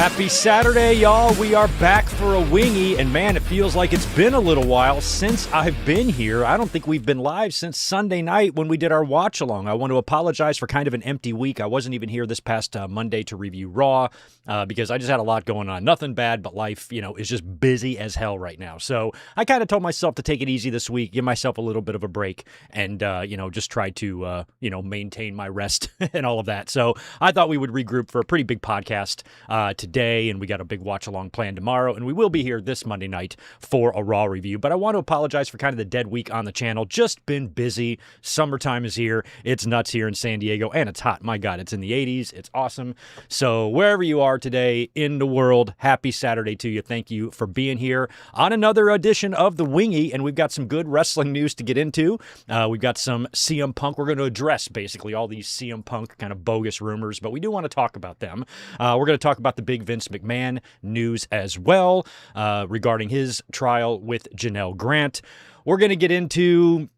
Happy Saturday, y'all. We are back for a wingy, and man, it feels like it's been a little while since I've been here. I don't think we've been live since Sunday night when we did our watch-along. I want to apologize for kind of an empty week. I wasn't even here this past Monday to review Raw because I just had a lot going on. Nothing bad, but life, is just busy as hell right now. So I kind of told myself to take it easy this week, give myself a little bit of a break, and, just try to, maintain my rest and all of that. So I thought we would regroup for a pretty big podcast today, and we got a big watch-along plan tomorrow, and we will be here this Monday night for a Raw review. But I want to apologize for kind of the dead week on the channel. Just been busy. Summertime is here. It's nuts here in San Diego, and it's hot. My God, it's in the 80s. It's awesome. So wherever you are today in the world, happy Saturday to you. Thank you for being here on another edition of The Wingy, and we've got some good wrestling news to get into. We've got some CM Punk. We're going to address basically all these CM Punk kind of bogus rumors, but we do want to talk about them. We're going to talk about the big Vince McMahon news as well regarding his trial with Janelle Grant. We're going to get into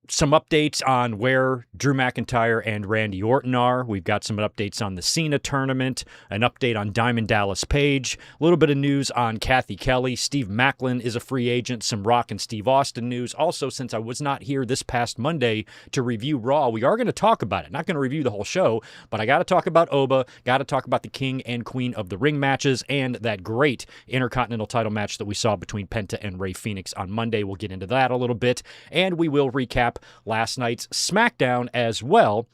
some updates on where Drew McIntyre and Randy Orton are. We've got some updates on the Cena tournament, an update on Diamond Dallas Page, a little bit of news on Kathy Kelly. Steve Maclin is a free agent, some Rock and Steve Austin news. Also, since I was not here this past Monday to review Raw, we are going to talk about it. Not going to review the whole show, but I got to talk about Oba, got to talk about the King and Queen of the Ring matches, and that great Intercontinental title match that we saw between Penta and Rey Fenix on Monday. We'll get into that a little bit, and we will recap last night's SmackDown as well,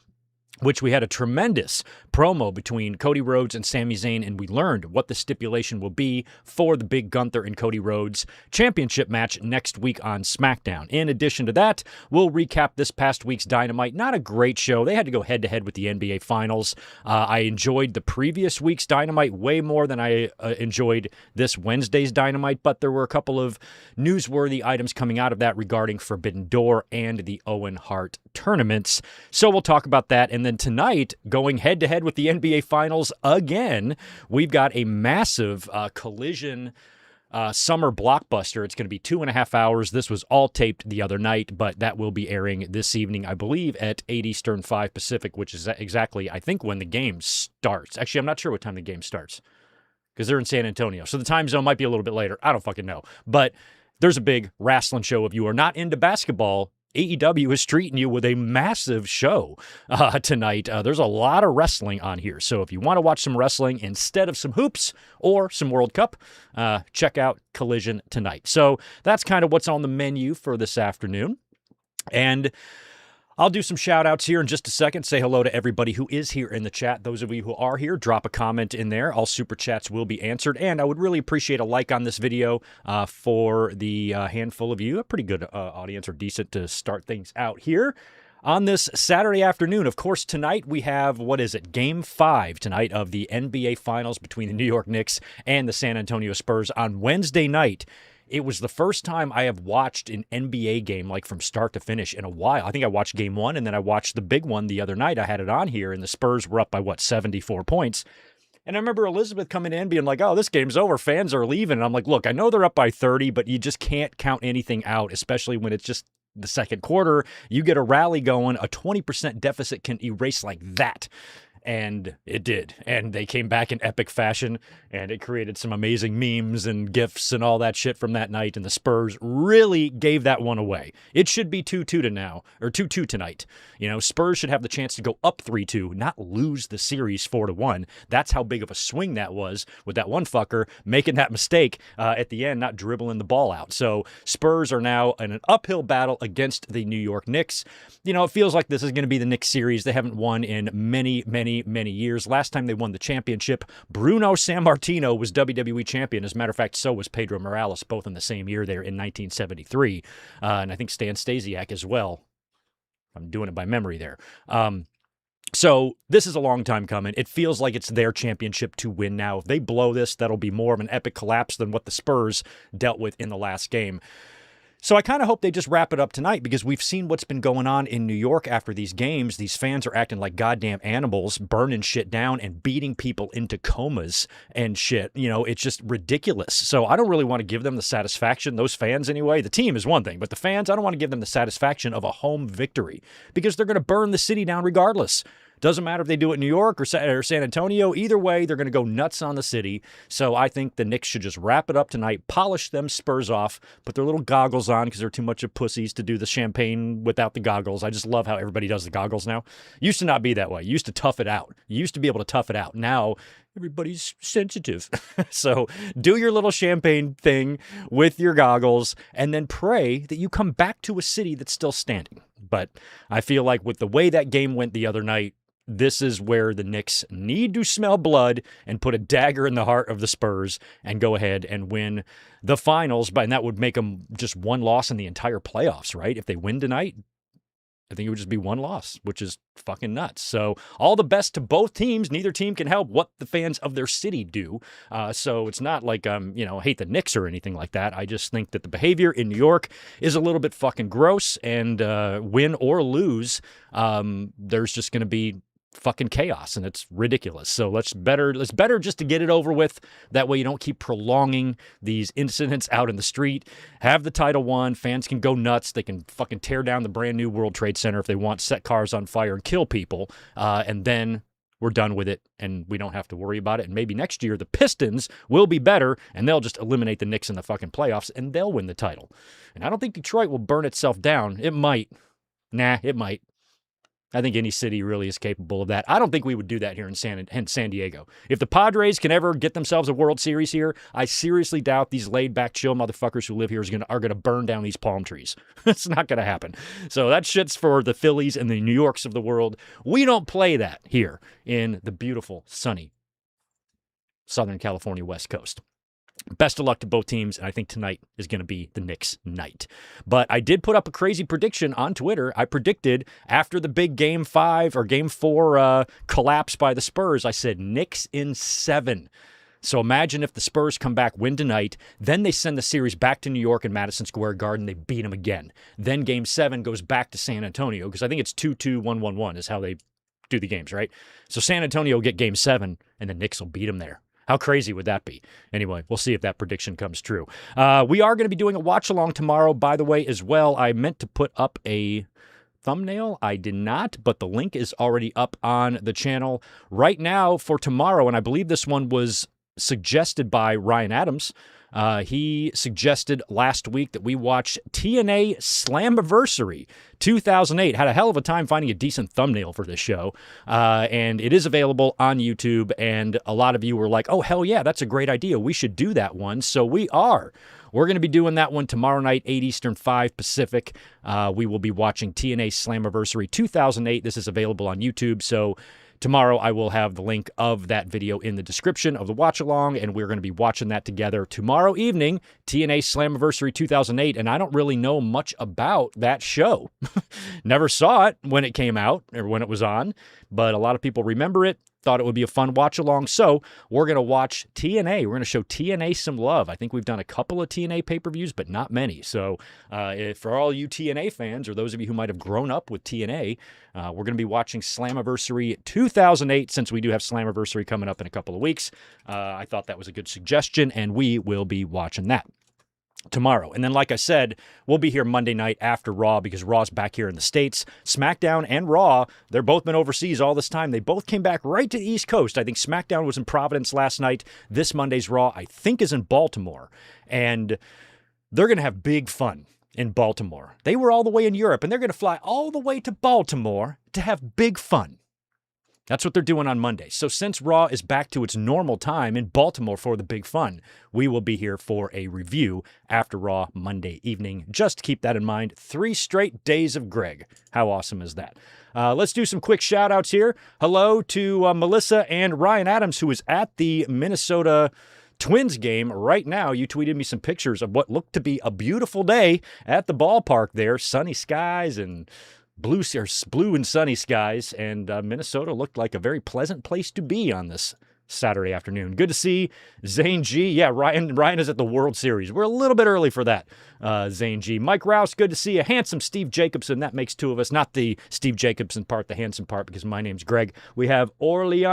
which we had a tremendous promo between Cody Rhodes and Sami Zayn, and we learned what the stipulation will be for the big Gunther and Cody Rhodes championship match next week on SmackDown. In addition to that, we'll recap this past week's Dynamite. Not a great show. They had to go head-to-head with the NBA Finals. I enjoyed the previous week's Dynamite way more than I enjoyed this Wednesday's Dynamite, but there were a couple of newsworthy items coming out of that regarding Forbidden Door and the Owen Hart tournaments. So we'll talk about that. And then tonight, going head-to-head with the NBA Finals again, we've got a massive Collision summer blockbuster. It's going to be 2.5 hours. This was all taped the other night, but that will be airing this evening, I believe, at 8 Eastern, 5 Pacific, which is exactly, I think, when the game starts. Actually, I'm not sure what time the game starts because they're in San Antonio. So the time zone might be a little bit later. I don't fucking know. But there's a big wrestling show. If you are not into basketball, AEW is treating you with a massive show tonight. There's a lot of wrestling on here. So if you want to watch some wrestling instead of some hoops or some World Cup, check out Collision tonight. So that's kind of what's on the menu for this afternoon. And I'll do some shout-outs here in just a second. Say hello to everybody who is here in the chat. Those of you who are here, drop a comment in there. All super chats will be answered. And I would really appreciate a like on this video for the handful of you. A pretty good audience, or decent to start things out here. On this Saturday afternoon, of course, tonight we have, Game 5 tonight of the NBA Finals between the New York Knicks and the San Antonio Spurs. On Wednesday night, it was the first time I have watched an NBA game like from start to finish in a while. I think I watched Game 1, and then I watched the big one the other night. I had it on here, and the Spurs were up by, 74 points. And I remember Elizabeth coming in being like, oh, this game's over. Fans are leaving. And I'm like, look, I know they're up by 30, but you just can't count anything out, especially when it's just the second quarter. You get a rally going. A 20% deficit can erase like that. And it did. And they came back in epic fashion, and it created some amazing memes and GIFs and all that shit from that night. And the Spurs really gave that one away. It should be 2-2 to now, or 2-2 tonight. Spurs should have the chance to go up 3-2, not lose the series 4-1. That's how big of a swing that was with that one fucker making that mistake at the end, not dribbling the ball out. So Spurs are now in an uphill battle against the New York Knicks. It feels like this is going to be the Knicks series. They haven't won in many years. Last time they won the championship, Bruno Sammartino was WWE champion. As a matter of fact, so was Pedro Morales, both in the same year there in 1973. And I think Stan Stasiak as well. I'm doing it by memory there. So this is a long time coming. It feels like it's their championship to win now. If they blow this, that'll be more of an epic collapse than what the Spurs dealt with in the last game. So I kind of hope they just wrap it up tonight, because we've seen what's been going on in New York after these games. These fans are acting like goddamn animals, burning shit down and beating people into comas and shit. It's just ridiculous. So I don't really want to give them the satisfaction, those fans anyway. The team is one thing, but the fans, I don't want to give them the satisfaction of a home victory, because they're going to burn the city down regardless. Doesn't matter if they do it in New York or San Antonio. Either way, they're going to go nuts on the city. So I think the Knicks should just wrap it up tonight, polish them Spurs off, put their little goggles on because they're too much of pussies to do the champagne without the goggles. I just love how everybody does the goggles now. Used to not be that way. You used to tough it out. You used to be able to tough it out. Now everybody's sensitive. So do your little champagne thing with your goggles and then pray that you come back to a city that's still standing. But I feel like with the way that game went the other night, this is where the Knicks need to smell blood and put a dagger in the heart of the Spurs and go ahead and win the finals. And that would make them just one loss in the entire playoffs, right? If they win tonight, I think it would just be one loss, which is fucking nuts. So all the best to both teams. Neither team can help what the fans of their city do. So it's not like hate the Knicks or anything like that. I just think that the behavior in New York is a little bit fucking gross. And win or lose, there's just going to be fucking chaos, and it's ridiculous. So let's better just to get it over with. That way you don't keep prolonging these incidents out in the street. Have the title won. Fans can go nuts. They can fucking tear down the brand new World Trade Center if they want, set cars on fire and kill people. And then we're done with it, and we don't have to worry about it. And maybe next year the Pistons will be better, and they'll just eliminate the Knicks in the fucking playoffs, and they'll win the title. And I don't think Detroit will burn itself down. It might. It might. I think any city really is capable of that. I don't think we would do that here in San Diego. If the Padres can ever get themselves a World Series here, I seriously doubt these laid-back, chill motherfuckers who live here are going to burn down these palm trees. It's not going to happen. So that shit's for the Phillies and the New Yorks of the world. We don't play that here in the beautiful, sunny Southern California West Coast. Best of luck to both teams, and I think tonight is going to be the Knicks' night. But I did put up a crazy prediction on Twitter. I predicted after the big Game 5 or Game 4 collapse by the Spurs, I said Knicks in 7. So imagine if the Spurs come back, win tonight, then they send the series back to New York and Madison Square Garden, they beat them again. Then Game 7 goes back to San Antonio, because I think it's 2-2, 1-1-1 is how they do the games, right? So San Antonio will get Game 7, and the Knicks will beat them there. How crazy would that be? Anyway, we'll see if that prediction comes true. We are going to be doing a watch-along tomorrow, by the way, as well. I meant to put up a thumbnail. I did not, but the link is already up on the channel right now for tomorrow, and I believe this one was suggested by Ryan Adams. He suggested last week that we watch TNA Slammiversary 2008. Had a hell of a time finding a decent thumbnail for this show, and it is available on YouTube, and a lot of you were like, oh, hell yeah, that's a great idea. We should do that one, so we are. We're going to be doing that one tomorrow night, 8 Eastern, 5 Pacific. We will be watching TNA Slammiversary 2008. This is available on YouTube, so tomorrow, I will have the link of that video in the description of the watch-along, and we're going to be watching that together tomorrow evening, TNA Slammiversary 2008, and I don't really know much about that show. Never saw it when it came out, or when it was on, but a lot of people remember it, thought it would be a fun watch-along, so we're going to watch TNA. We're going to show TNA some love. I think we've done a couple of TNA pay-per-views, but not many, so for all you TNA fans, or those of you who might have grown up with TNA, we're going to be watching Slammiversary 2008, since we do have Slammiversary coming up in a couple of weeks. I thought that was a good suggestion, and we will be watching that tomorrow. And then, like I said, we'll be here Monday night after Raw, because Raw's back here in the States. SmackDown and Raw, they're both been overseas all this time. They both came back right to the East Coast. I think SmackDown was in Providence last night. This Monday's Raw, I think, is in Baltimore. And they're going to have big fun in Baltimore. They were all the way in Europe, and they're going to fly all the way to Baltimore to have big fun. That's what they're doing on Monday. So since Raw is back to its normal time in Baltimore for the big fun, we will be here for a review after Raw Monday evening. Just keep that in mind. 3 straight days of Greg. How awesome is that? Let's do some quick shout-outs here. Hello to Melissa and Ryan Adams, who is at the Minnesota Twins game right now. You tweeted me some pictures of what looked to be a beautiful day at the ballpark there. Sunny skies and blue and sunny skies, and Minnesota looked like a very pleasant place to be on this Saturday afternoon. Good to see Zane G. Yeah, Ryan is at the World Series. We're a little bit early for that, Zane G. Mike Rouse, good to see you. Handsome Steve Jacobson. That makes 2 of us. Not the Steve Jacobson part, the handsome part, because my name's Greg. We have Orlin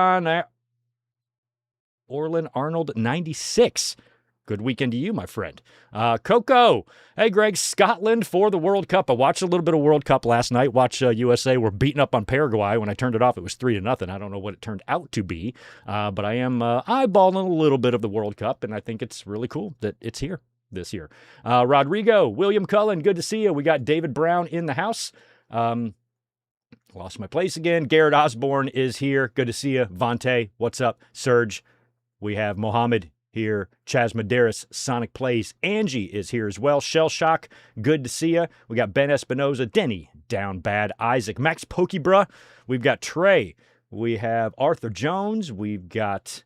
Arnold 96. Good weekend to you, my friend. Coco. Hey, Greg. Scotland for the World Cup. I watched a little bit of World Cup last night. Watched USA were beating up on Paraguay. When I turned it off, it was 3-0. I don't know what it turned out to be, but I am eyeballing a little bit of the World Cup, and I think it's really cool that it's here this year. Rodrigo, William Cullen, good to see you. We got David Brown in the house. Lost my place again. Garrett Osborne is here. Good to see you. Vontae, what's up? Serge. We have Mohammed here. Chaz Medeiros, Sonic Plays. Angie is here as well. Shell Shock, good to see you. We got Ben Espinoza, Denny, Down Bad, Isaac, Max Pokebruh. We've got Trey. We have Arthur Jones. We've got...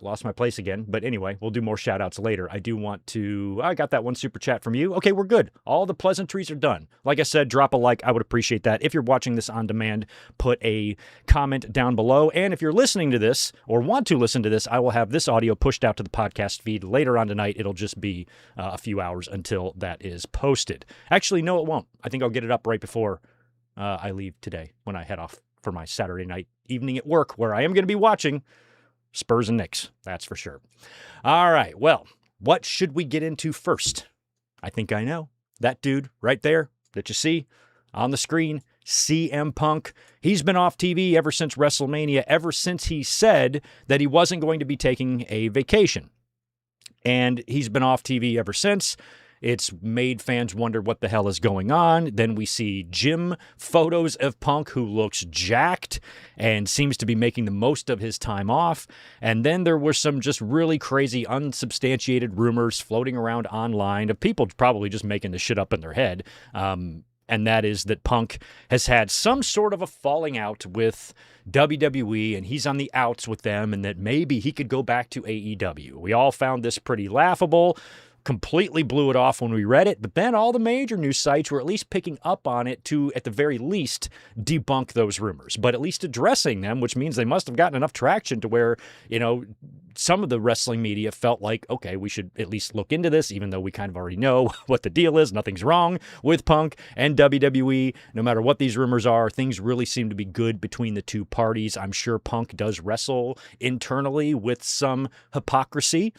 lost my place again. But anyway, we'll do more shout-outs later. I got that one super chat from you. Okay, we're good. All the pleasantries are done. Like I said, drop a like. I would appreciate that. If you're watching this on demand, put a comment down below. And if you're listening to this or want to listen to this, I will have this audio pushed out to the podcast feed later on tonight. It'll just be a few hours until that is posted. Actually, no, it won't. I think I'll get it up right before I leave today when I head off for my Saturday night evening at work, where I am going to be watching Spurs and Knicks, that's for sure. All right, well, what should we get into first? I think I know. That dude right there that you see on the screen, CM Punk. He's been off TV ever since WrestleMania, ever since he said that he wasn't going to be taking a vacation. And he's been off TV ever since. It's made fans wonder what the hell is going on. Then we see gym photos of Punk, who looks jacked and seems to be making the most of his time off. And then there were some just really crazy, unsubstantiated rumors floating around online of people probably just making this shit up in their head. And that is that Punk has had some sort of a falling out with WWE, and he's on the outs with them, and that maybe he could go back to AEW. We all found this pretty laughable. Completely blew it off when we read it, but then all the major news sites were at least picking up on it to, at the very least, debunk those rumors, but at least addressing them, which means they must have gotten enough traction to where, some of the wrestling media felt like, okay, we should at least look into this, even though we kind of already know what the deal is. Nothing's wrong with Punk and WWE. No matter what these rumors are, things really seem to be good between the two parties. I'm sure Punk does wrestle internally with some hypocrisy,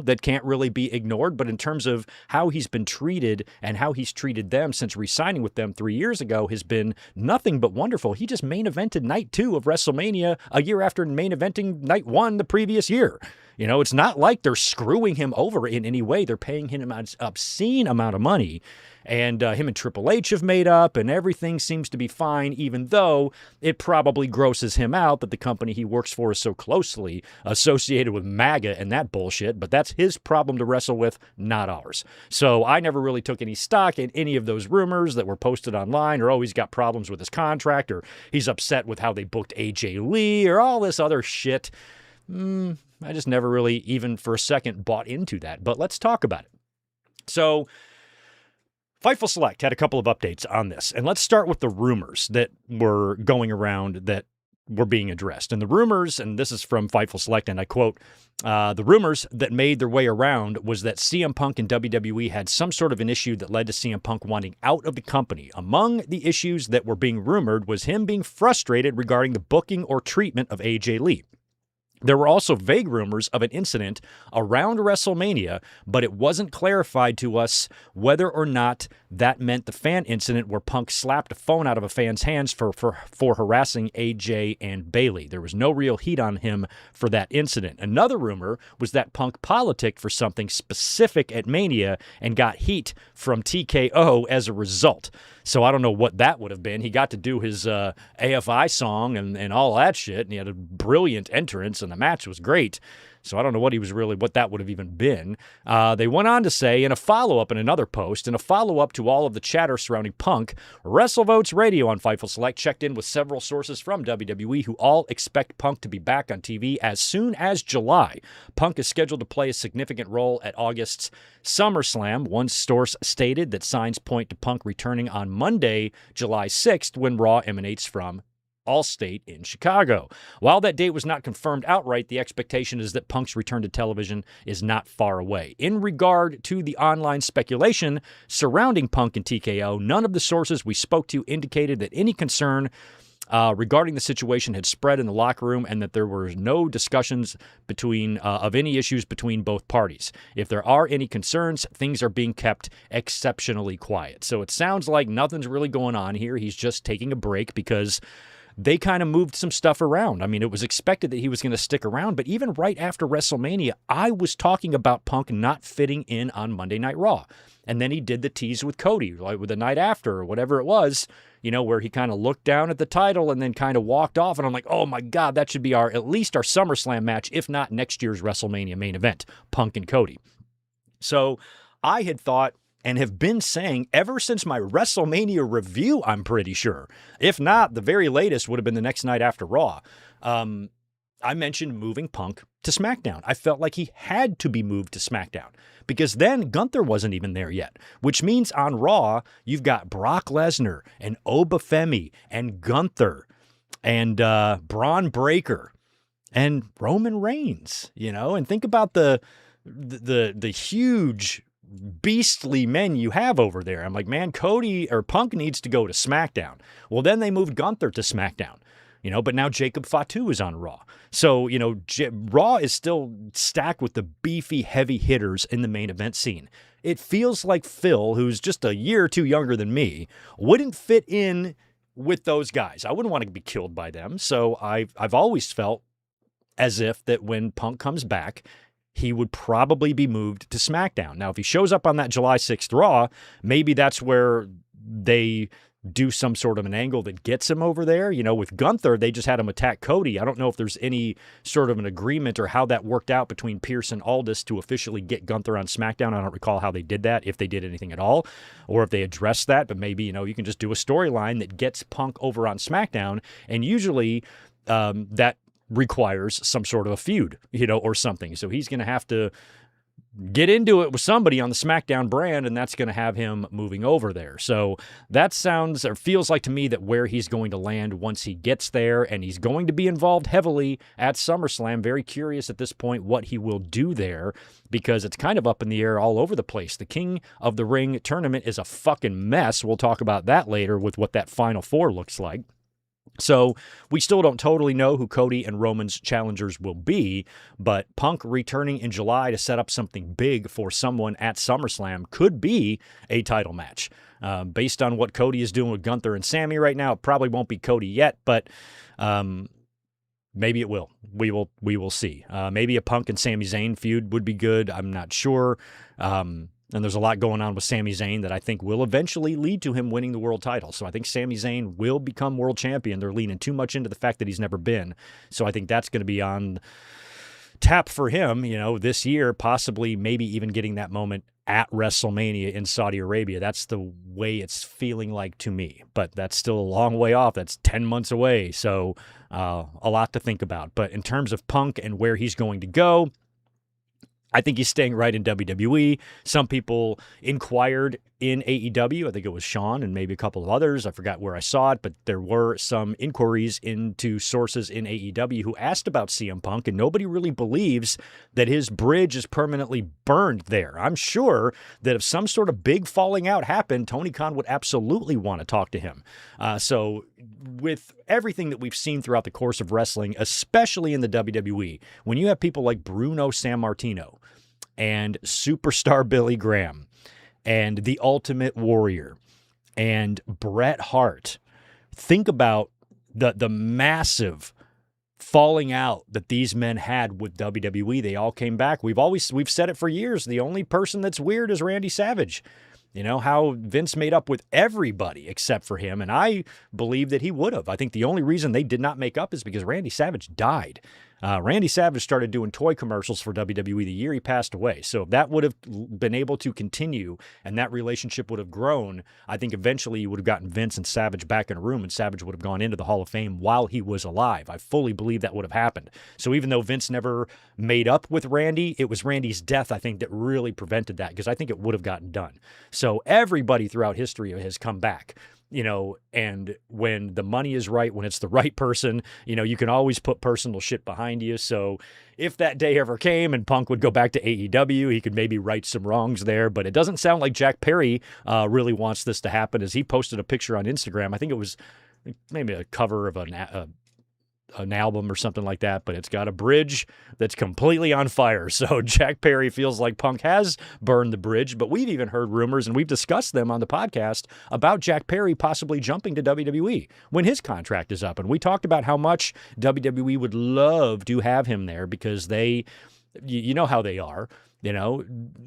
that can't really be ignored. But in terms of how he's been treated and how he's treated them since re-signing with them 3 years ago has been nothing but wonderful. He just main evented night 2 of WrestleMania a year after main eventing night 1 the previous year. It's not like they're screwing him over in any way. They're paying him an obscene amount of money. And him and Triple H have made up, and everything seems to be fine, even though it probably grosses him out that the company he works for is so closely associated with MAGA and that bullshit. But that's his problem to wrestle with, not ours. So I never really took any stock in any of those rumors that were posted online, or, oh, he's got problems with his contract, or he's upset with how they booked AJ Lee, or all this other shit. I just never really, even for a second, bought into that. But let's talk about it. So Fightful Select had a couple of updates on this, and let's start with the rumors that were going around that were being addressed. And the rumors, and this is from Fightful Select, and I quote, the rumors that made their way around was that CM Punk and WWE had some sort of an issue that led to CM Punk wanting out of the company. Among the issues that were being rumored was him being frustrated regarding the booking or treatment of AJ Lee. There were also vague rumors of an incident around WrestleMania, but it wasn't clarified to us whether or not that meant the fan incident where Punk slapped a phone out of a fan's hands for harassing AJ and Bayley. There was no real heat on him for that incident. Another rumor was that Punk politicked for something specific at Mania and got heat from TKO as a result. So I don't know what that would have been. He got to do his AFI song and all that shit, and he had a brilliant entrance, and the match was great. So I don't know what that would have even been. They went on to say in a follow-up in another post, in a follow-up to all of the chatter surrounding Punk, WrestleVotes Radio on Fightful Select checked in with several sources from WWE who all expect Punk to be back on TV as soon as July. Punk is scheduled to play a significant role at August's SummerSlam. One source stated that signs point to Punk returning on Monday, July 6th, when Raw emanates from Allstate in Chicago. While that date was not confirmed outright, the expectation is that Punk's return to television is not far away. In regard to the online speculation surrounding Punk and TKO, none of the sources we spoke to indicated that any concern regarding the situation had spread in the locker room and that there were no discussions of any issues between both parties. If there are any concerns, things are being kept exceptionally quiet. So it sounds like nothing's really going on here. He's just taking a break because they kind of moved some stuff around. I mean, it was expected that he was going to stick around, but even right after WrestleMania, I was talking about Punk not fitting in on Monday Night Raw. And then he did the tease with Cody, like with the night after or whatever it was, where he kind of looked down at the title and then kind of walked off. And I'm like, oh my God, that should be at least our SummerSlam match, if not next year's WrestleMania main event, Punk and Cody. So I had thought, and have been saying ever since my WrestleMania review, I'm pretty sure. If not, the very latest would have been the next night after Raw. I mentioned moving Punk to SmackDown. I felt like he had to be moved to SmackDown because then Gunther wasn't even there yet, which means on Raw, you've got Brock Lesnar and Obafemi and Gunther and Braun Breaker and Roman Reigns, and think about the huge beastly men you have over there. I'm like, man, Punk needs to go to SmackDown. Well, then they moved Gunther to SmackDown, but now Jacob Fatu is on Raw. So, Raw is still stacked with the beefy heavy hitters in the main event scene. It feels like Phil, who's just a year or two younger than me, wouldn't fit in with those guys. I wouldn't want to be killed by them. So I've always felt as if that when Punk comes back, he would probably be moved to SmackDown. Now, if he shows up on that July 6th Raw, maybe that's where they do some sort of an angle that gets him over there. With Gunther, they just had him attack Cody. I don't know if there's any sort of an agreement or how that worked out between Pierce and Aldis to officially get Gunther on SmackDown. I don't recall how they did that, if they did anything at all, or if they addressed that. But maybe, you can just do a storyline that gets Punk over on SmackDown. And usually that requires some sort of a feud, or something. So he's going to have to get into it with somebody on the SmackDown brand, and that's going to have him moving over there. So that sounds or feels like to me that where he's going to land once he gets there, and he's going to be involved heavily at SummerSlam. Very curious at this point what he will do there, because it's kind of up in the air all over the place. The King of the Ring tournament is a fucking mess. We'll talk about that later with what that Final Four looks like. So we still don't totally know who Cody and Roman's challengers will be, but Punk returning in July to set up something big for someone at SummerSlam could be a title match. Based on what Cody is doing with Gunther and Sami right now, it probably won't be Cody yet, but maybe it will. We will see. Maybe a Punk and Sami Zayn feud would be good. I'm not sure. And there's a lot going on with Sami Zayn that I think will eventually lead to him winning the world title. So I think Sami Zayn will become world champion. They're leaning too much into the fact that he's never been. So I think that's going to be on tap for him, this year, possibly maybe even getting that moment at WrestleMania in Saudi Arabia. That's the way it's feeling like to me. But that's still a long way off. That's 10 months away. So a lot to think about. But in terms of Punk and where he's going to go, I think he's staying right in WWE. Some people inquired in AEW. I think it was Sean and maybe a couple of others. I forgot where I saw it, but there were some inquiries into sources in AEW who asked about CM Punk, and nobody really believes that his bridge is permanently burned there. I'm sure that if some sort of big falling out happened, Tony Khan would absolutely want to talk to him. So with everything that we've seen throughout the course of wrestling, especially in the WWE, when you have people like Bruno Sammartino and Superstar Billy Graham and The Ultimate Warrior and Bret Hart, think about the massive falling out that these men had with WWE. They all came back. We've said it for years. The only person that's weird is Randy Savage. How Vince made up with everybody except for him, and I believe that he would have. I think the only reason they did not make up is because Randy Savage died. Randy Savage started doing toy commercials for WWE the year he passed away. So if that would have been able to continue and that relationship would have grown, I think eventually you would have gotten Vince and Savage back in a room, and Savage would have gone into the Hall of Fame while he was alive. I fully believe that would have happened. So even though Vince never made up with Randy, it was Randy's death, I think, that really prevented that, because I think it would have gotten done. So everybody throughout history has come back. And when the money is right, when it's the right person, you can always put personal shit behind you. So if that day ever came and Punk would go back to AEW, he could maybe right some wrongs there. But it doesn't sound like Jack Perry really wants this to happen, as he posted a picture on Instagram. I think it was maybe a cover of an album or something like that, but it's got a bridge that's completely on fire. So Jack Perry feels like Punk has burned the bridge, but we've even heard rumors, and we've discussed them on the podcast, about Jack Perry possibly jumping to WWE when his contract is up. And we talked about how much WWE would love to have him there because you know how they are. You know,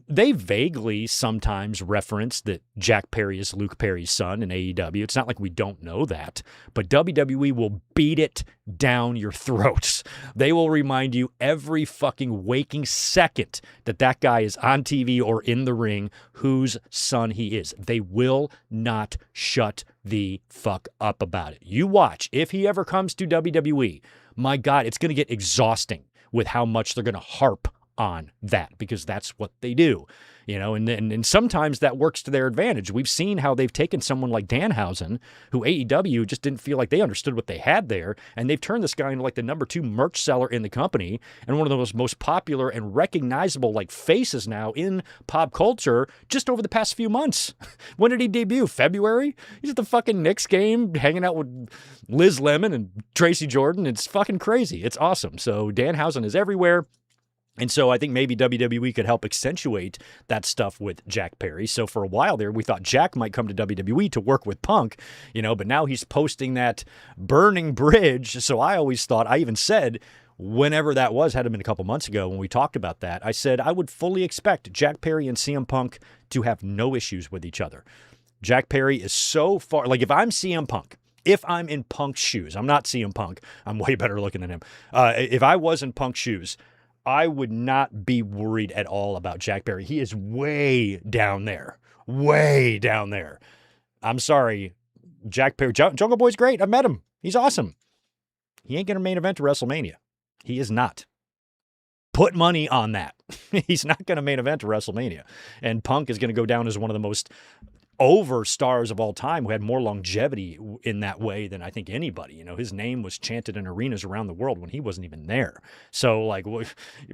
they vaguely sometimes reference that Jack Perry is Luke Perry's son in AEW. It's not like we don't know that, but WWE will beat it down your throats. They will remind you every fucking waking second that guy is on TV or in the ring whose son he is. They will not shut the fuck up about it. You watch. If he ever comes to WWE, my God, it's going to get exhausting with how much they're going to harp on that, because that's what they do, you know, and sometimes that works to their advantage. We've seen how they've taken someone like Danhausen, who AEW just didn't feel like they understood what they had there, and they've turned this guy into like the number 2 merch seller in the company and one of the most popular and recognizable like faces now in pop culture just over the past few months. When did he debut? February? He's at the fucking Knicks game hanging out with Liz Lemon and Tracy Jordan. It's fucking crazy. It's awesome. So Danhausen is everywhere. And so I think maybe WWE could help accentuate that stuff with Jack Perry. So for a while there, we thought Jack might come to WWE to work with Punk, you know, but now he's posting that burning bridge. So I always thought, I even said, whenever that was, had been a couple months ago when we talked about that, I said I would fully expect Jack Perry and CM Punk to have no issues with each other. Jack Perry is so far, like if I'm CM Punk, if I'm in Punk's shoes, I'm not CM Punk, I'm way better looking than him. If I was in Punk's shoes, I would not be worried at all about Jack Perry. He is way down there. Way down there. I'm sorry. Jack Perry. Jungle Boy's great. I met him. He's awesome. He ain't going to main event to WrestleMania. He is not. Put money on that. He's not going to main event to WrestleMania. And Punk is going to go down as one of the most over stars of all time who had more longevity in that way than I think anybody. You know, his name was chanted in arenas around the world when he wasn't even there. So like,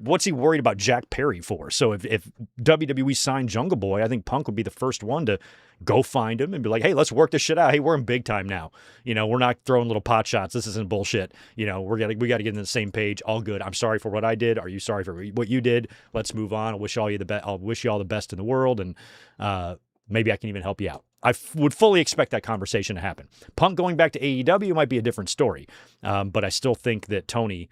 what's he worried about Jack Perry for? So if WWE signed Jungle Boy, I think Punk would be the first one to go find him and be like, hey, let's work this shit out. Hey, we're in big time now. You know, we're not throwing little pot shots. This isn't bullshit. You know, we got to get on the same page. All good. I'm sorry for what I did. Are you sorry for what you did? Let's move on. I'll wish you all the best in the world. And, maybe I can even help you out. I would fully expect that conversation to happen. Punk going back to AEW might be a different story, but I still think that Tony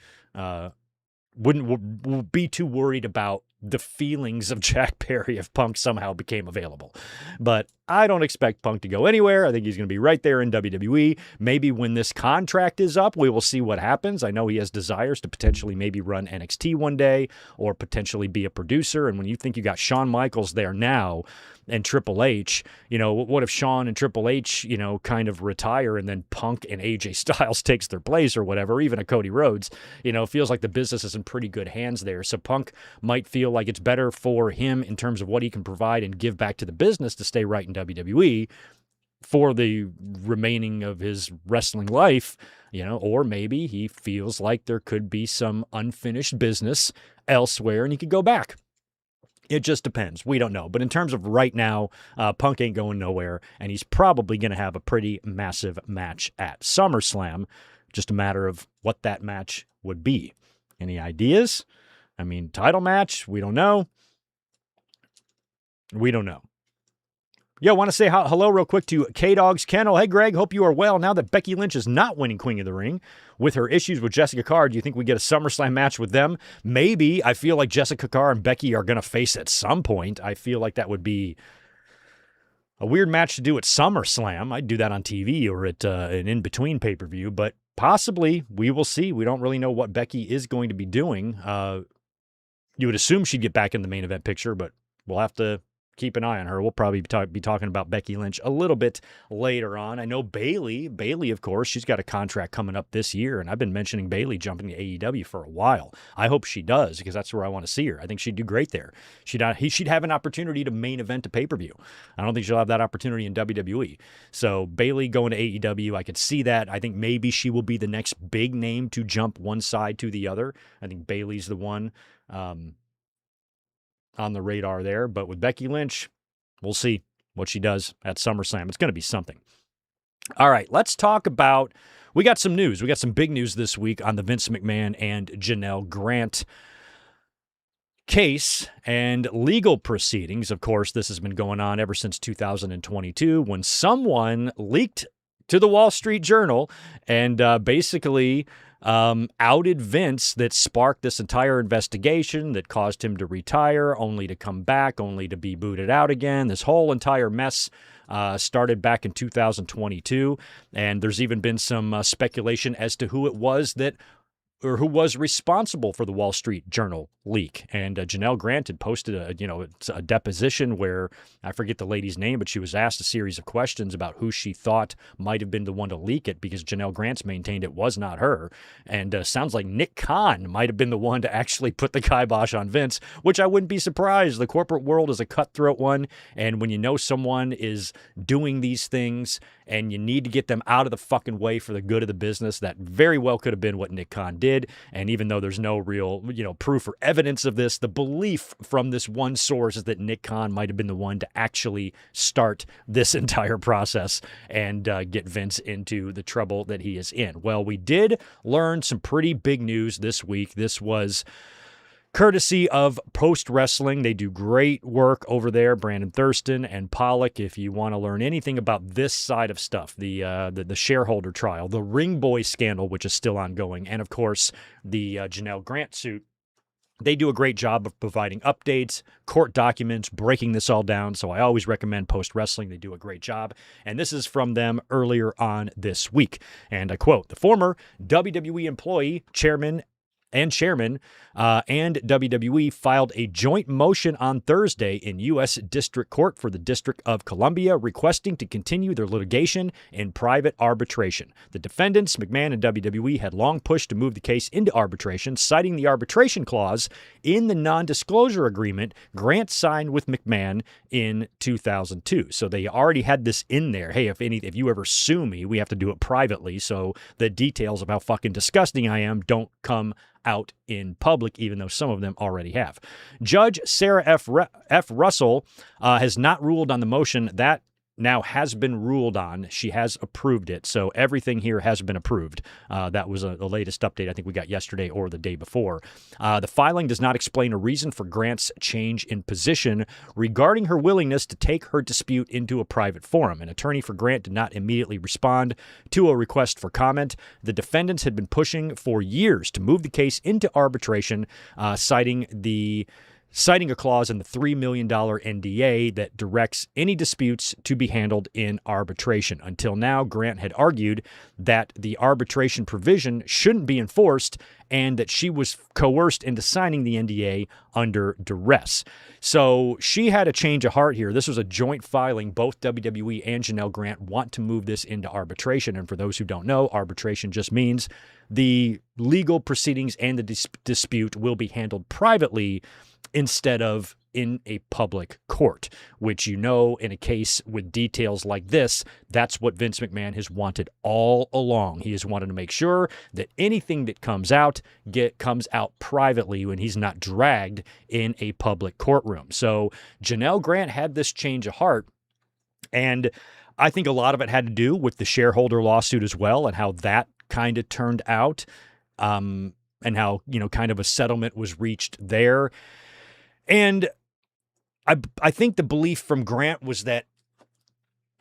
wouldn't be too worried about the feelings of Jack Perry if Punk somehow became available. But I don't expect Punk to go anywhere. I think he's going to be right there in WWE. Maybe when this contract is up, we will see what happens. I know he has desires to potentially maybe run NXT one day or potentially be a producer. And when you think you got Shawn Michaels there now and Triple H, you know, what if Shawn and Triple H, you know, kind of retire and then Punk and AJ Styles takes their place or whatever, even a Cody Rhodes, you know, feels like the business is in pretty good hands there. So Punk might feel like it's better for him in terms of what he can provide and give back to the business to stay right in WWE for the remaining of his wrestling life, you know, or maybe he feels like there could be some unfinished business elsewhere and he could go back. It just depends. We don't know. But in terms of right now, Punk ain't going nowhere, and he's probably going to have a pretty massive match at SummerSlam. Just a matter of what that match would be. Any ideas? I mean, title match? We don't know. We don't know. Yo, want to say hello real quick to K-Dog's Kennel. Hey, Greg, hope you are well. Now that Becky Lynch is not winning Queen of the Ring with her issues with Jessica Carr, do you think we get a SummerSlam match with them? Maybe. I feel like Jessica Carr and Becky are going to face at some point. I feel like that would be a weird match to do at SummerSlam. I'd do that on TV or at an in-between pay-per-view, but possibly we will see. We don't really know what Becky is going to be doing. You would assume she'd get back in the main event picture, but we'll have to keep an eye on her. We'll probably be talking about Becky Lynch a little bit later on. I know Bayley, of course, she's got a contract coming up this year, and I've been mentioning Bayley jumping to AEW for a while. I hope she does, because that's where I want to see her. I think she'd do great there. She'd have an opportunity to main event a pay-per-view. I don't think she'll have that opportunity in WWE. So Bayley going to AEW, I could see that. I think maybe she will be the next big name to jump one side to the other. I think Bayley's the one on the radar there. But with Becky Lynch, we'll see what she does at SummerSlam. It's going to be something. All right, let's talk about, we got some news. We got some big news this week on the Vince McMahon and Janelle Grant case and legal proceedings. Of course, this has been going on ever since 2022 when someone leaked to the Wall Street Journal and basically outed Vince, that sparked this entire investigation that caused him to retire, only to come back, only to be booted out again. This whole entire mess started back in 2022, and there's even been some speculation as to who it was that, or who was responsible for the Wall Street Journal leak. And Janelle Grant had posted a deposition where, I forget the lady's name, but she was asked a series of questions about who she thought might have been the one to leak it, because Janelle Grant's maintained it was not her. And sounds like Nick Khan might have been the one to actually put the kibosh on Vince, which I wouldn't be surprised. The corporate world is a cutthroat one, and when you know someone is doing these things and you need to get them out of the fucking way for the good of the business, that very well could have been what Nick Khan did. And even though there's no real, proof or evidence of this, the belief from this one source is that Nick Khan might have been the one to actually start this entire process and get Vince into the trouble that he is in. Well, we did learn some pretty big news this week. This was courtesy of Post Wrestling. They do great work over there, Brandon Thurston and Pollock. If you want to learn anything about this side of stuff, the shareholder trial, the Ring Boy scandal, which is still ongoing, and of course the Janelle Grant suit, they do a great job of providing updates, court documents, breaking this all down. So I always recommend Post Wrestling. They do a great job. And this is from them earlier on this week. And I quote, "The former WWE employee, chairman, and WWE filed a joint motion on Thursday in U.S. District Court for the District of Columbia, requesting to continue their litigation in private arbitration. The defendants, McMahon and WWE, had long pushed to move the case into arbitration, citing the arbitration clause in the non-disclosure agreement Grant signed with McMahon in 2002. So they already had this in there. Hey, if you ever sue me, we have to do it privately, so the details of how fucking disgusting I am don't come out in public, even though some of them already have. Judge Sarah F. Russell has not ruled on the motion. That now has been ruled on. She has approved it. So everything here has been approved. That was the latest update I think we got yesterday or the day before. The filing does not explain a reason for Grant's change in position regarding her willingness to take her dispute into a private forum. An attorney for Grant did not immediately respond to a request for comment. The defendants had been pushing for years to move the case into arbitration, citing a clause in the $3 million NDA that directs any disputes to be handled in arbitration. Until now, Grant had argued that the arbitration provision shouldn't be enforced and that she was coerced into signing the NDA under duress. So she had a change of heart here. This was a joint filing. Both WWE and Janelle Grant want to move this into arbitration. And for those who don't know, arbitration just means the legal proceedings and the dispute will be handled privately instead of in a public court, which, in a case with details like this, that's what Vince McMahon has wanted all along. He has wanted to make sure that anything that comes out comes out privately when he's not dragged in a public courtroom. So Janelle Grant had this change of heart, and I think a lot of it had to do with the shareholder lawsuit as well, and how that kind of turned out, and how, kind of a settlement was reached there. And I think the belief from Grant was that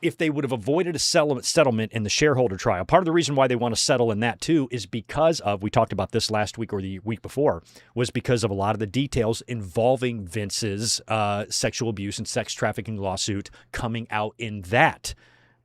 if they would have avoided a settlement in the shareholder trial, part of the reason why they want to settle in that too is because of, we talked about this last week or the week before, was because of a lot of the details involving Vince's sexual abuse and sex trafficking lawsuit coming out in that.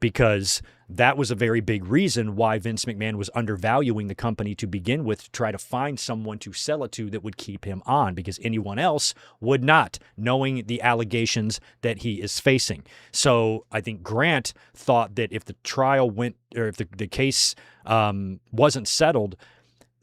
Because that was a very big reason why Vince McMahon was undervaluing the company to begin with, to try to find someone to sell it to that would keep him on, because anyone else would not, knowing the allegations that he is facing. So I think Grant thought that if the trial went, or if the case wasn't settled,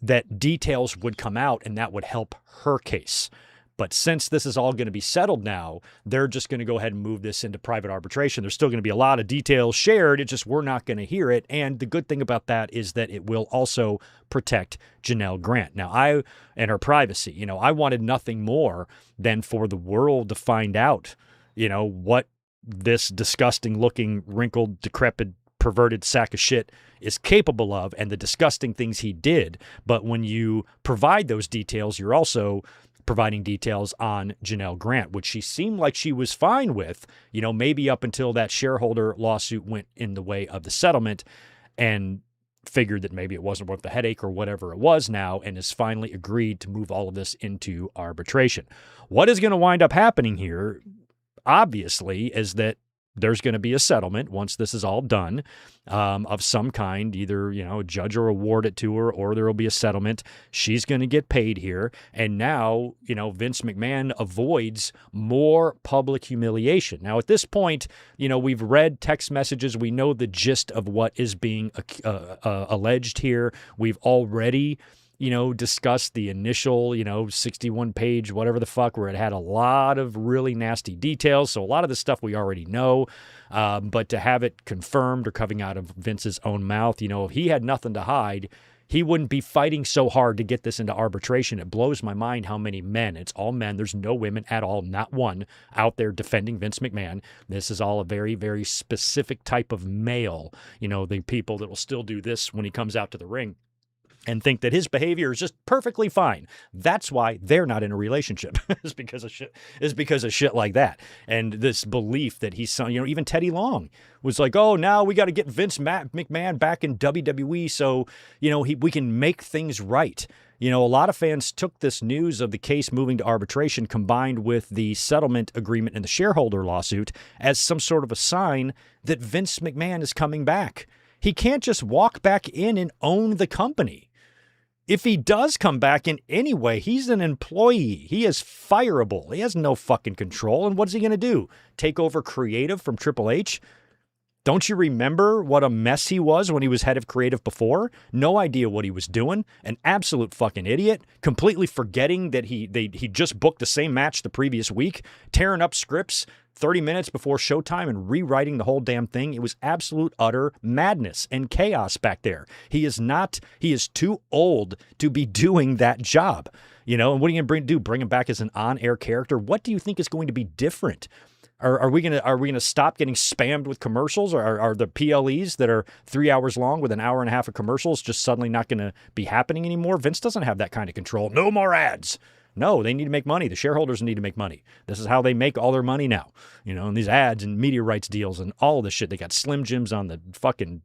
that details would come out and that would help her case. But since this is all going to be settled now, they're just going to go ahead and move this into private arbitration. There's still going to be a lot of details shared. It's just we're not going to hear it. And the good thing about that is that it will also protect Janelle Grant. Now, and her privacy. I wanted nothing more than for the world to find out, what this disgusting looking, wrinkled, decrepit perverted sack of shit is capable of and the disgusting things he did. But when you provide those details, you're also providing details on Janelle Grant, which she seemed like she was fine with, maybe up until that shareholder lawsuit went in the way of the settlement, and figured that maybe it wasn't worth the headache or whatever it was now, and has finally agreed to move all of this into arbitration. What is going to wind up happening here, obviously, is that there's going to be a settlement once this is all done, of some kind, either, a judge will award it to her, or there will be a settlement. She's going to get paid here. And now, Vince McMahon avoids more public humiliation. Now, at this point, we've read text messages. We know the gist of what is being alleged here. We've already discussed the initial, 61-page, whatever the fuck, where it had a lot of really nasty details. So a lot of the stuff we already know. But to have it confirmed or coming out of Vince's own mouth, if he had nothing to hide, he wouldn't be fighting so hard to get this into arbitration. It blows my mind how many men, it's all men, there's no women at all, not one, out there defending Vince McMahon. This is all a very, very specific type of male, the people that will still do this when he comes out to the ring and think that his behavior is just perfectly fine. That's why they're not in a relationship. Is because of shit like that. And this belief that he's, even Teddy Long was like, oh, now we got to get Vince McMahon back in WWE so, we can make things right. A lot of fans took this news of the case moving to arbitration combined with the settlement agreement and the shareholder lawsuit as some sort of a sign that Vince McMahon is coming back. He can't just walk back in and own the company. If he does come back in any way, he's an employee. He is fireable. He has no fucking control. And what's he going to do? Take over creative from Triple H? Don't you remember what a mess he was when he was head of creative before? No idea what he was doing. An absolute fucking idiot. Completely forgetting that he just booked the same match the previous week. Tearing up scripts 30 minutes before showtime and rewriting the whole damn thing. It was absolute utter madness and chaos back there. He is too old to be doing that job. And what are you going to do? Bring him back as an on-air character? What do you think is going to be different? Are we gonna stop getting spammed with commercials? Or are the PLEs that are 3 hours long with an hour and a half of commercials just suddenly not going to be happening anymore? Vince doesn't have that kind of control. No more ads. No, they need to make money. The shareholders need to make money. This is how they make all their money now. And these ads and media rights deals and all this shit. They got Slim Jims on the fucking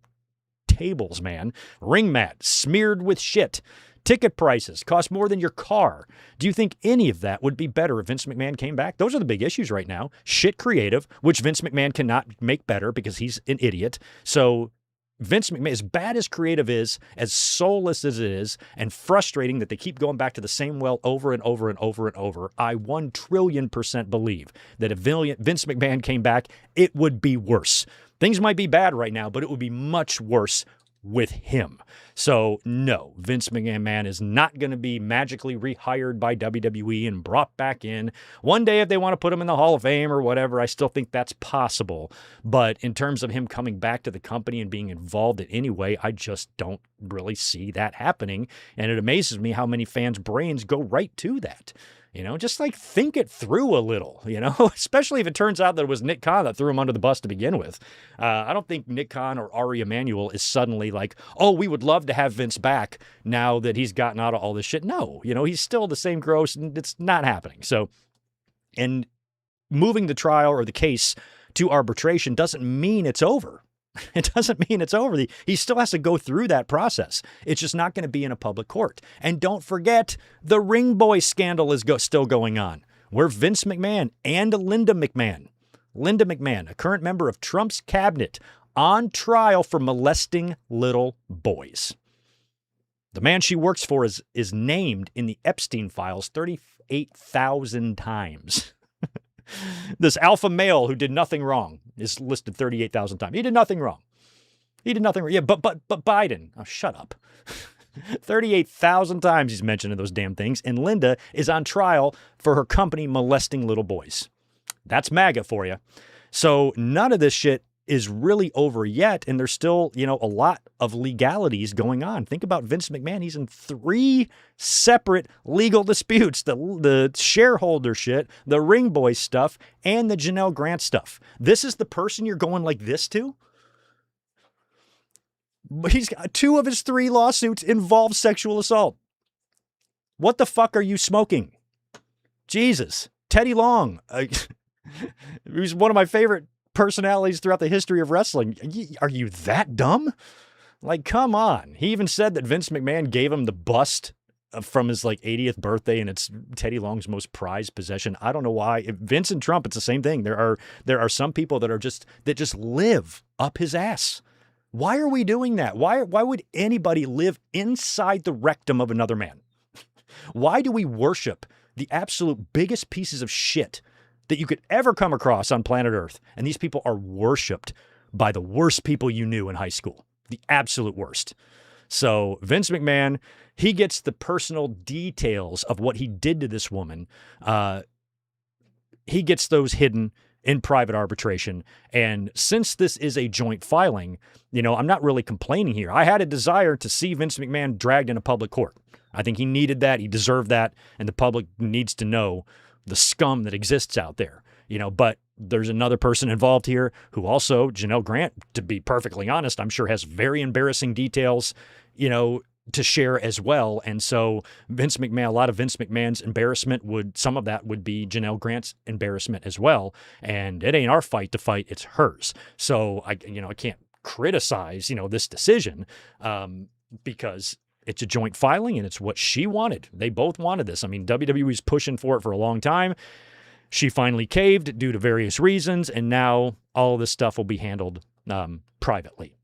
tables, man. Ring mat smeared with shit. Ticket prices cost more than your car. Do you think any of that would be better if Vince McMahon came back? Those are the big issues right now. Shit creative, which Vince McMahon cannot make better because he's an idiot. So Vince McMahon, as bad as creative is, as soulless as it is, and frustrating that they keep going back to the same well over and over and over and over, I 1,000,000,000,000% believe that if Vince McMahon came back, it would be worse. Things might be bad right now, but it would be much worse with him. So no, Vince McMahon is not going to be magically rehired by WWE and brought back in. One day if they want to put him in the Hall of Fame or whatever, I still think that's possible. But in terms of him coming back to the company and being involved in any way, I just don't really see that happening. And it amazes me how many fans' brains go right to that. Just think it through a little, especially if it turns out that it was Nick Khan that threw him under the bus to begin with. I don't think Nick Khan or Ari Emanuel is suddenly like, oh, we would love to have Vince back now that he's gotten out of all this shit. No, he's still the same gross and it's not happening. So, and moving the trial or the case to arbitration doesn't mean it's over. It doesn't mean it's over. He still has to go through that process. It's just not going to be in a public court. And don't forget, the Ring Boy scandal is still going on, where Vince McMahon and Linda McMahon, a current member of Trump's cabinet, on trial for molesting little boys. The man she works for is named in the Epstein files 38,000 times. This alpha male who did nothing wrong is listed 38,000 times. He did nothing wrong. Yeah, but Biden. Oh, shut up. 38,000 times he's mentioned in those damn things. And Linda is on trial for her company molesting little boys. That's MAGA for you. So none of this shit is really over yet. And there's still, a lot of legalities going on. Think about Vince McMahon. He's in 3 separate legal disputes. The shareholder shit, the Ring Boy stuff, and the Janelle Grant stuff. This is the person you're going like this to? He's got 2 of his 3 lawsuits involve sexual assault. What the fuck are you smoking? Jesus. Teddy Long. He's one of my favorite personalities throughout the history of wrestling. Are you that dumb? Like, come on. He even said that Vince McMahon gave him the bust from his 80th birthday, and it's Teddy Long's most prized possession. I don't know why. Vince and Trump, it's the same thing. There are some people that just live up his ass. Why are we doing that? Why would anybody live inside the rectum of another man? Why do we worship the absolute biggest pieces of shit that you could ever come across on planet Earth? And these people are worshipped by the worst people you knew in high school. The absolute worst. So Vince McMahon, he gets the personal details of what he did to this woman. He gets those hidden in private arbitration. And since this is a joint filing, I'm not really complaining here. I had a desire to see Vince McMahon dragged in a public court. I think he needed that. He deserved that. And the public needs to know the scum that exists out there. But there's another person involved here who also, Janelle Grant, to be perfectly honest, I'm sure has very embarrassing details, to share as well. And so Vince McMahon, a lot of Vince McMahon's embarrassment some of that would be Janelle Grant's embarrassment as well. And it ain't our fight to fight, it's hers. So I can't criticize, this decision because it's a joint filing and it's what she wanted. They both wanted this. I mean, WWE's pushing for it for a long time. She finally caved due to various reasons, and now all of this stuff will be handled privately.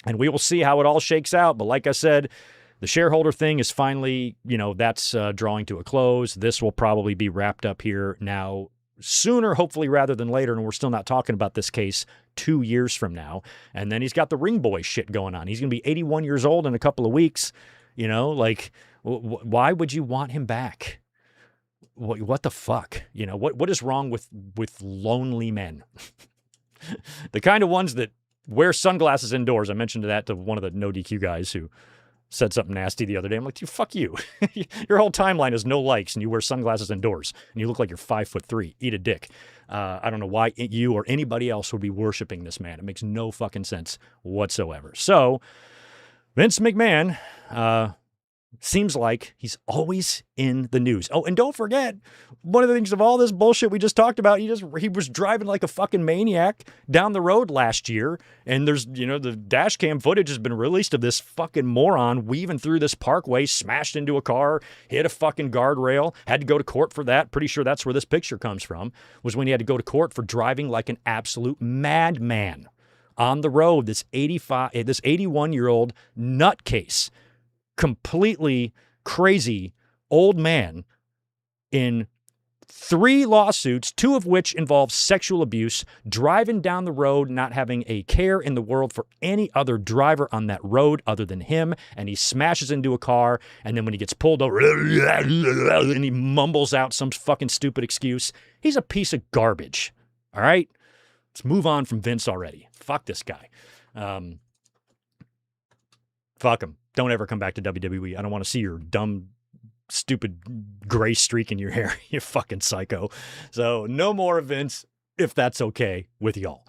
And we will see how it all shakes out. But like I said, the shareholder thing is finally, that's drawing to a close. This will probably be wrapped up here now sooner, hopefully, rather than later. And we're still not talking about this case 2 years from now. And then he's got the ring boy shit going on. He's going to be 81 years old in a couple of weeks. Why would you want him back? What the fuck? What is wrong with lonely men? The kind of ones that wear sunglasses indoors. I mentioned that to one of the No DQ guys who said something nasty the other day. I'm like, fuck you. Your whole timeline is no likes, and you wear sunglasses indoors, and you look like you're 5'3". Eat a dick. I don't know why you or anybody else would be worshiping this man. It makes no fucking sense whatsoever. So, Vince McMahon, seems like he's always in the news. Oh, and don't forget, one of the things of all this bullshit we just talked about, he was driving like a fucking maniac down the road last year, and there's, the dash cam footage has been released of this fucking moron weaving through this parkway, smashed into a car, hit a fucking guardrail, had to go to court for that. Pretty sure that's where this picture comes from, was when he had to go to court for driving like an absolute madman on the road. This 81-year-old nutcase, completely crazy old man in 3 lawsuits, 2 of which involve sexual abuse, driving down the road, not having a care in the world for any other driver on that road other than him, and he smashes into a car, and then when he gets pulled over, and he mumbles out some fucking stupid excuse. He's a piece of garbage, all right? Let's move on from Vince already. Fuck this guy. Fuck him. Don't ever come back to WWE. I don't want to see your dumb, stupid gray streak in your hair, you fucking psycho. So no more of Vince, if that's okay with y'all.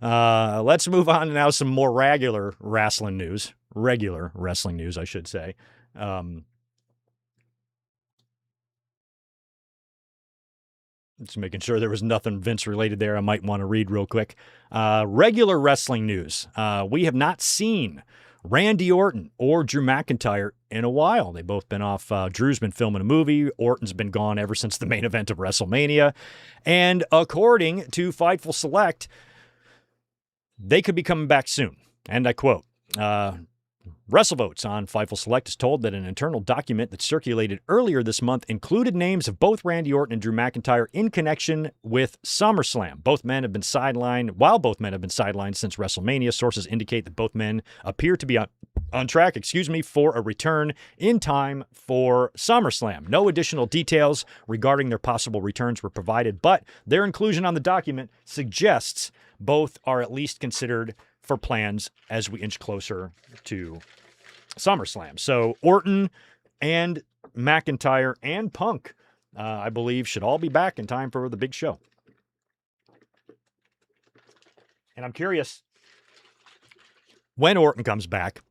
Let's move on to now some more regular wrestling news. Regular wrestling news, I should say. Just making sure there was nothing Vince related there I might want to read real quick. Regular wrestling news. We have not seen Randy Orton or Drew McIntyre in a while. They've both been off. Drew's been filming a movie. Orton's been gone ever since the main event of WrestleMania. And according to Fightful Select, they could be coming back soon. And I quote, WrestleVotes on Fightful Select is told that an internal document that circulated earlier this month included names of both Randy Orton and Drew McIntyre in connection with SummerSlam. Both men have been sidelined. While both men have been sidelined since WrestleMania, sources indicate that both men appear to be on track, for a return in time for SummerSlam. No additional details regarding their possible returns were provided, but their inclusion on the document suggests both are at least considered for plans as we inch closer to SummerSlam. So Orton and McIntyre and Punk, I believe, should all be back in time for the big show. And I'm curious, when Orton comes back,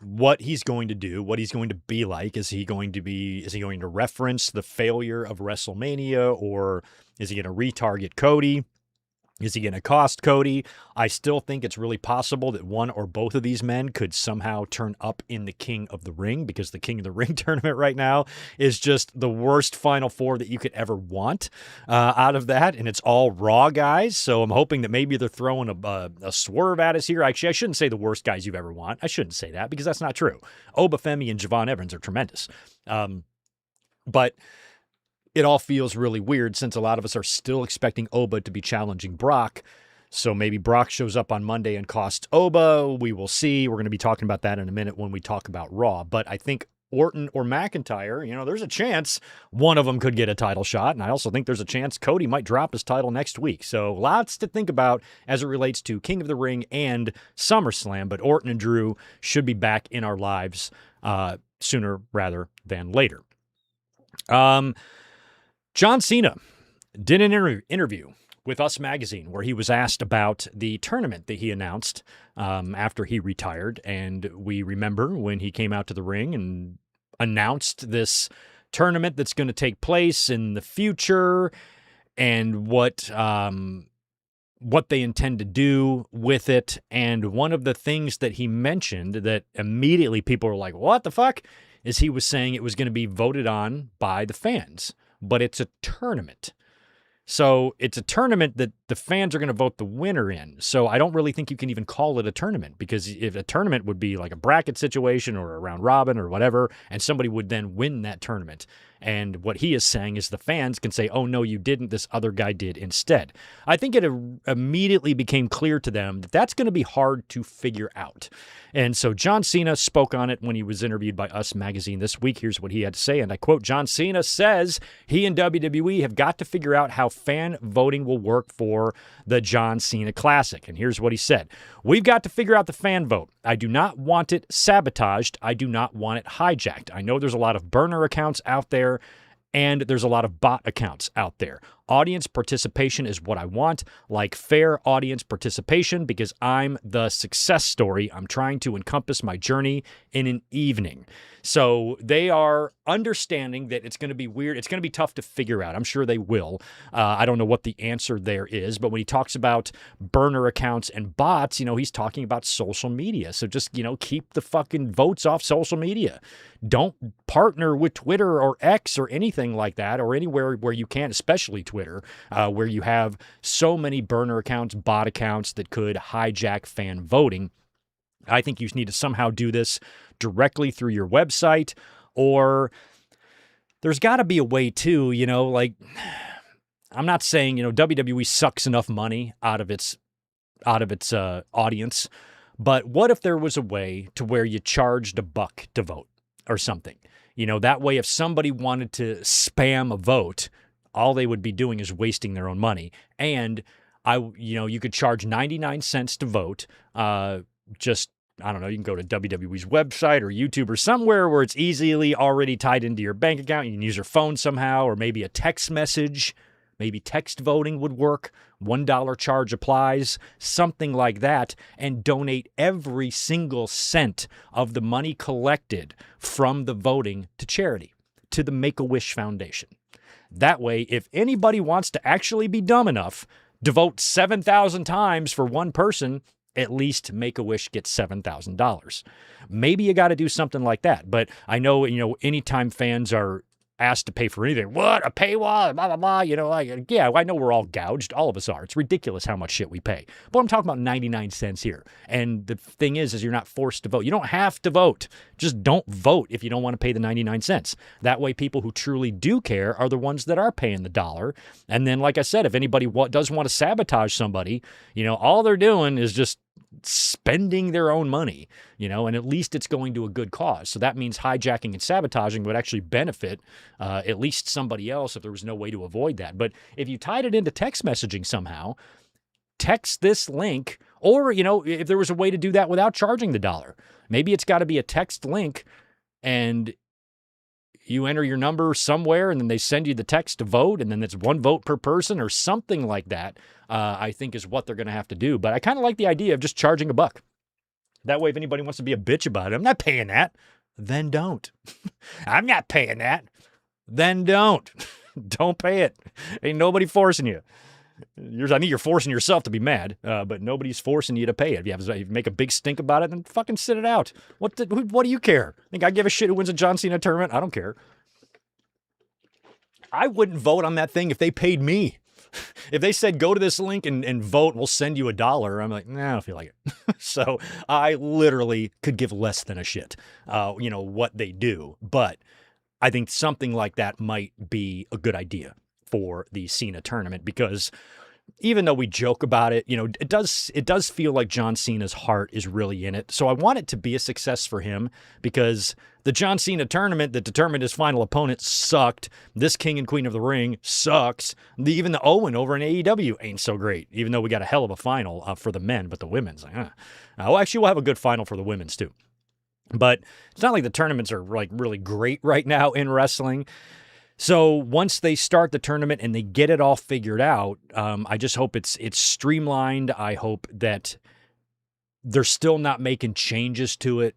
what he's going to do, what he's going to be like. Is he going to reference the failure of WrestleMania, or is he going to retarget Cody? Is he going to cost Cody? I still think it's really possible that one or both of these men could somehow turn up in the King of the Ring, because the King of the Ring tournament right now is just the worst Final Four that you could ever want out of that. And it's all Raw guys. So I'm hoping that maybe they're throwing a swerve at us here. Actually, I shouldn't say the worst guys you've ever want. I shouldn't say that, because that's not true. Oba Femi and Javon Evans are tremendous. But it all feels really weird, since a lot of us are still expecting Oba to be challenging Brock. So maybe Brock shows up on Monday and costs Oba. We will see. We're going to be talking about that in a minute when we talk about Raw. But I think Orton or McIntyre, there's a chance one of them could get a title shot. And I also think there's a chance Cody might drop his title next week. So lots to think about as it relates to King of the Ring and SummerSlam. But Orton and Drew should be back in our lives sooner rather than later. John Cena did an interview with Us Magazine where he was asked about the tournament that he announced after he retired. And we remember when he came out to the ring and announced this tournament that's going to take place in the future, and what they intend to do with it. And one of the things that he mentioned that immediately people were like, what the fuck? Is he was saying it was going to be voted on by the fans. But it's a tournament. So it's a tournament that the fans are going to vote the winner in. So I don't really think you can even call it a tournament, because if a tournament would be like a bracket situation or a round robin or whatever, and somebody would then win that tournament. And what he is saying is the fans can say, oh, no, you didn't. This other guy did instead. I think it immediately became clear to them that that's going to be hard to figure out. And so John Cena spoke on it when he was interviewed by Us Magazine this week. Here's what he had to say. And I quote, John Cena says he and WWE have got to figure out how fan voting will work for the John Cena Classic. And here's what he said. We've got to figure out the fan vote. I do not want it sabotaged. I do not want it hijacked. I know there's a lot of burner accounts out there, and there's a lot of bot accounts out there. Audience participation is what I want, like fair audience participation, because I'm the success story. I'm trying to encompass my journey in an evening. So they are understanding that it's going to be weird. It's going to be tough to figure out. I'm sure they will. I don't know what the answer there is, but when he talks about burner accounts and bots, he's talking about social media. So just, keep the fucking votes off social media. Don't partner with Twitter or X or anything like that, or anywhere where you can, especially Twitter, where you have so many burner accounts, bot accounts that could hijack fan voting. I think you need to somehow do this directly through your website, or there's got to be a way too, I'm not saying, WWE sucks enough money out of its audience, but what if there was a way to where you charged $1 to vote or something? That way, if somebody wanted to spam a vote, all they would be doing is wasting their own money. And you could charge 99 cents to vote. I don't know, you can go to WWE's website or YouTube or somewhere where it's easily already tied into your bank account. You can use your phone somehow, or maybe a text message. Maybe text voting would work. $1 charge applies, something like that, and donate every single cent of the money collected from the voting to charity, to the Make-A-Wish Foundation. That way, if anybody wants to actually be dumb enough to vote 7,000 times for one person, at least Make-A-Wish gets $7,000. Maybe you got to do something like that. But I know, anytime fans are asked to pay for anything, what, a paywall, blah, blah, blah, yeah, I know we're all gouged. All of us are. It's ridiculous how much shit we pay. But I'm talking about 99 cents here. And the thing is you're not forced to vote. You don't have to vote. Just don't vote if you don't want to pay the 99 cents. That way, people who truly do care are the ones that are paying the $1. And then, like I said, if anybody does want to sabotage somebody, all they're doing is just spending their own money, and at least it's going to a good cause. So that means hijacking and sabotaging would actually benefit at least somebody else if there was no way to avoid that. But if you tied it into text messaging somehow, text this link, or, if there was a way to do that without charging the $1, maybe it's got to be a text link and you enter your number somewhere and then they send you the text to vote, and then it's one vote per person or something like that, I think is what they're going to have to do. But I kind of like the idea of just charging $1. That way, if anybody wants to be a bitch about it, I'm not paying that. Then don't. I'm not paying that. Then don't. Don't pay it. Ain't nobody forcing you. I think you're forcing yourself to be mad, but nobody's forcing you to pay it. If you make a big stink about it, then fucking sit it out. What do you care? Think I give a shit who wins a John Cena tournament? I don't care. I wouldn't vote on that thing if they paid me. If they said, go to this link and vote, we'll send you $1, I'm like, nah, I don't feel like it. So I literally could give less than a shit, what they do. But I think something like that might be a good idea for the Cena tournament, because even though we joke about it, it does feel like John Cena's heart is really in it. So I want it to be a success for him, because the John Cena tournament that determined his final opponent sucked. This King and Queen of the Ring sucks. Even the Owen over in AEW ain't so great, even though we got a hell of a final for the men, but the women's, well, actually, we'll have a good final for the women's too. But it's not like the tournaments are like really great right now in wrestling. So once they start the tournament and they get it all figured out, I just hope it's streamlined. I hope that they're still not making changes to it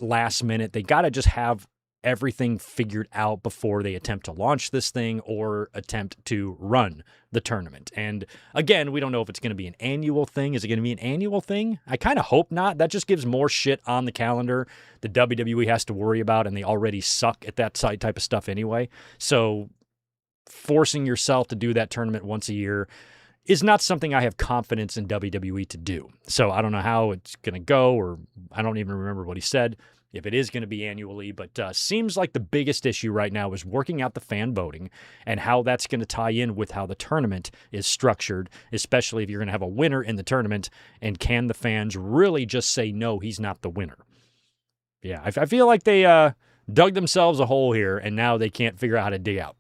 last minute. They got to just have everything figured out before they attempt to launch this thing or attempt to run the tournament. And again, we don't know if it's going to be an annual thing. Is it going to be an annual thing? I kind of hope not. That just gives more shit on the calendar the WWE has to worry about, and they already suck at that type of stuff anyway. So forcing yourself to do that tournament once a year is not something I have confidence in WWE to do. So I don't know how it's going to go, or I don't even remember what he said, if it is going to be annually, but seems like the biggest issue right now is working out the fan voting and how that's going to tie in with how the tournament is structured, especially if you're going to have a winner in the tournament, and can the fans really just say, no, he's not the winner? Yeah, I feel like they dug themselves a hole here, and now they can't figure out how to dig out.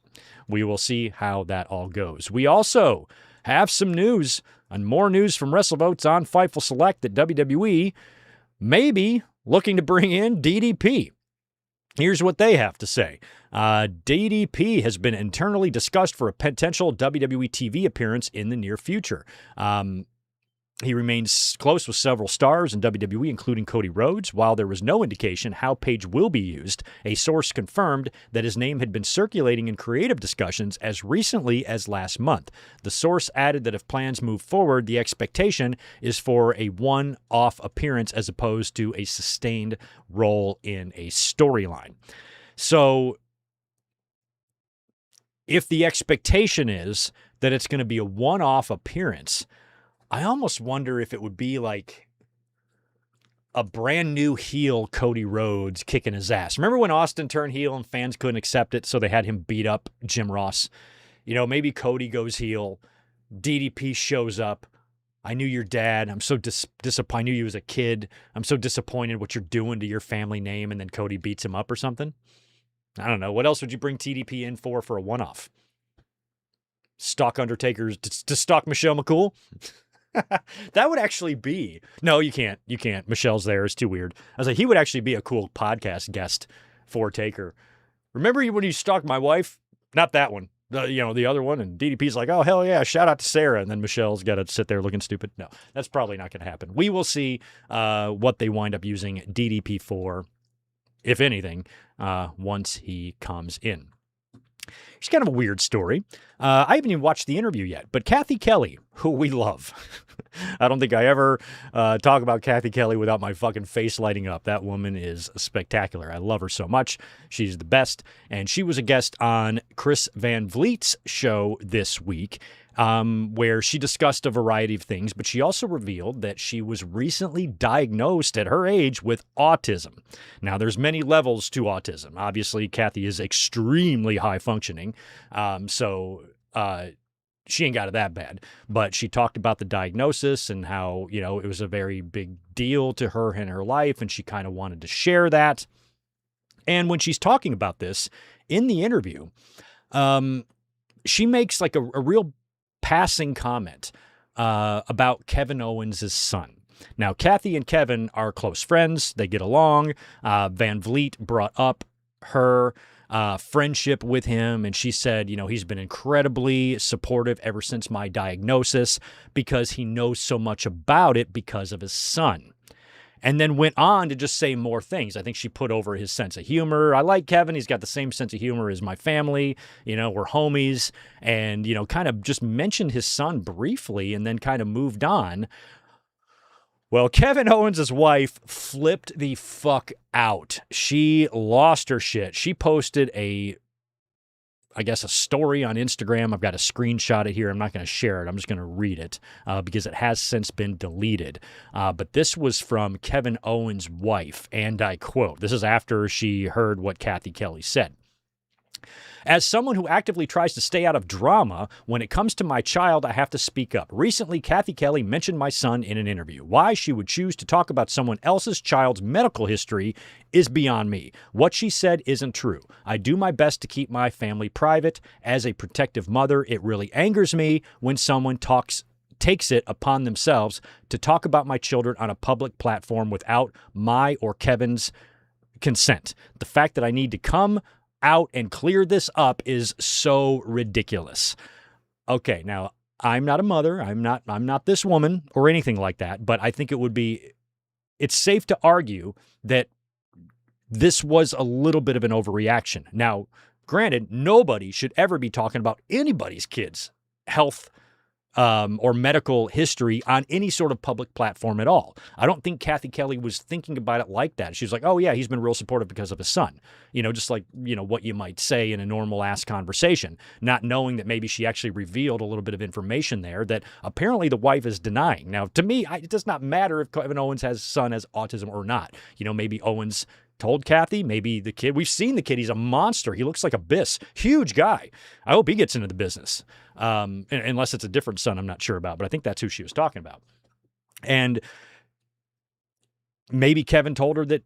We will see how that all goes. We also have some news, and more news from WrestleVotes on Fightful Select, that WWE maybe looking to bring in DDP. Here's what they have to say. DDP has been internally discussed for a potential WWE TV appearance in the near future. He remains close with several stars in WWE, including Cody Rhodes. While there was no indication how Page will be used, a source confirmed that his name had been circulating in creative discussions as recently as last month. The source added that if plans move forward, the expectation is for a one-off appearance as opposed to a sustained role in a storyline. So if the expectation is that it's going to be a one-off appearance, I almost wonder if it would be like a brand new heel Cody Rhodes kicking his ass. Remember when Austin turned heel and fans couldn't accept it, so they had him beat up Jim Ross? Maybe Cody goes heel, DDP shows up. I knew your dad. I'm so disappointed. I knew you as a kid. I'm so disappointed what you're doing to your family name, and then Cody beats him up or something. I don't know. What else would you bring TDP in for a one-off? Stalk Undertaker's to stalk Michelle McCool? That would actually be... No, you can't. You can't. Michelle's there. It's too weird. I was like, he would actually be a cool podcast guest for Taker. Remember when you stalked my wife? Not that one. The other one. And DDP's like, oh, hell yeah, shout out to Sarah. And then Michelle's got to sit there looking stupid. No, that's probably not going to happen. We will see what they wind up using DDP for, if anything, once he comes in. It's kind of a weird story. I haven't even watched the interview yet, but Kathy Kelly, who we love. I don't think I ever talk about Kathy Kelly without my fucking face lighting up. That woman is spectacular. I love her so much. She's the best. And she was a guest on Chris Van Vliet's show this week, where she discussed a variety of things, but she also revealed that she was recently diagnosed at her age with autism. Now, there's many levels to autism. Obviously, Kathy is extremely high functioning, so she ain't got it that bad. But she talked about the diagnosis and how, it was a very big deal to her in her life, and she kind of wanted to share that. And when she's talking about this in the interview, she makes like a real passing comment about Kevin Owens' son. Now, Kathy and Kevin are close friends. They get along. Van Vliet brought up her friendship with him, and she said, he's been incredibly supportive ever since my diagnosis because he knows so much about it because of his son. and then went on to just say more things. I think she put over his sense of humor. I like Kevin. He's got the same sense of humor as my family. We're homies, and, kind of just mentioned his son briefly and then kind of moved on. Well, Kevin Owens' wife flipped the fuck out. She lost her shit. She posted a story on Instagram. I've got a screenshot it here. I'm not going to share it. I'm just going to read it because it has since been deleted. But this was from Kevin Owens' wife, and I quote, this is after she heard what Kathy Kelly said. As someone who actively tries to stay out of drama, when it comes to my child, I have to speak up. Recently, Kathy Kelly mentioned my son in an interview. Why she would choose to talk about someone else's child's medical history is beyond me. What she said isn't true. I do my best to keep my family private. As a protective mother, it really angers me when someone takes it upon themselves to talk about my children on a public platform without my or Kevin's consent. The fact that I need to come out and clear this up is so ridiculous. Okay, now I'm not a mother. I'm not this woman or anything like that, but I think it's safe to argue that this was a little bit of an overreaction. Now, granted, nobody should ever be talking about anybody's kids' health or medical history on any sort of public platform at all. I don't think Kathy Kelly was thinking about it like that. She was like, oh yeah, he's been real supportive because of his son. Just like, what you might say in a normal ass conversation, not knowing that maybe she actually revealed a little bit of information there that apparently the wife is denying. Now, to me, it does not matter if Kevin Owens' son has autism or not. Maybe Owens told Kathy, maybe the kid. We've seen the kid. He's a monster. He looks like a Biss. Huge guy. I hope he gets into the business. Unless it's a different son I'm not sure about, but I think that's who she was talking about. And maybe Kevin told her that,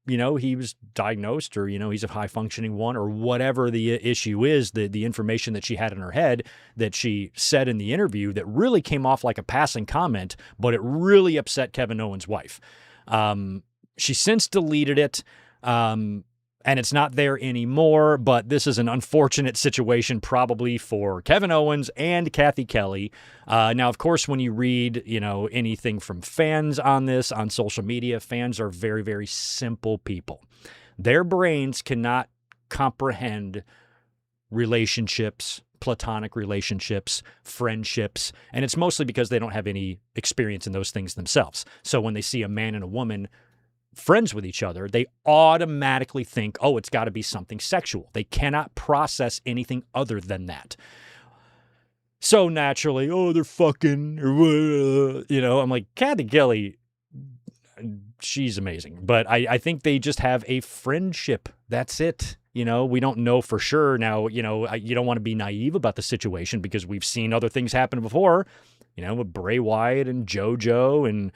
he was diagnosed or, he's a high-functioning one or whatever the issue is, the information that she had in her head that she said in the interview that really came off like a passing comment, but it really upset Kevin Owens' wife. She since deleted it, and it's not there anymore, but this is an unfortunate situation probably for Kevin Owens and Kathy Kelly. Now, of course, when you read, anything from fans on this, on social media, fans are very, very simple people. Their brains cannot comprehend relationships, platonic relationships, friendships, and it's mostly because they don't have any experience in those things themselves. So when they see a man and a woman friends with each other, they automatically think, oh, it's got to be something sexual. They cannot process anything other than that. So naturally, oh, they're fucking, I'm like, Kathy Kelly, she's amazing. But I think they just have a friendship. That's it. We don't know for sure. Now, you don't want to be naive about the situation because we've seen other things happen before, with Bray Wyatt and JoJo and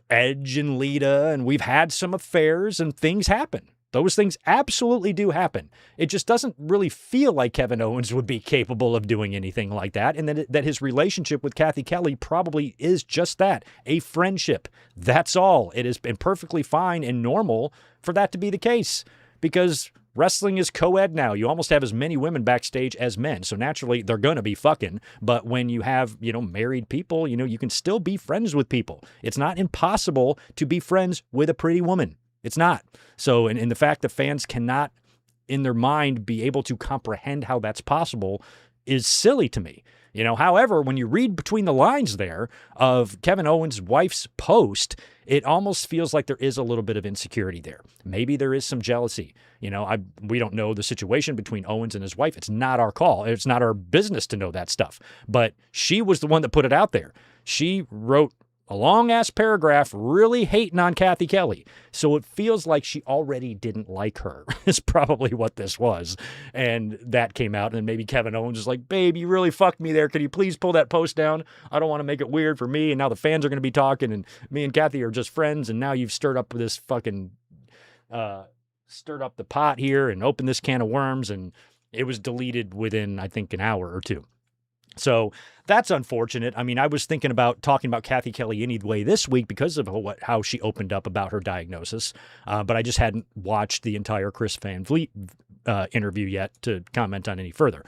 Edge and Lita, and we've had some affairs and things happen. Those things absolutely do happen. It just doesn't really feel like Kevin Owens would be capable of doing anything like that, and that his relationship with Kathy Kelly probably is just that, a friendship. That's all. It has been perfectly fine and normal for that to be the case because wrestling is co-ed now. You almost have as many women backstage as men. So naturally, they're going to be fucking. But when you have, married people, you can still be friends with people. It's not impossible to be friends with a pretty woman. It's not. So, and the fact that fans cannot, in their mind, be able to comprehend how that's possible is silly to me. However, when you read between the lines there of Kevin Owens' wife's post, it almost feels like there is a little bit of insecurity there. Maybe there is some jealousy. We don't know the situation between Owens and his wife. It's not our call. It's not our business to know that stuff. But she was the one that put it out there. She wrote a long-ass paragraph really hating on Kathy Kelly. So it feels like she already didn't like her, is probably what this was. And that came out, and then maybe Kevin Owens is like, babe, you really fucked me there. Could you please pull that post down? I don't want to make it weird for me, and now the fans are going to be talking, and me and Kathy are just friends, and now you've stirred up this fucking, stirred up the pot here and opened this can of worms, and it was deleted within, I think, an hour or two. So that's unfortunate. I mean, I was thinking about talking about Kathy Kelly anyway this week because of how she opened up about her diagnosis, but I just hadn't watched the entire Chris Van Vliet interview yet to comment on any further.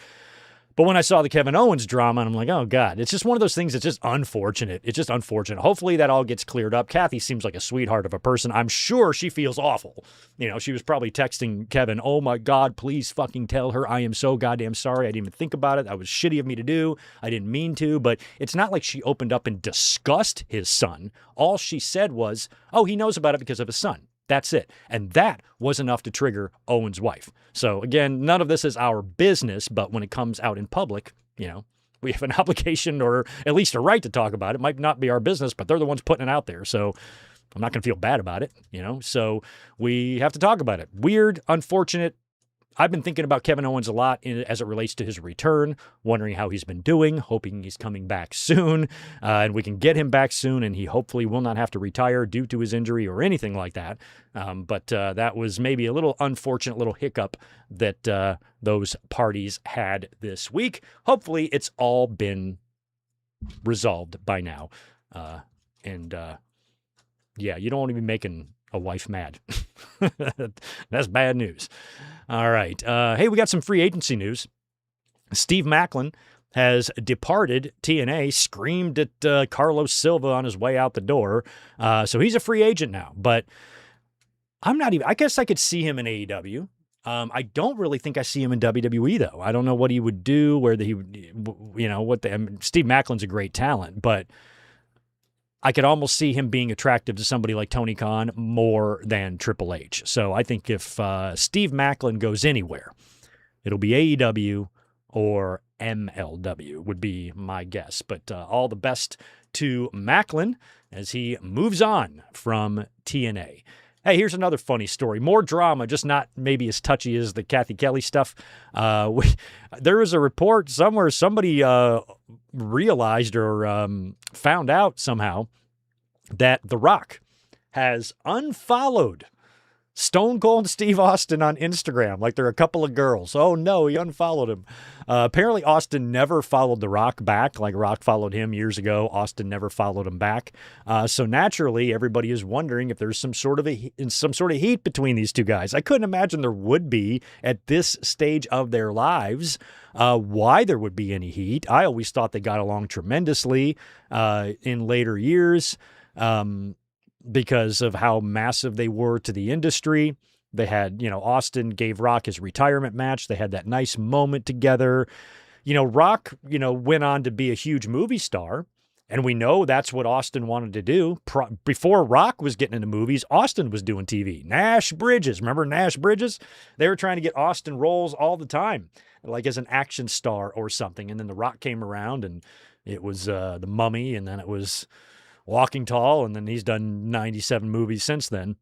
But when I saw the Kevin Owens drama, and I'm like, oh, God, it's just one of those things that's just unfortunate. It's just unfortunate. Hopefully that all gets cleared up. Kathy seems like a sweetheart of a person. I'm sure she feels awful. She was probably texting Kevin, oh, my God, please fucking tell her I am so goddamn sorry. I didn't even think about it. That was shitty of me to do. I didn't mean to. But it's not like she opened up and discussed his son. All she said was, oh, he knows about it because of his son. That's it. And that was enough to trigger Owen's wife. So again, none of this is our business, but when it comes out in public, we have an obligation or at least a right to talk about it. It might not be our business, but they're the ones putting it out there. So I'm not going to feel bad about it, So we have to talk about it. Weird, unfortunate. I've been thinking about Kevin Owens a lot as it relates to his return, wondering how he's been doing, hoping he's coming back soon, and we can get him back soon, and he hopefully will not have to retire due to his injury or anything like that. But that was maybe a little unfortunate little hiccup that those parties had this week. Hopefully it's all been resolved by now. Yeah, you don't want to be making a wife mad. That's bad news. All right. Hey, we got some free agency news. Steve Maclin has departed TNA, screamed at Carlos Silva on his way out the door. So he's a free agent now. But I guess I could see him in AEW. I don't really think I see him in WWE, though. I don't know what he would do, Steve Maclin's a great talent, but I could almost see him being attractive to somebody like Tony Khan more than Triple H. So I think if Steve Maclin goes anywhere, it'll be AEW or MLW would be my guess. But all the best to Maclin as he moves on from TNA. Hey, here's another funny story. More drama, just not maybe as touchy as the Kathy Kelly stuff. There was a report somewhere, somebody realized or found out somehow that The Rock has unfollowed Stone Cold Steve Austin on Instagram, like they're a couple of girls. Oh no, he unfollowed him. Apparently Austin never followed The Rock back, like Rock followed him years ago. Austin never followed him back. So naturally, everybody is wondering if there's some sort of heat between these two guys. I couldn't imagine there would be at this stage of their lives. Why there would be any heat? I always thought they got along tremendously in later years. Because of how massive they were to the industry. They had, Austin gave Rock his retirement match. They had that nice moment together. Rock, went on to be a huge movie star. And we know that's what Austin wanted to do. Before Rock was getting into movies, Austin was doing TV. Nash Bridges. Remember Nash Bridges? They were trying to get Austin roles all the time, like as an action star or something. And then The Rock came around and it was The Mummy, and then it was Walking Tall, and then he's done 97 movies since then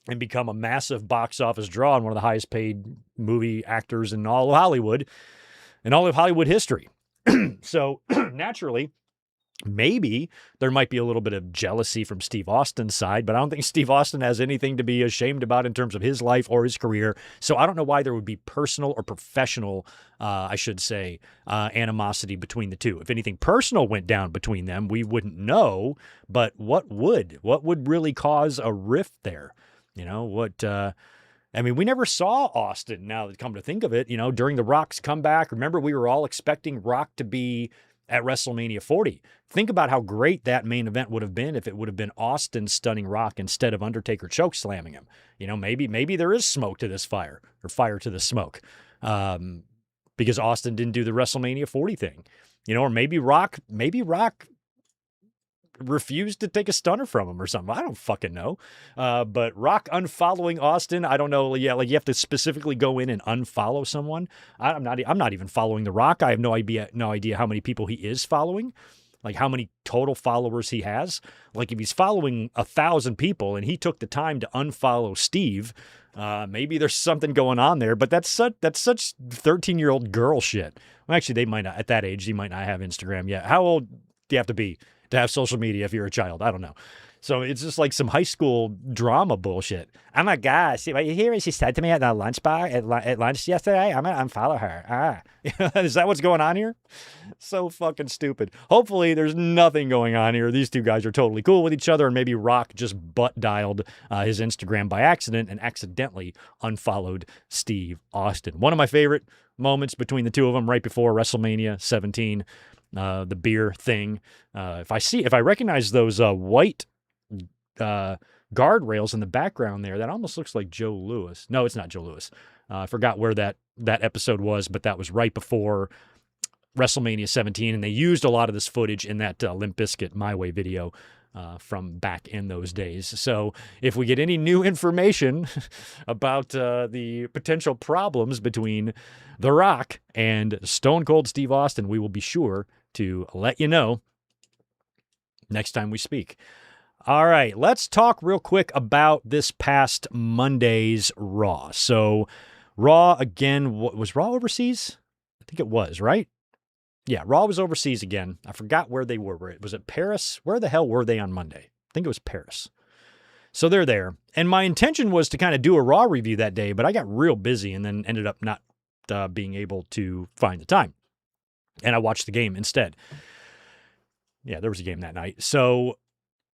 and become a massive box office draw and one of the highest paid movie actors in all of Hollywood history. So naturally, maybe there might be a little bit of jealousy from Steve Austin's side, but I don't think Steve Austin has anything to be ashamed about in terms of his life or his career. So I don't know why there would be personal or professional, animosity between the two. If anything personal went down between them, we wouldn't know, but what would really cause a rift there? We never saw Austin, now that come to think of it, during the Rock's comeback. Remember, we were all expecting Rock to be at WrestleMania 40. Think about how great that main event would have been if it would have been Austin stunning Rock instead of Undertaker choke slamming him. Maybe there is smoke to this fire, or fire to the smoke, because Austin didn't do the WrestleMania 40 thing. Or maybe Rock refused to take a stunner from him or something. I don't fucking know. But Rock unfollowing Austin, I don't know. Yeah, like you have to specifically go in and unfollow someone. I'm not even following The Rock. I have no idea how many people he is following, like how many total followers he has. Like if he's following 1,000 people and he took the time to unfollow Steve, maybe there's something going on there. But that's such 13-year-old girl shit. Well, actually, they might not, at that age, he might not have Instagram yet. How old do you have to be to have social media if you're a child? I don't know. So it's just like some high school drama bullshit. Oh my God, see what you hear? She said to me at the lunch bar at lunch yesterday. I'm going to unfollow her. Is that what's going on here? So fucking stupid. Hopefully there's nothing going on here. These two guys are totally cool with each other, and maybe Rock just butt dialed his Instagram by accident and accidentally unfollowed Steve Austin. One of my favorite moments between the two of them right before WrestleMania 17, the beer thing. If I recognize those white guardrails in the background there, that almost looks like Joe Louis. No, it's not Joe Louis. I forgot where that episode was, but that was right before WrestleMania 17, and they used a lot of this footage in that Limp Bizkit My Way video from back in those days. So if we get any new information about the potential problems between The Rock and Stone Cold Steve Austin, we will be sure to let you know next time we speak. All right, let's talk real quick about this past Monday's Raw. So Raw, again, was Raw overseas? I think it was, right? Yeah, Raw was overseas again. I forgot where they were. Was it Paris? Where the hell were they on Monday? I think it was Paris. So they're there. And my intention was to kind of do a Raw review that day, but I got real busy and then ended up not being able to find the time. And I watched the game instead. Yeah, there was a game that night. So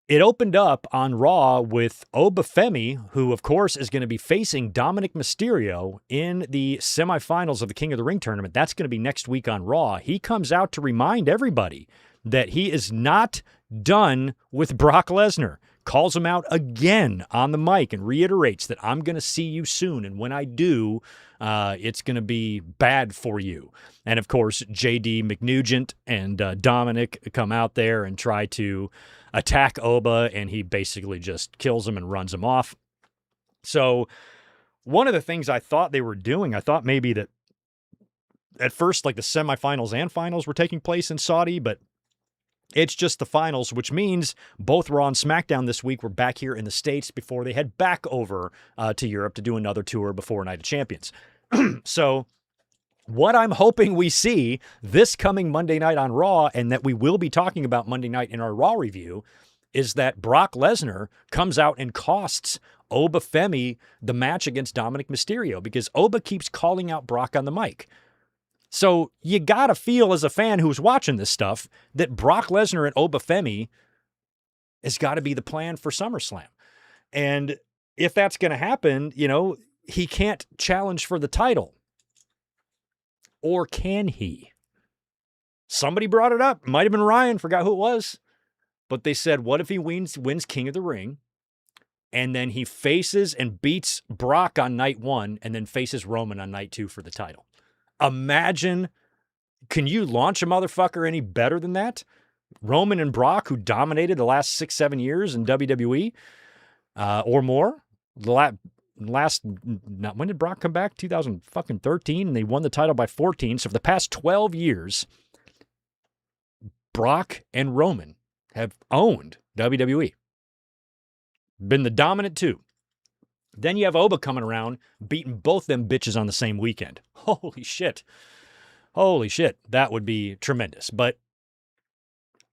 it opened up on Raw with Obafemi, who, of course, is going to be facing Dominic Mysterio in the semifinals of the King of the Ring tournament. That's going to be next week on Raw. He comes out to remind everybody that he is not done with Brock Lesnar. Calls him out again on the mic and reiterates that I'm going to see you soon. And when I do, it's going to be bad for you. And, of course, JD McNugent and Dominic come out there and try to attack Oba, and he basically just kills him and runs him off. So one of the things I thought they were doing, I thought maybe that at first, like the semifinals and finals were taking place in Saudi, but it's just the finals, which means both Raw and SmackDown this week were back here in the States before they head back over to Europe to do another tour before Night of Champions. So what I'm hoping we see this coming Monday night on Raw, and that we will be talking about Monday night in our Raw review, is that Brock Lesnar comes out and costs Obafemi the match against Dominic Mysterio, because Oba keeps calling out Brock on the mic. So you got to feel as a fan who's watching this stuff that Brock Lesnar and Obafemi has got to be the plan for SummerSlam. And if that's going to happen, he can't challenge for the title. Or can he? Somebody brought it up. Might have been Ryan. Forgot who it was. But they said, what if he wins King of the Ring, and then he faces and beats Brock on night 1, and then faces Roman on night 2 for the title? Imagine, can you launch a motherfucker any better than that? Roman and Brock, who dominated the last 6-7 years in WWE or more. When did Brock come back? 2013, and they won the title by 14. So for the past 12 years, Brock and Roman have owned WWE. Been the dominant two. Then you have Oba coming around, beating both them bitches on the same weekend. Holy shit. Holy shit. That would be tremendous. But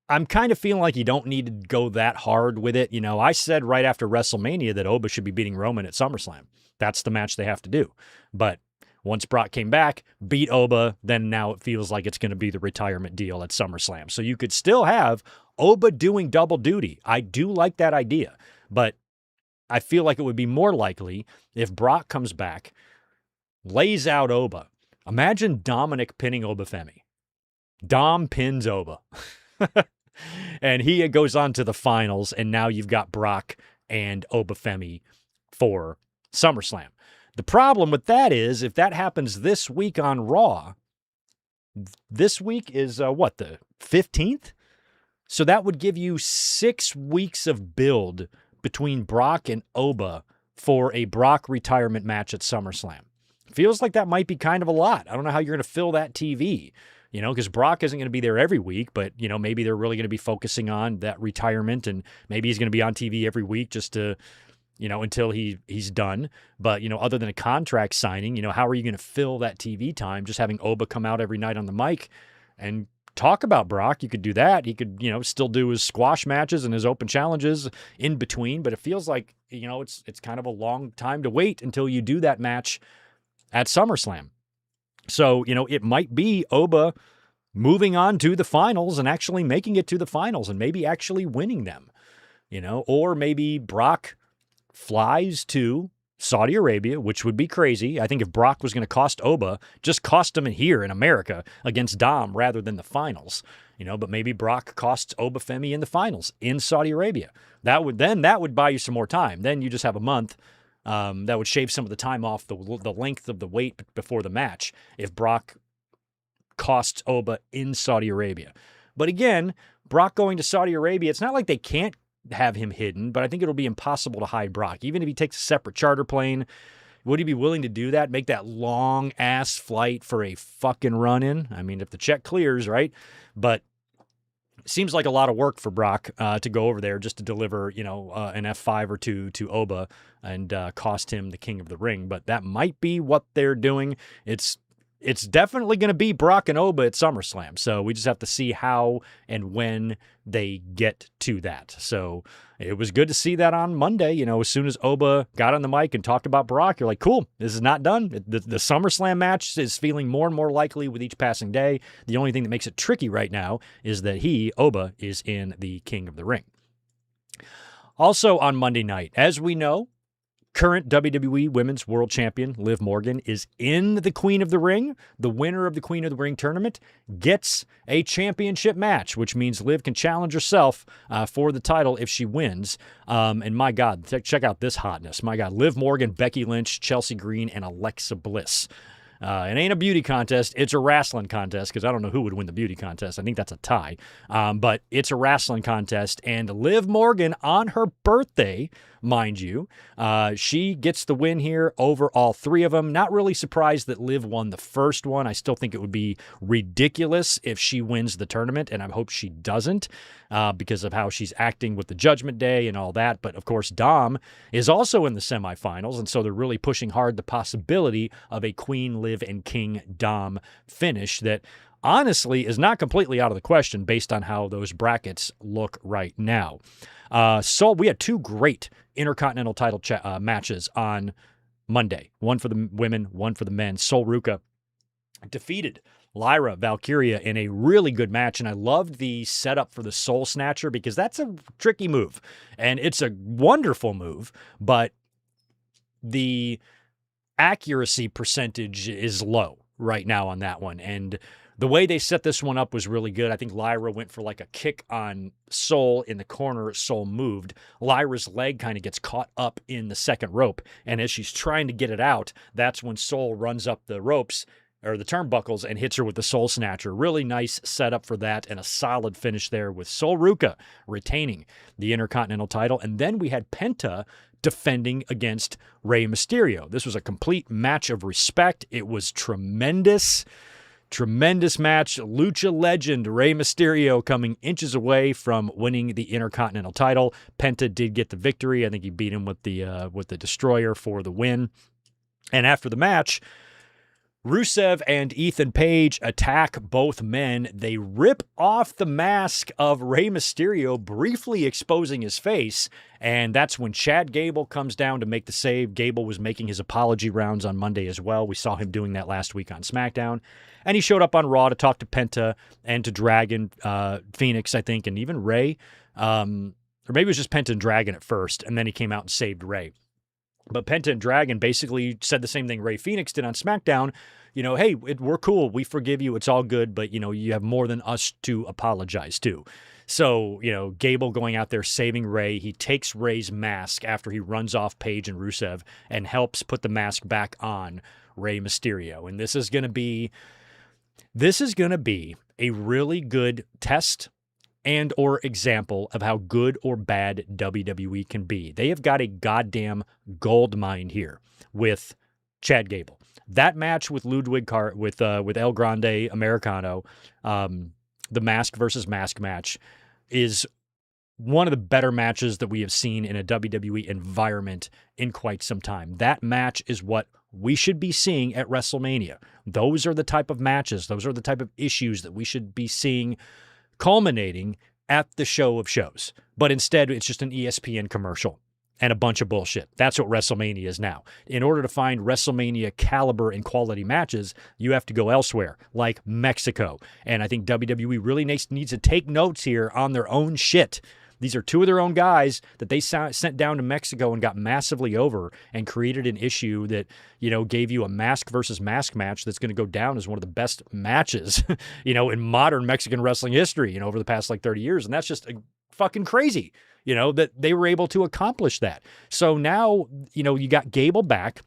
I'm kind of feeling like you don't need to go that hard with it. I said right after WrestleMania that Oba should be beating Roman at SummerSlam. That's the match they have to do. But once Brock came back, beat Oba, then now it feels like it's going to be the retirement deal at SummerSlam. So you could still have Oba doing double duty. I do like that idea. But I feel like it would be more likely if Brock comes back, lays out Oba. Imagine Dominic pinning Obafemi. Dom pins Oba. And he goes on to the finals, and now you've got Brock and Obafemi for SummerSlam. The problem with that is, if that happens this week on Raw, this week is, the 15th? So that would give you 6 weeks of build between Brock and Oba for a Brock retirement match at SummerSlam. Feels like that might be kind of a lot. I don't know how you're going to fill that TV. Because Brock isn't going to be there every week, but, maybe they're really going to be focusing on that retirement, and maybe he's going to be on TV every week just to, until he's done. But, other than a contract signing, how are you going to fill that TV time just having Oba come out every night on the mic and talk about Brock. You could do that. He could, still do his squash matches and his open challenges in between, but it feels like, it's kind of a long time to wait until you do that match at SummerSlam. So, it might be Oba moving on to the finals and actually making it to the finals and maybe actually winning them, or maybe Brock flies to Saudi Arabia, which would be crazy. I think if Brock was going to cost Oba, just cost him here in America against Dom rather than the finals, but maybe Brock costs Oba Femi in the finals in Saudi Arabia. That would buy you some more time. Then you just have a month. That would shave some of the time off the length of the wait before the match if Brock costs Oba in Saudi Arabia. But again, Brock going to Saudi Arabia, it's not like they can't have him hidden, but I think it'll be impossible to hide Brock. Even if he takes a separate charter plane, would he be willing to do that? Make that long-ass flight for a fucking run-in? I mean, if the check clears, right? But it seems like a lot of work for Brock to go over there just to deliver, an F5 or two to Oba and cost him the King of the Ring. But that might be what they're doing. It's definitely going to be Brock and Oba at SummerSlam. So we just have to see how and when they get to that. So it was good to see that on Monday. As soon as Oba got on the mic and talked about Brock, you're like, cool, this is not done. The SummerSlam match is feeling more and more likely with each passing day. The only thing that makes it tricky right now is that Oba, is in the King of the Ring. Also on Monday night, as we know, current WWE Women's World Champion Liv Morgan is in the Queen of the Ring. The winner of the Queen of the Ring tournament gets a championship match, which means Liv can challenge herself for the title if she wins. And my God, check out this hotness. My God, Liv Morgan, Becky Lynch, Chelsea Green, and Alexa Bliss. It ain't a beauty contest. It's a wrestling contest because I don't know who would win the beauty contest. I think that's a tie. But it's a wrestling contest. And Liv Morgan, on her birthday, mind you, she gets the win here over all three of them. Not really surprised that Liv won the first one. I still think it would be ridiculous if she wins the tournament, and I hope she doesn't because of how she's acting with the Judgment Day and all that. But, of course, Dom is also in the semifinals, and so they're really pushing hard the possibility of a Queen, Liv, and King Dom finish that honestly is not completely out of the question based on how those brackets look right now. So we had two great Intercontinental title matches on Monday. One for the women, one for the men. Sol Ruca defeated Lyra Valkyria in a really good match, and I loved the setup for the Soul Snatcher because that's a tricky move, and it's a wonderful move, but the accuracy percentage is low right now on that one, and the way they set this one up was really good. I think Lyra went for like a kick on Soul in the corner. Soul moved. Lyra's leg kind of gets caught up in the second rope, and as she's trying to get it out, that's when Soul runs up the ropes or the turnbuckles and hits her with the Soul Snatcher. Really nice setup for that and a solid finish there with Sol Ruca retaining the Intercontinental title. And then we had Penta defending against Rey Mysterio. This was a complete match of respect. It was tremendous. Tremendous match. Lucha legend Rey Mysterio coming inches away from winning the Intercontinental title. Penta did get the victory. I think he beat him with the Destroyer for the win. And after the match, Rusev and Ethan Page attack both men. They rip off the mask of Rey Mysterio, briefly exposing his face, and that's when Chad Gable comes down to make the save. Gable was making his apology rounds on Monday as well. We saw him doing that last week on SmackDown, and he showed up on Raw to talk to Penta and to Dragon, Phoenix, I think, and even Rey, or maybe it was just Penta and Dragon at first, and then he came out and saved Rey. But Penta and Dragon basically said the same thing Rey Fenix did on SmackDown. Hey, we're cool. We forgive you. It's all good. But, you have more than us to apologize to. So, Gable going out there saving Rey. He takes Rey's mask after he runs off Page and Rusev and helps put the mask back on Rey Mysterio. And this is going to be a really good test and or example of how good or bad WWE can be. They have got a goddamn gold mine here with Chad Gable. That match with with El Grande Americano, the mask versus mask match, is one of the better matches that we have seen in a WWE environment in quite some time. That match is what we should be seeing at WrestleMania. Those are the type of matches, those are the type of issues that we should be seeing culminating at the show of shows. But instead, it's just an ESPN commercial and a bunch of bullshit. That's what WrestleMania is now. In order to find WrestleMania caliber and quality matches, you have to go elsewhere, like Mexico. And I think WWE really needs to take notes here on their own shit. These are two of their own guys that they sent down to Mexico and got massively over and created an issue that, gave you a mask versus mask match that's going to go down as one of the best matches, in modern Mexican wrestling history, over the past 30 years. And that's just fucking crazy, that they were able to accomplish that. So now, you got Gable back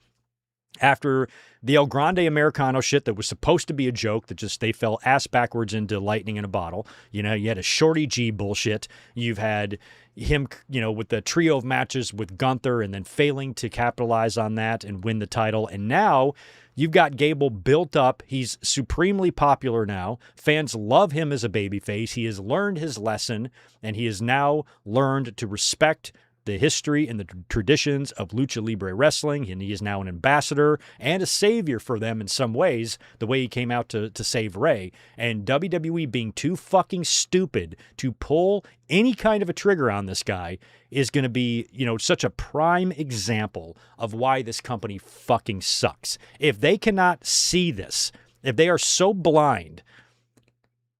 after the El Grande Americano shit that was supposed to be a joke that just they fell ass backwards into lightning in a bottle. You had a Shorty G bullshit. You've had him, with the trio of matches with Gunther and then failing to capitalize on that and win the title. And now you've got Gable built up. He's supremely popular now. Fans love him as a babyface. He has learned his lesson, and he has now learned to respect the history and the traditions of Lucha Libre Wrestling, and he is now an ambassador and a savior for them in some ways, the way he came out to save Ray. And WWE being too fucking stupid to pull any kind of a trigger on this guy is going to be, such a prime example of why this company fucking sucks. If they cannot see this, if they are so blind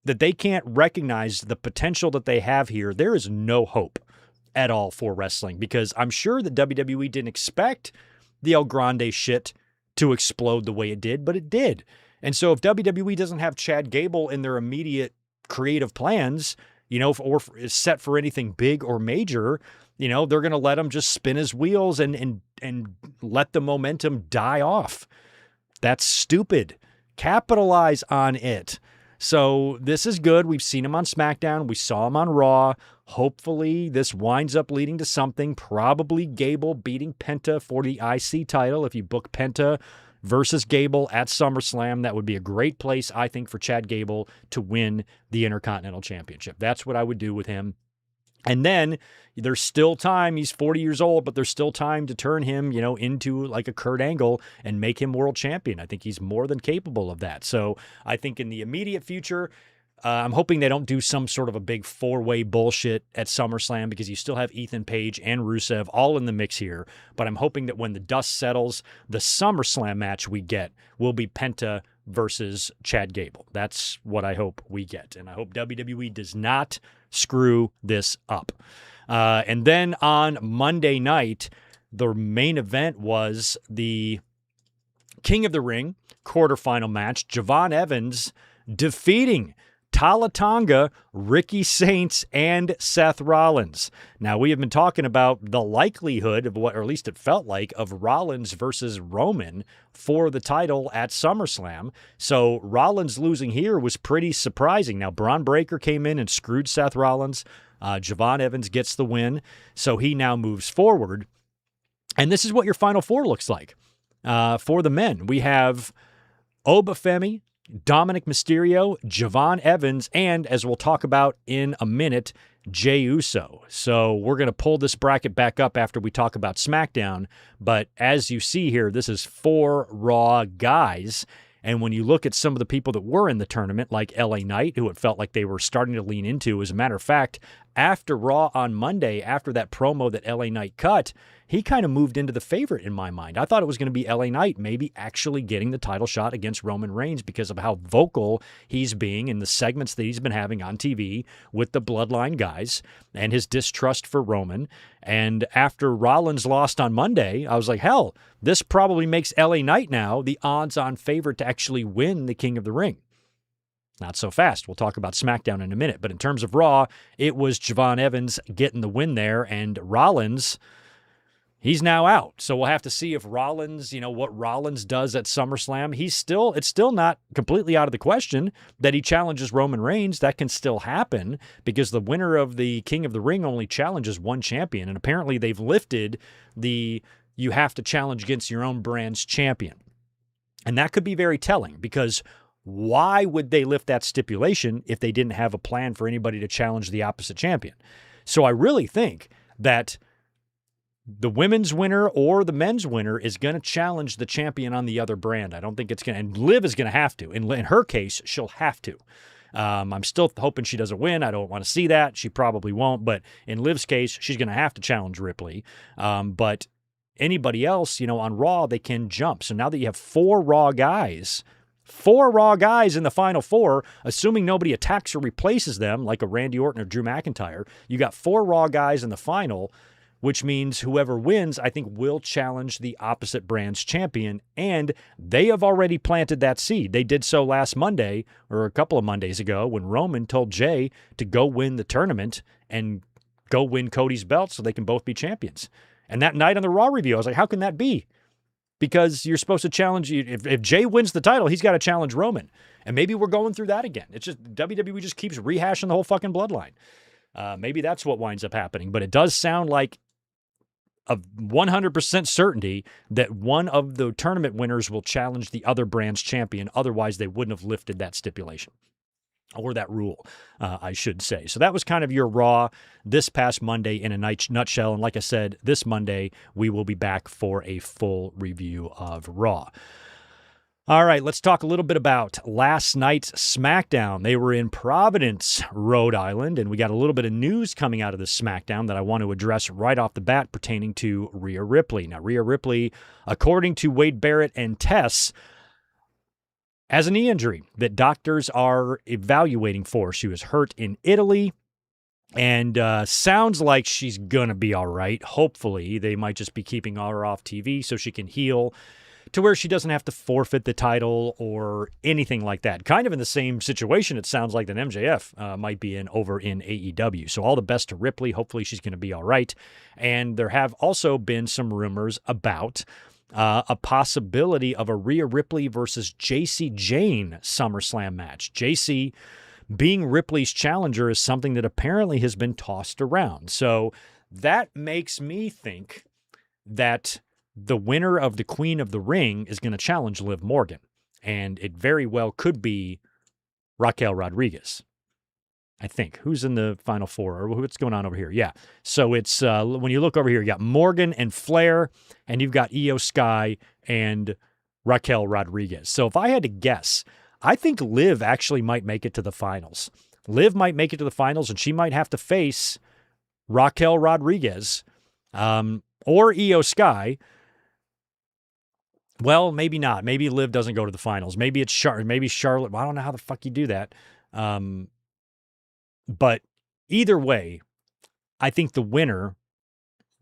that they can't recognize the potential that they have here, there is no hope at all for wrestling, because I'm sure that WWE didn't expect the El Grande shit to explode the way it did, but it did. And so if WWE doesn't have Chad Gable in their immediate creative plans, or is set for anything big or major, they're going to let him just spin his wheels and let the momentum die off. That's stupid. Capitalize on it. So this is good. We've seen him on SmackDown. We saw him on Raw. Hopefully this winds up leading to something. Probably Gable beating Penta for the IC title. If you book Penta versus Gable at SummerSlam, that would be a great place, I think, for Chad Gable to win the Intercontinental Championship. That's what I would do with him. And then there's still time. He's 40 years old, but there's still time to turn him, into like a Kurt Angle and make him world champion. I think he's more than capable of that. So I think in the immediate future, I'm hoping they don't do some sort of a big four-way bullshit at SummerSlam, because you still have Ethan Page and Rusev all in the mix here. But I'm hoping that when the dust settles, the SummerSlam match we get will be Penta versus Chad Gable. That's what I hope we get. And I hope WWE does not screw this up. And then on Monday night, the main event was the King of the Ring quarterfinal match. Javon Evans defeating Tala Tonga, Ricky Saints, and Seth Rollins. Now, we have been talking about the likelihood of what, or at least it felt like, of Rollins versus Roman for the title at SummerSlam. So Rollins losing here was pretty surprising. Now, Braun Breaker came in and screwed Seth Rollins. Javon Evans gets the win, so he now moves forward. And this is what your Final Four looks like for the men. We have Obafemi, Dominic Mysterio, Javon Evans, and, as we'll talk about in a minute, Jey Uso. So we're going to pull this bracket back up after we talk about SmackDown. But as you see here, this is 4 Raw guys. And when you look at some of the people that were in the tournament, like LA Knight, who it felt like they were starting to lean into, as a matter of fact, after Raw on Monday, after that promo that LA Knight cut, he kind of moved into the favorite in my mind. I thought it was going to be LA Knight maybe actually getting the title shot against Roman Reigns because of how vocal he's being in the segments that he's been having on TV with the Bloodline guys and his distrust for Roman. And after Rollins lost on Monday, I was like, hell, this probably makes LA Knight now the odds-on favorite to actually win the King of the Ring. Not so fast. We'll talk about SmackDown in a minute. But in terms of Raw, it was Javon Evans getting the win there, and Rollins, he's now out. So we'll have to see if Rollins, what Rollins does at SummerSlam. It's still not completely out of the question that he challenges Roman Reigns. That can still happen because the winner of the King of the Ring only challenges one champion. And apparently they've lifted the you have to challenge against your own brand's champion. And that could be very telling, because why would they lift that stipulation if they didn't have a plan for anybody to challenge the opposite champion? So I really think that the women's winner or the men's winner is going to challenge the champion on the other brand. I don't think it's going to, and Liv is going to have to. In her case, she'll have to. I'm still hoping she doesn't win. I don't want to see that. She probably won't. But in Liv's case, she's going to have to challenge Ripley. But anybody else, on Raw, they can jump. So now that you have four Raw guys in the final four, assuming nobody attacks or replaces them, like a Randy Orton or Drew McIntyre, you got four Raw guys in the final, which means whoever wins, I think, will challenge the opposite brand's champion. And they have already planted that seed. They did so last Monday, or a couple of Mondays ago, when Roman told Jay to go win the tournament and go win Cody's belt so they can both be champions. And that night on the Raw review, I was like, how can that be? Because you're supposed to challenge, if Jay wins the title, he's got to challenge Roman. And maybe we're going through that again. It's just WWE just keeps rehashing the whole fucking bloodline. Maybe that's what winds up happening. But it does sound like a 100% certainty that one of the tournament winners will challenge the other brand's champion. Otherwise, they wouldn't have lifted that stipulation. Or that rule, I should say. So that was kind of your Raw this past Monday in a nutshell. And like I said, this Monday, we will be back for a full review of Raw. All right, let's talk a little bit about last night's SmackDown. They were in Providence, Rhode Island, and we got a little bit of news coming out of the SmackDown that I want to address right off the bat pertaining to Rhea Ripley. Now, Rhea Ripley, according to Wade Barrett and Tess, has a knee injury that doctors are evaluating for. She was hurt in Italy, and sounds like she's going to be all right. Hopefully, they might just be keeping her off TV so she can heal to where she doesn't have to forfeit the title or anything like that. Kind of in the same situation, it sounds like, that MJF might be in over in AEW. So all the best to Ripley. Hopefully she's going to be all right. And there have also been some rumors about a possibility of a Rhea Ripley versus JC Jane SummerSlam match. JC being Ripley's challenger is something that apparently has been tossed around. So that makes me think that the winner of the Queen of the Ring is going to challenge Liv Morgan. And it very well could be Raquel Rodriguez, I think. Who's in the final four? Or what's going on over here? Yeah. So it's, when you look over here, you got Morgan and Flair, and you've got Io Sky and Raquel Rodriguez. So if I had to guess, I think Liv actually might make it to the finals. Liv might make it to the finals, and she might have to face Raquel Rodriguez or Io Sky. Well, maybe not. Maybe Liv doesn't go to the finals. Maybe it's maybe Charlotte. Well, I don't know how the fuck you do that. But either way, I think the winner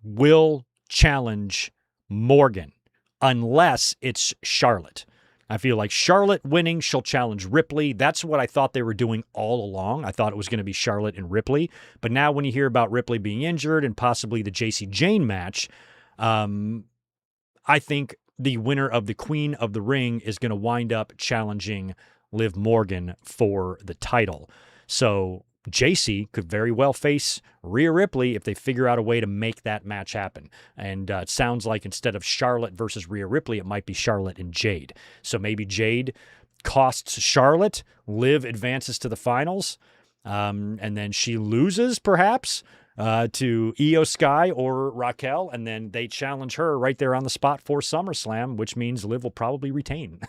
will challenge Morgan unless it's Charlotte. I feel like Charlotte winning, she'll challenge Ripley. That's what I thought they were doing all along. I thought it was going to be Charlotte and Ripley. But now when you hear about Ripley being injured and possibly the JC Jane match, I think the winner of the Queen of the Ring is going to wind up challenging Liv Morgan for the title. So JC could very well face Rhea Ripley if they figure out a way to make that match happen. And it sounds like instead of Charlotte versus Rhea Ripley, it might be Charlotte and Jade. So maybe Jade costs Charlotte, Liv advances to the finals, and then she loses perhaps to Io Sky or Raquel, and then they challenge her right there on the spot for SummerSlam, which means Liv will probably retain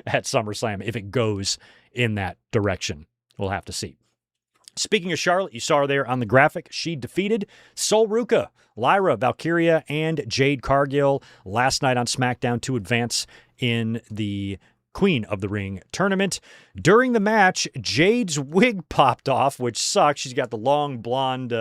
at SummerSlam if it goes in that direction. We'll have to see. Speaking of Charlotte, you saw her there on the graphic. She defeated Sol Ruca, Lyra Valkyria, and Jade Cargill last night on SmackDown to advance in the Queen of the Ring tournament. During the match, Jade's wig popped off, which sucks. She's got the long blonde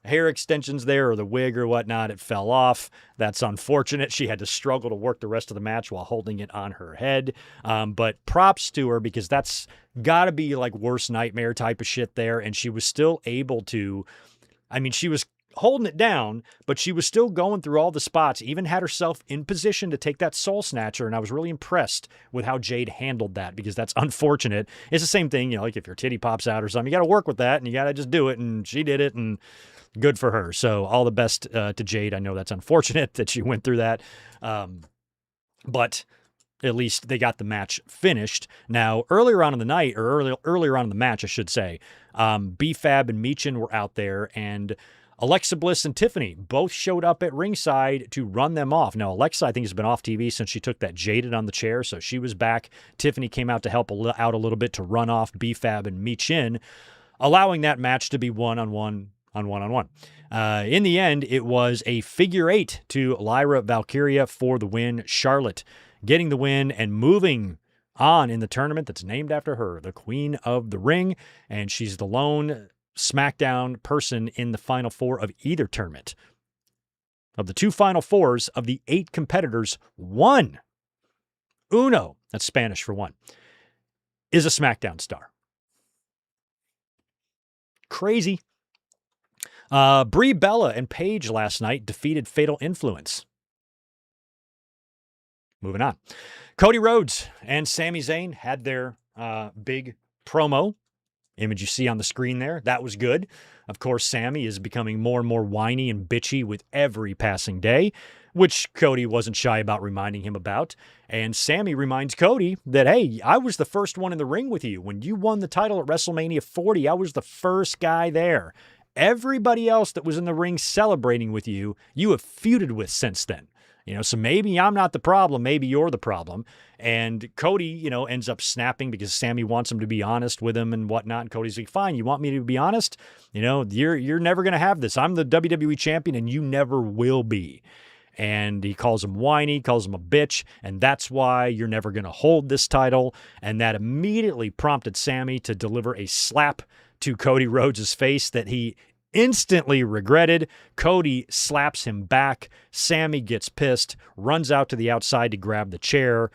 hair extensions there, or the wig or whatnot. It fell off. That's unfortunate. She had to struggle to work the rest of the match while holding it on her head. But props to her, because that's got to be like worst nightmare type of shit there. And she was still able to, she was holding it down, but she was still going through all the spots, even had herself in position to take that soul snatcher. And I was really impressed with how Jade handled that, because that's unfortunate. It's the same thing, like if your titty pops out or something, you got to work with that and you got to just do it. And she did it, and good for her. So all the best to Jade. I know that's unfortunate that she went through that. But at least they got the match finished. Now, earlier on in the night, or earlier on in the match, I should say, B-Fab and Meechin were out there, and Alexa Bliss and Tiffany both showed up at ringside to run them off. Now, Alexa, I think, has been off TV since she took that Jaded on the chair, so she was back. Tiffany came out to help out a little bit to run off B-Fab and Michin, allowing that match to be one-on-one. In the end, it was a figure 8 to Lyra Valkyria for the win. Charlotte getting the win and moving on in the tournament that's named after her, the Queen of the Ring, and she's the lone SmackDown person in the Final Four of either tournament. Of the 2 Final Fours, of the 8 competitors, one, uno, that's Spanish for one, is a SmackDown star. Crazy. Brie Bella and Paige last night defeated Fatal Influence. Moving on. Cody Rhodes and Sami Zayn had their big promo. Image you see on the screen there. That was good. Of course, Sami is becoming more and more whiny and bitchy with every passing day, which Cody wasn't shy about reminding him about. And Sami reminds Cody that, hey, I was the first one in the ring with you. When you won the title at WrestleMania 40, I was the first guy there. Everybody else that was in the ring celebrating with you, you have feuded with since then. So maybe I'm not the problem. Maybe you're the problem. And Cody, ends up snapping because Sami wants him to be honest with him and whatnot. And Cody's like, fine, you want me to be honest? You're never going to have this. I'm the WWE champion and you never will be. And he calls him whiny, calls him a bitch, and that's why you're never going to hold this title. And that immediately prompted Sami to deliver a slap to Cody Rhodes' face that he instantly regretted. Cody slaps him back. Sami gets pissed, runs out to the outside to grab a chair,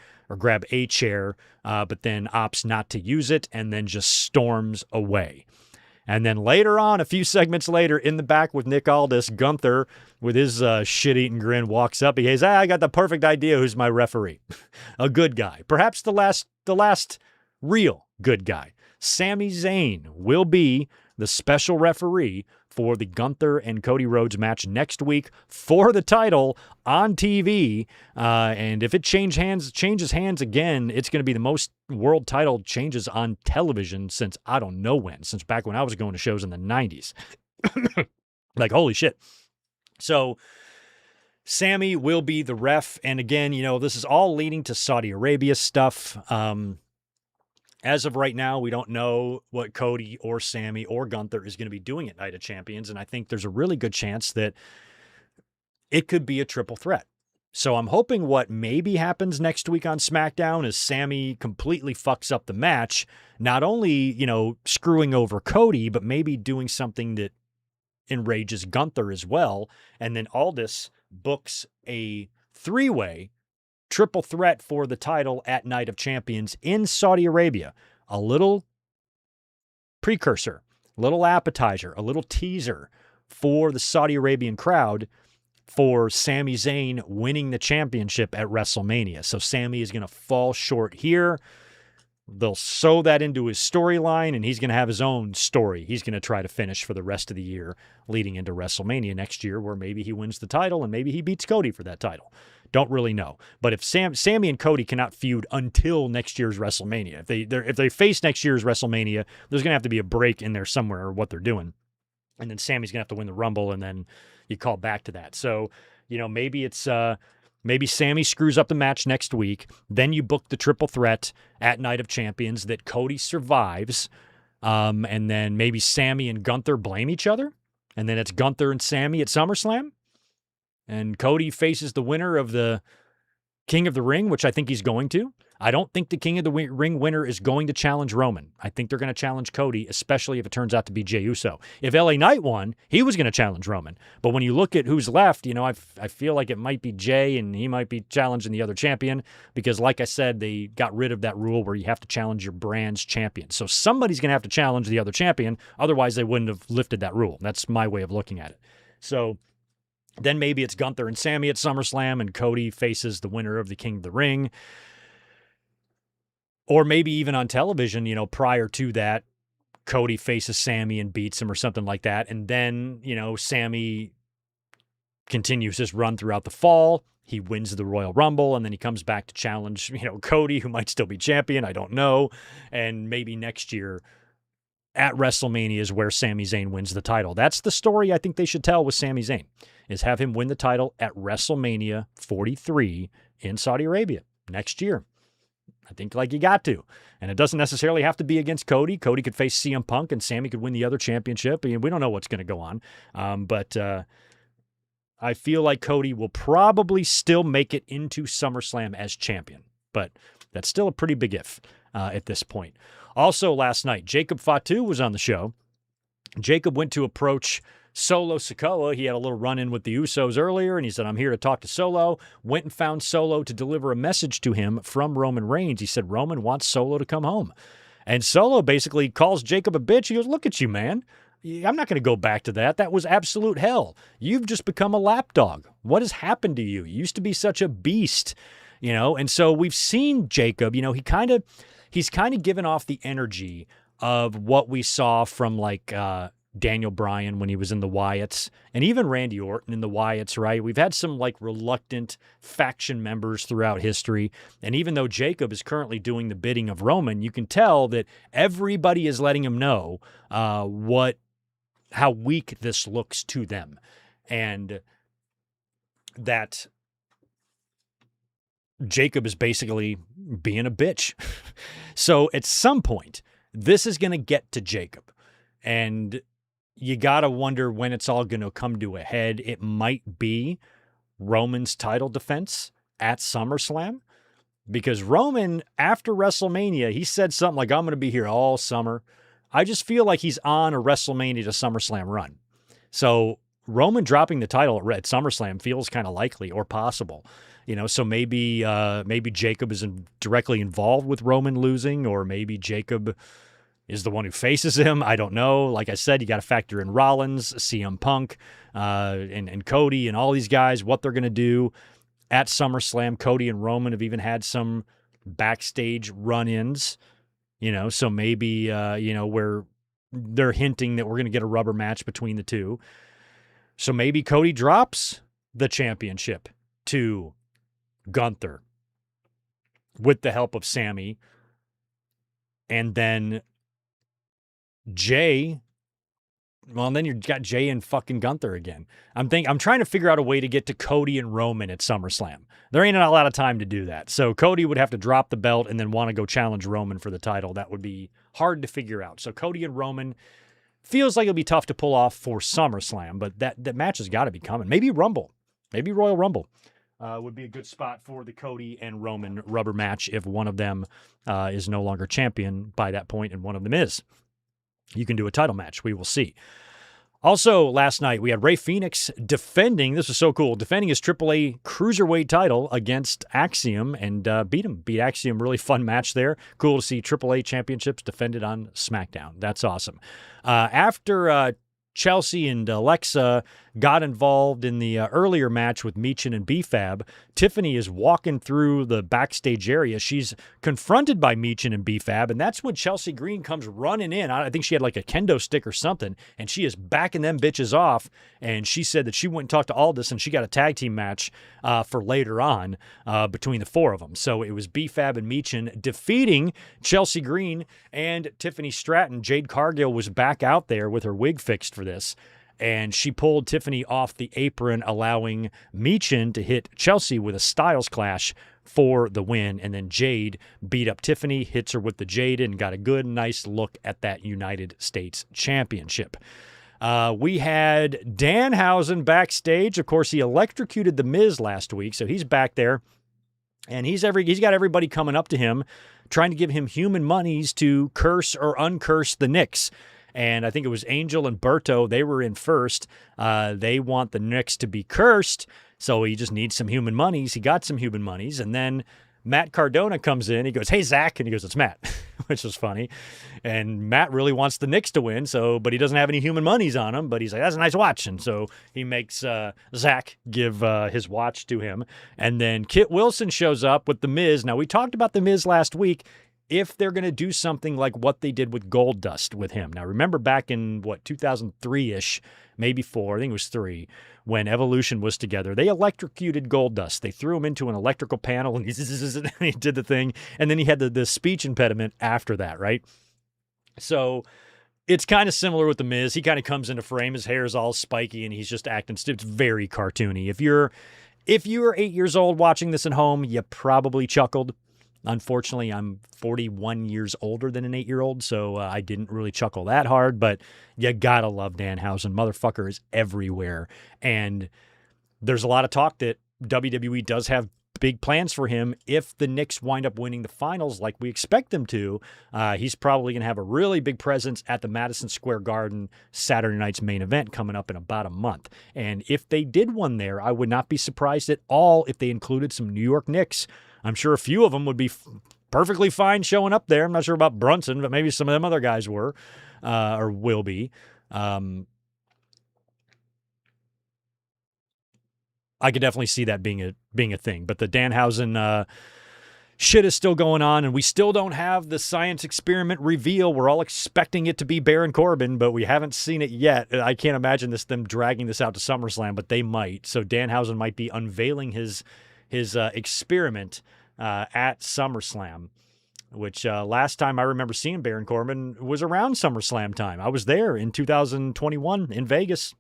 but then opts not to use it and then just storms away. And then later on, a few segments later, in the back with Nick Aldis, Gunther, with his shit-eating grin, walks up. He goes, I got the perfect idea who's my referee. A good guy. Perhaps the last real good guy. Sami Zayn will be the special referee for the Gunther and Cody Rhodes match next week for the title on TV. And if it changes hands again, it's going to be the most world title changes on television since I don't know when, since back when I was going to shows in the 90s. Like, holy shit. So Sami will be the ref. And again, this is all leading to Saudi Arabia stuff. As of right now, we don't know what Cody or Sami or Gunther is going to be doing at Night of Champions, and I think there's a really good chance that it could be a triple threat. So I'm hoping what maybe happens next week on SmackDown is Sami completely fucks up the match, not only, screwing over Cody, but maybe doing something that enrages Gunther as well, and then Aldis books a 3-way triple threat for the title at Night of Champions in Saudi Arabia. A little precursor, a little appetizer, a little teaser for the Saudi Arabian crowd for Sami Zayn winning the championship at WrestleMania. So Sami is going to fall short here. They'll sew that into his storyline, and he's going to have his own story he's going to try to finish for the rest of the year leading into WrestleMania next year, where maybe he wins the title and maybe he beats Cody for that title. Don't really know. But if Sami and Cody cannot feud until next year's WrestleMania, if they face next year's WrestleMania, there's going to have to be a break in there somewhere or what they're doing. And then Sami's going to have to win the Rumble, and then you call back to that. So, maybe it's... Maybe Sami screws up the match next week. Then you book the triple threat at Night of Champions that Cody survives. And then maybe Sami and Gunther blame each other. And then it's Gunther and Sami at SummerSlam. And Cody faces the winner of the King of the Ring, which I think he's going to. I don't think the King of the Ring winner is going to challenge Roman. I think they're going to challenge Cody, especially if it turns out to be Jey Uso. If LA Knight won, he was going to challenge Roman. But when you look at who's left, I feel like it might be Jey, and he might be challenging the other champion because, like I said, they got rid of that rule where you have to challenge your brand's champion. So somebody's going to have to challenge the other champion. Otherwise, they wouldn't have lifted that rule. That's my way of looking at it. So then maybe it's Gunther and Sami at SummerSlam, and Cody faces the winner of the King of the Ring. Or maybe even on television, prior to that, Cody faces Sami and beats him or something like that. And then, Sami continues his run throughout the fall. He wins the Royal Rumble, and then he comes back to challenge, Cody, who might still be champion. I don't know. And maybe next year at WrestleMania is where Sami Zayn wins the title. That's the story I think they should tell with Sami Zayn, is have him win the title at WrestleMania 43 in Saudi Arabia next year. I think you got to. And it doesn't necessarily have to be against Cody. Cody could face CM Punk and Sami could win the other championship. I mean, we don't know what's going to go on. But I feel like Cody will probably still make it into SummerSlam as champion. But that's still a pretty big if at this point. Also last night, Jacob Fatu was on the show. Jacob went to approach Solo Sikoa. He had a little run-in with the Usos earlier, and he said, I'm here to talk to Solo. Went and found Solo to deliver a message to him from Roman Reigns. He said Roman wants Solo to come home. And Solo basically calls Jacob a bitch. He goes, look at you, man. I'm not going to go back to that. That was absolute hell. You've just become a lapdog. What has happened to you? You used to be such a beast, And so we've seen Jacob, he's kind of given off the energy of what we saw from Daniel Bryan when he was in the Wyatts, and even Randy Orton in the Wyatts, right? We've had some reluctant faction members throughout history. And even though Jacob is currently doing the bidding of Roman, you can tell that everybody is letting him know how weak this looks to them. And that Jacob is basically being a bitch. So at some point, this is going to get to Jacob. And you got to wonder when it's all going to come to a head. It might be Roman's title defense at SummerSlam. Because Roman, after WrestleMania, he said something like, I'm going to be here all summer. I just feel like he's on a WrestleMania to SummerSlam run. So Roman dropping the title at SummerSlam feels kind of likely or possible. So maybe Jacob is directly involved with Roman losing, or maybe Jacob is the one who faces him. I don't know. Like I said, you got to factor in Rollins, CM Punk, and Cody, and all these guys, what they're going to do at SummerSlam. Cody and Roman have even had some backstage run-ins, so maybe, where they're hinting that we're going to get a rubber match between the two. So maybe Cody drops the championship to Gunther with the help of Sami. And then Jay, then you've got Jay and fucking Gunther again. I'm trying to figure out a way to get to Cody and Roman at SummerSlam. There ain't a lot of time to do that. So Cody would have to drop the belt and then want to go challenge Roman for the title. That would be hard to figure out. So Cody and Roman feels like it'll be tough to pull off for SummerSlam, but that match has got to be coming. Maybe Rumble. Maybe Royal Rumble would be a good spot for the Cody and Roman rubber match if one of them is no longer champion by that point and one of them is. You can do a title match. We will see. Also, last night, we had Rey Fenix defending, this was so cool, defending his AAA Cruiserweight title against Axiom and beat him. Beat Axiom. Really fun match there. Cool to see AAA championships defended on SmackDown. That's awesome. After Chelsea and Alexa got involved in the earlier match with Meechin and B-Fab, Tiffany is walking through the backstage area. She's confronted by Meechin and B-Fab, and that's when Chelsea Green comes running in. I think she had a kendo stick or something, and she is backing them bitches off, and she said that she went and talked to Aldis, and she got a tag team match for later on between the four of them. So it was B-Fab and Meechin defeating Chelsea Green and Tiffany Stratton. Jade Cargill was back out there with her wig fixed for this, and she pulled Tiffany off the apron, allowing Meechin to hit Chelsea with a Styles Clash for the win. And then Jade beat up Tiffany, hits her with the Jade, and got a good, nice look at that United States Championship. We had Danhausen backstage. Of course, he electrocuted The Miz last week, so he's back there. And he's got everybody coming up to him, trying to give him human monies to curse or uncurse the Knicks. And I think it was Angel and Berto. They were in first. They want the Knicks to be cursed, so he just needs some human monies. He got some human monies. And then Matt Cardona comes in. He goes, hey, Zach. And he goes, it's Matt, which was funny. And Matt really wants the Knicks to win, but he doesn't have any human monies on him. But he's like, that's a nice watch. And so he makes Zach give his watch to him. And then Kit Wilson shows up with The Miz. Now, we talked about The Miz last week, if they're going to do something like what they did with Goldust with him. Now, remember back in, 2003-ish, maybe 4, I think it was 3, when Evolution was together, they electrocuted Goldust. They threw him into an electrical panel, and he did the thing, and then he had the speech impediment after that, right? So It's kind of similar with The Miz. He kind of comes into frame. His hair is all spiky, and he's just acting stupid. It's very cartoony. If you're 8 years old watching this at home, you probably chuckled. Unfortunately, I'm 41 years older than an 8-year-old, so I didn't really chuckle that hard. But you gotta love Danhausen. Motherfucker is everywhere, and there's a lot of talk that WWE does have big plans for him. If the Knicks wind up winning the finals like we expect them to, he's probably going to have a really big presence at the Madison Square Garden Saturday night's main event coming up in about a month. And if they did one there, I would not be surprised at all if they included some New York Knicks. I'm sure a few of them would be perfectly fine showing up there. I'm not sure about Brunson, but maybe some of them other guys were or will be. I could definitely see that being a thing. But the Danhausen shit is still going on, and we still don't have the science experiment reveal. We're all expecting it to be Baron Corbin, but we haven't seen it yet. I can't imagine them dragging this out to SummerSlam, but they might. So Danhausen might be unveiling his experiment at SummerSlam, which last time I remember seeing Baron Corbin was around SummerSlam time. I was there in 2021 in Vegas.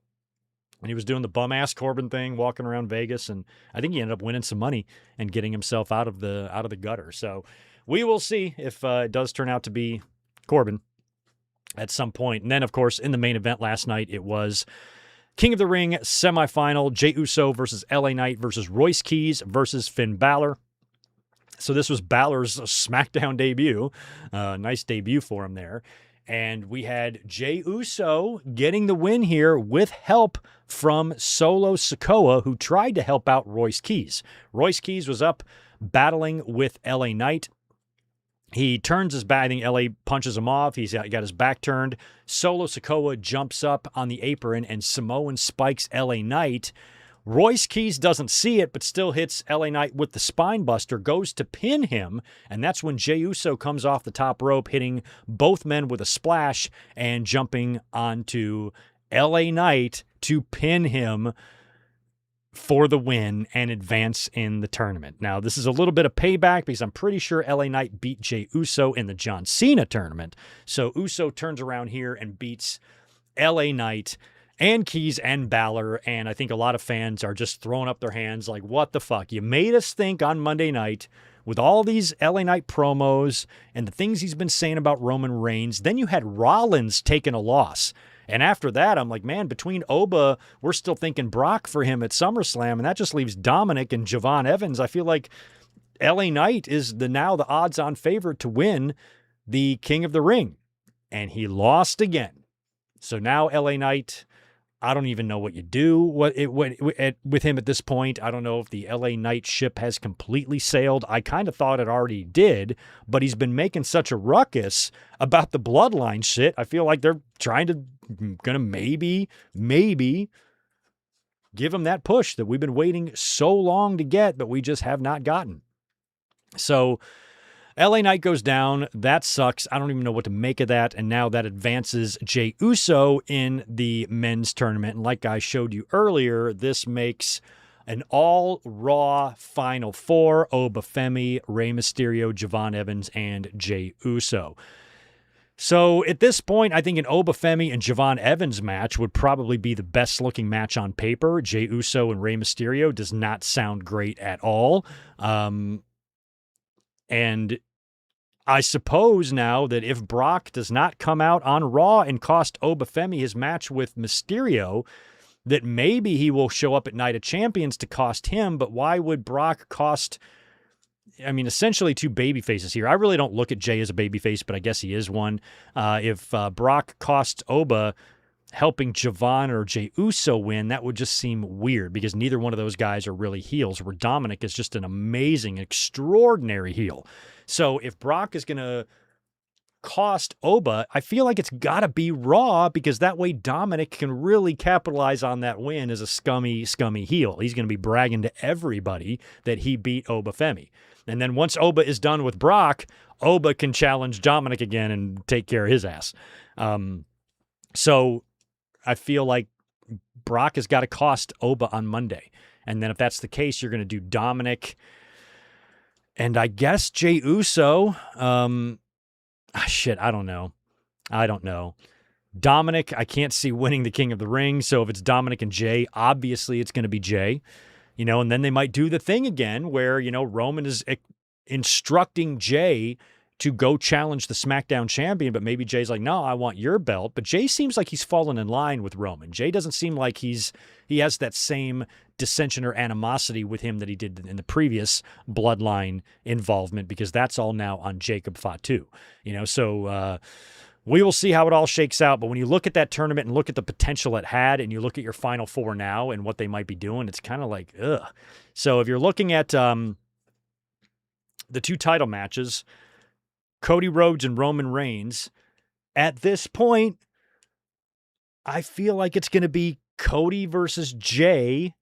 And he was doing the bum-ass Corbin thing, walking around Vegas, and I think he ended up winning some money and getting himself out of the gutter. So we will see if it does turn out to be Corbin at some point. And then, of course, in the main event last night, it was King of the Ring semifinal, Jey Uso versus LA Knight versus Royce Keys versus Finn Balor. So this was Balor's SmackDown debut. Nice debut for him there. And we had Jey Uso getting the win here with help from Solo Sikoa, who tried to help out Royce Keys. Royce Keys was up battling with LA Knight. He turns his back. I think LA punches him off. He's got his back turned. Solo Sikoa jumps up on the apron and Samoan spikes LA Knight. Royce Keys doesn't see it, but still hits LA Knight with the spine buster, goes to pin him, and that's when Jey Uso comes off the top rope, hitting both men with a splash and jumping onto LA Knight to pin him for the win and advance in the tournament. Now, this is a little bit of payback because I'm pretty sure LA Knight beat Jey Uso in the John Cena tournament. So Uso turns around here and beats LA Knight and Keys and Balor, and I think a lot of fans are just throwing up their hands like, what the fuck? You made us think on Monday night with all these LA Knight promos and the things he's been saying about Roman Reigns. Then you had Rollins taking a loss. And after that, I'm like, man, between Oba, we're still thinking Brock for him at SummerSlam, and that just leaves Dominic and Javon Evans. I feel like LA Knight is now the odds-on favorite to win the King of the Ring. And he lost again. So now LA Knight, I don't even know what you do with him at this point. I don't know if the LA Knight ship has completely sailed. I kind of thought it already did, but he's been making such a ruckus about the bloodline shit. I feel like they're gonna maybe give him that push that we've been waiting so long to get, but we just have not gotten. So LA Knight goes down. That sucks. I don't even know what to make of that. And now that advances Jey Uso in the men's tournament. And like I showed you earlier, this makes an all-Raw Final Four: Oba Femi, Rey Mysterio, Javon Evans, and Jey Uso. So at this point, I think an Oba Femi and Javon Evans match would probably be the best-looking match on paper. Jey Uso and Rey Mysterio does not sound great at all. And I suppose now that if Brock does not come out on Raw and cost Oba Femi his match with Mysterio, that maybe he will show up at Night of Champions to cost him. But why would Brock cost, essentially two babyfaces here? I really don't look at Jey as a babyface, but I guess he is one. If Brock costs Oba helping Javon or Jey Uso win, that would just seem weird because neither one of those guys are really heels, where Dominic is just an amazing, extraordinary heel. So if Brock is going to cost Oba, I feel like it's got to be Raw, because that way Dominic can really capitalize on that win as a scummy heel. He's going to be bragging to everybody that he beat Oba Femi. And then once Oba is done with Brock, Oba can challenge Dominic again and take care of his ass. So I feel like Brock has got to cost Oba on Monday. And then if that's the case, you're going to do Dominic and I guess Jey Uso. I don't know. Dominic, I can't see winning the King of the Ring. So if it's Dominic and Jay, obviously it's going to be Jay. And then they might do the thing again where, Roman is instructing Jay to go challenge the SmackDown champion, but maybe Jay's like, no, I want your belt. But Jay seems like he's fallen in line with Roman. Jay doesn't seem like he has that same dissension or animosity with him that he did in the previous Bloodline involvement, because that's all now on Jacob Fatu. So we will see how it all shakes out. But when you look at that tournament and look at the potential it had, and you look at your Final Four now and what they might be doing, it's kind of like, ugh. So if you're looking at the 2 title matches, Cody Rhodes and Roman Reigns, at this point, I feel like it's going to be Cody versus Jay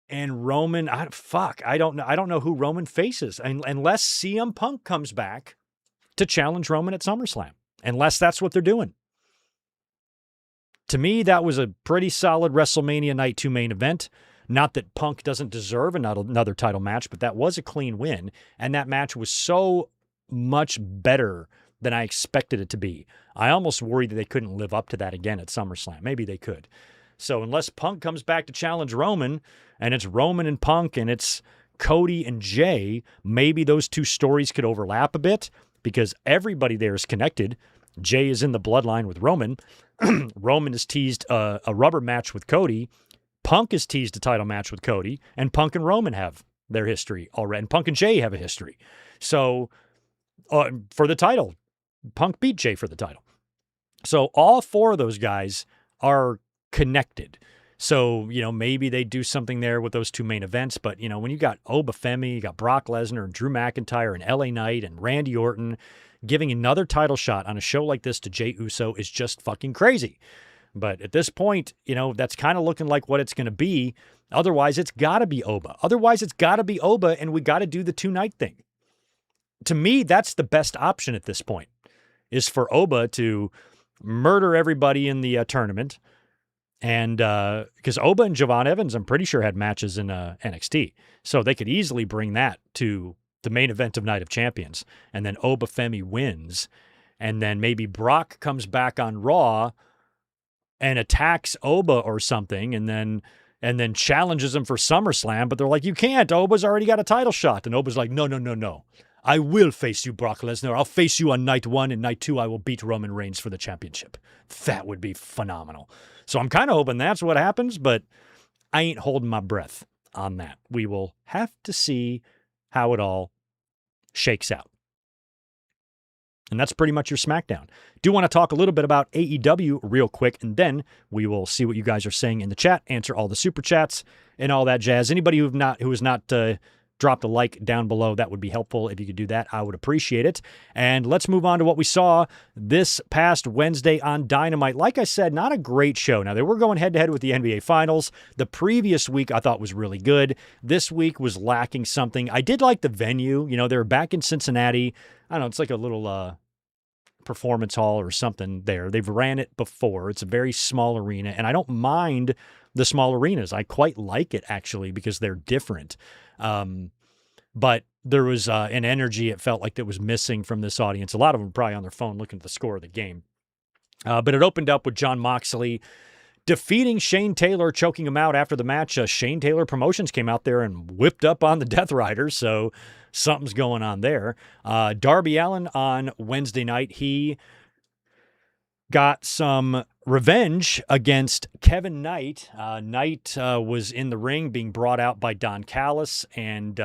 and Roman. I don't know. I don't know who Roman faces unless CM Punk comes back to challenge Roman at SummerSlam, unless that's what they're doing. To me, that was a pretty solid WrestleMania Night 2 main event. Not that Punk doesn't deserve another title match, but that was a clean win. And that match was so much better than I expected it to be. I almost worried that they couldn't live up to that again at SummerSlam. Maybe they could. So unless Punk comes back to challenge Roman, and it's Roman and Punk, and it's Cody and Jay, maybe those 2 stories could overlap a bit, because everybody there is connected. Jay is in the bloodline with Roman. Roman has teased a rubber match with Cody. Punk has teased a title match with Cody, and Punk and Roman have their history already, and Punk and Jay have a history. So for the title, Punk beat Jay for the title. So all 4 of those guys are connected. So, maybe they do something there with those 2 main events. But, when you got Oba Femi, you got Brock Lesnar and Drew McIntyre and LA Knight and Randy Orton, giving another title shot on a show like this to Jey Uso is just fucking crazy. But at this point, that's kind of looking like what it's going to be. Otherwise, it's got to be Oba. And we got to do the 2-night thing. To me, that's the best option at this point, is for Oba to murder everybody in the tournament. And because Oba and Javon Evans, I'm pretty sure, had matches in NXT. So they could easily bring that to the main event of Night of Champions. And then Oba Femi wins. And then maybe Brock comes back on Raw and attacks Oba or something, and then challenges him for SummerSlam, but they're like, you can't, Oba's already got a title shot. And Oba's like, no. I will face you, Brock Lesnar. I'll face you on night 1, and night 2, I will beat Roman Reigns for the championship. That would be phenomenal. So I'm kind of hoping that's what happens, but I ain't holding my breath on that. We will have to see how it all shakes out. And that's pretty much your SmackDown. Do want to talk a little bit about AEW real quick, and then we will see what you guys are saying in the chat, answer all the super chats and all that jazz. Anybody who has not dropped a like down below, that would be helpful. If you could do that, I would appreciate it. And let's move on to what we saw this past Wednesday on Dynamite. Like I said, not a great show. Now, they were going head-to-head with the NBA Finals. The previous week I thought was really good. This week was lacking something. I did like the venue. They were back in Cincinnati. I don't know, it's like a little performance hall or something there. They've ran it before. It's a very small arena, and I don't mind the small arenas. I quite like it, actually, because they're different. But there was an energy, it felt like, that was missing from this audience. A lot of them were probably on their phone looking at the score of the game. But it opened up with Jon Moxley defeating Shane Taylor, choking him out after the match. Shane Taylor Promotions came out there and whipped up on the Death Riders, so something's going on there. Darby Allin on Wednesday night, he got some revenge against Kevin Knight. Knight was in the ring being brought out by Don Callis, and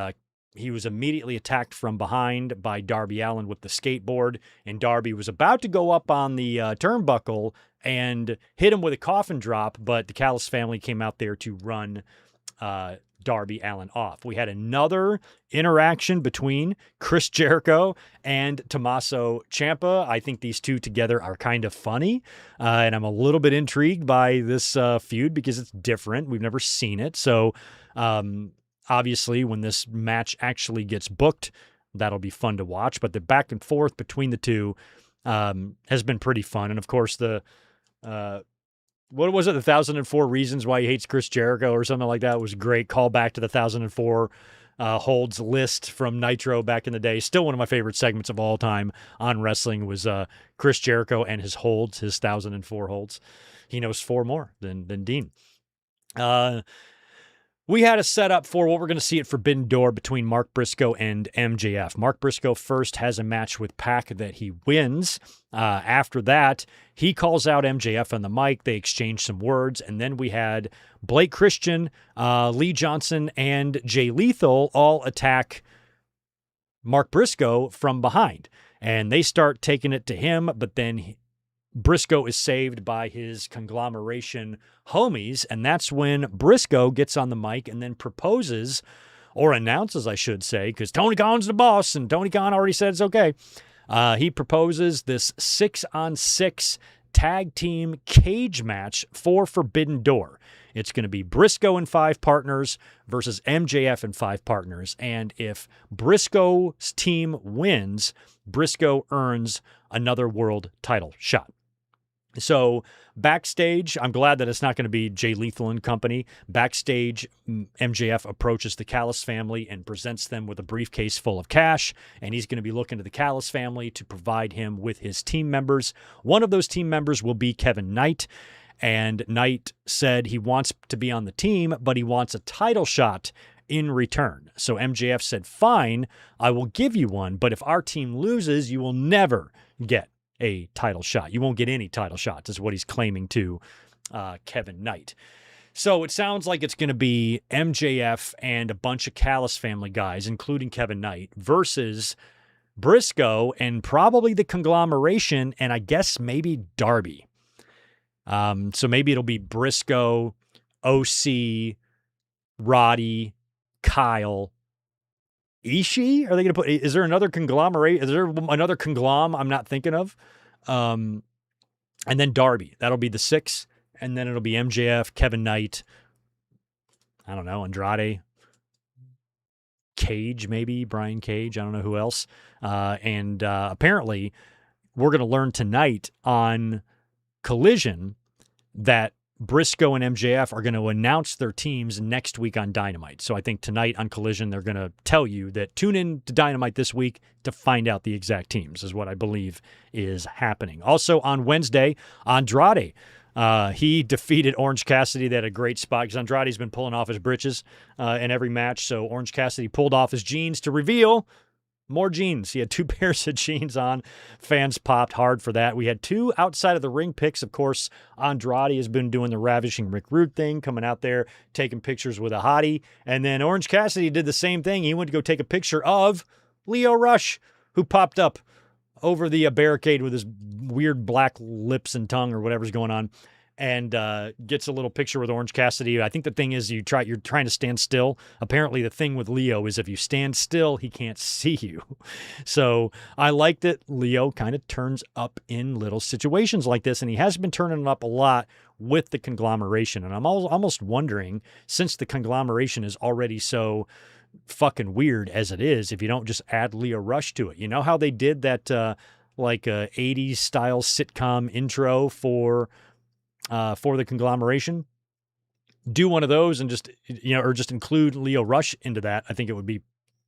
he was immediately attacked from behind by Darby Allin with the skateboard, and Darby was about to go up on the turnbuckle and hit him with a coffin drop, but the Callis family came out there to run Darby Allin off. We had another interaction between Chris Jericho and Tommaso Ciampa. I think these two together are kind of funny, and I'm a little bit intrigued by this feud because it's different. We've never seen it. So obviously, when this match actually gets booked, that'll be fun to watch. But the back and forth between the two has been pretty fun. And of course, what was it? The 1004 Reasons Why He Hates Chris Jericho or something like that was great. Call back to the 1004 holds list from Nitro back in the day. Still one of my favorite segments of all time on wrestling was Chris Jericho and his holds, his 1,004 holds. He knows 4 more than Dean. We had a setup for what we're going to see at Forbidden Door between Mark Briscoe and MJF. Mark Briscoe first has a match with Pac that he wins. After that, he calls out MJF on the mic. They exchange some words. And then we had Blake Christian, Lee Johnson, and Jay Lethal all attack Mark Briscoe from behind. And they start taking it to him, but then Briscoe is saved by his conglomeration homies, and that's when Briscoe gets on the mic and then proposes, or announces, I should say, because Tony Khan's the boss, and Tony Khan already said it's okay. He proposes this 6-on-6 tag team cage match for Forbidden Door. It's going to be Briscoe and 5 partners versus MJF and 5 partners, and if Briscoe's team wins, Briscoe earns another world title shot. So backstage, I'm glad that it's not going to be Jay Lethal and company. Backstage, MJF approaches the Callis family and presents them with a briefcase full of cash, and he's going to be looking to the Callis family to provide him with his team members. One of those team members will be Kevin Knight, and Knight said he wants to be on the team, but he wants a title shot in return. So MJF said, fine, I will give you one, but if our team loses, you will never get a title shot. You won't get any title shots, is what he's claiming to Kevin Knight. So it sounds like it's going to be MJF and a bunch of Callis family guys, including Kevin Knight, versus Briscoe and probably the conglomeration, and I guess maybe Darby. So maybe it'll be Briscoe, OC, Roddy, Kyle, Ishii? Are they going to put? Is there another conglomerate? Is there another conglom I'm not thinking of? And then Darby. That'll be the 6. And then it'll be MJF, Kevin Knight. I don't know, Andrade, Cage, maybe Brian Cage. I don't know who else. And apparently, we're going to learn tonight on Collision that Briscoe and MJF are going to announce their teams next week on Dynamite. So I think tonight on Collision, they're going to tell you that tune in to Dynamite this week to find out the exact teams, is what I believe is happening. Also on Wednesday, Andrade, he defeated Orange Cassidy. They had a great spot because Andrade's been pulling off his britches in every match. So Orange Cassidy pulled off his jeans to reveal more jeans. He had 2 pairs of jeans on. Fans popped hard for that. We had 2 outside of the ring pics. Of course, Andrade has been doing the ravishing Rick Rude thing, coming out there, taking pictures with a hottie. And then Orange Cassidy did the same thing. He went to go take a picture of Lio Rush, who popped up over the barricade with his weird black lips and tongue or whatever's going on, and gets a little picture with Orange Cassidy. I think the thing is you're trying to stand still. Apparently the thing with Leo is if you stand still, he can't see you. So I like that Leo kind of turns up in little situations like this, and he has been turning up a lot with the conglomeration. And I'm almost wondering, since the conglomeration is already so fucking weird as it is, if you don't just add Leo Rush to it. You know how they did that 80s style sitcom intro for the conglomeration? Do one of those and just, or just include Leo Rush into that. I think it would be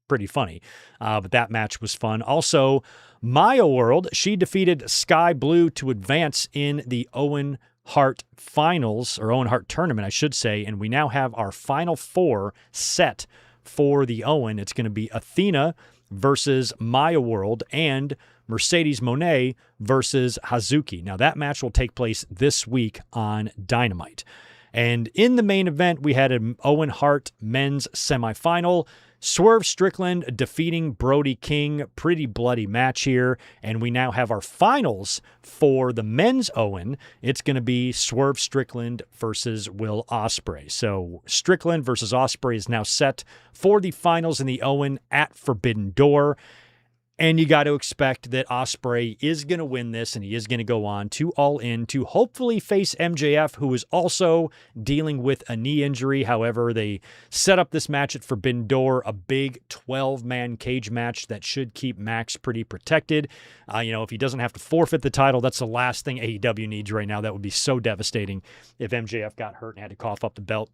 pretty funny. But that match was fun. Also, Maya World, she defeated Sky Blue to advance in the Owen Hart finals, or Owen Hart tournament, I should say. And we now have our final 4 set for the Owen. It's going to be Athena versus Maya World and Mercedes Moné versus Hazuki. Now, that match will take place this week on Dynamite. And in the main event, we had an Owen Hart men's semifinal. Swerve Strickland defeating Brody King. Pretty bloody match here. And we now have our finals for the men's Owen. It's going to be Swerve Strickland versus Will Ospreay. So Strickland versus Ospreay is now set for the finals in the Owen at Forbidden Door. And you got to expect that Ospreay is going to win this, and he is going to go on to All In to hopefully face MJF, who is also dealing with a knee injury. However, they set up this match at Forbidden Door, a big 12-man cage match that should keep Max pretty protected. If he doesn't have to forfeit the title, that's the last thing AEW needs right now. That would be so devastating if MJF got hurt and had to cough up the belt.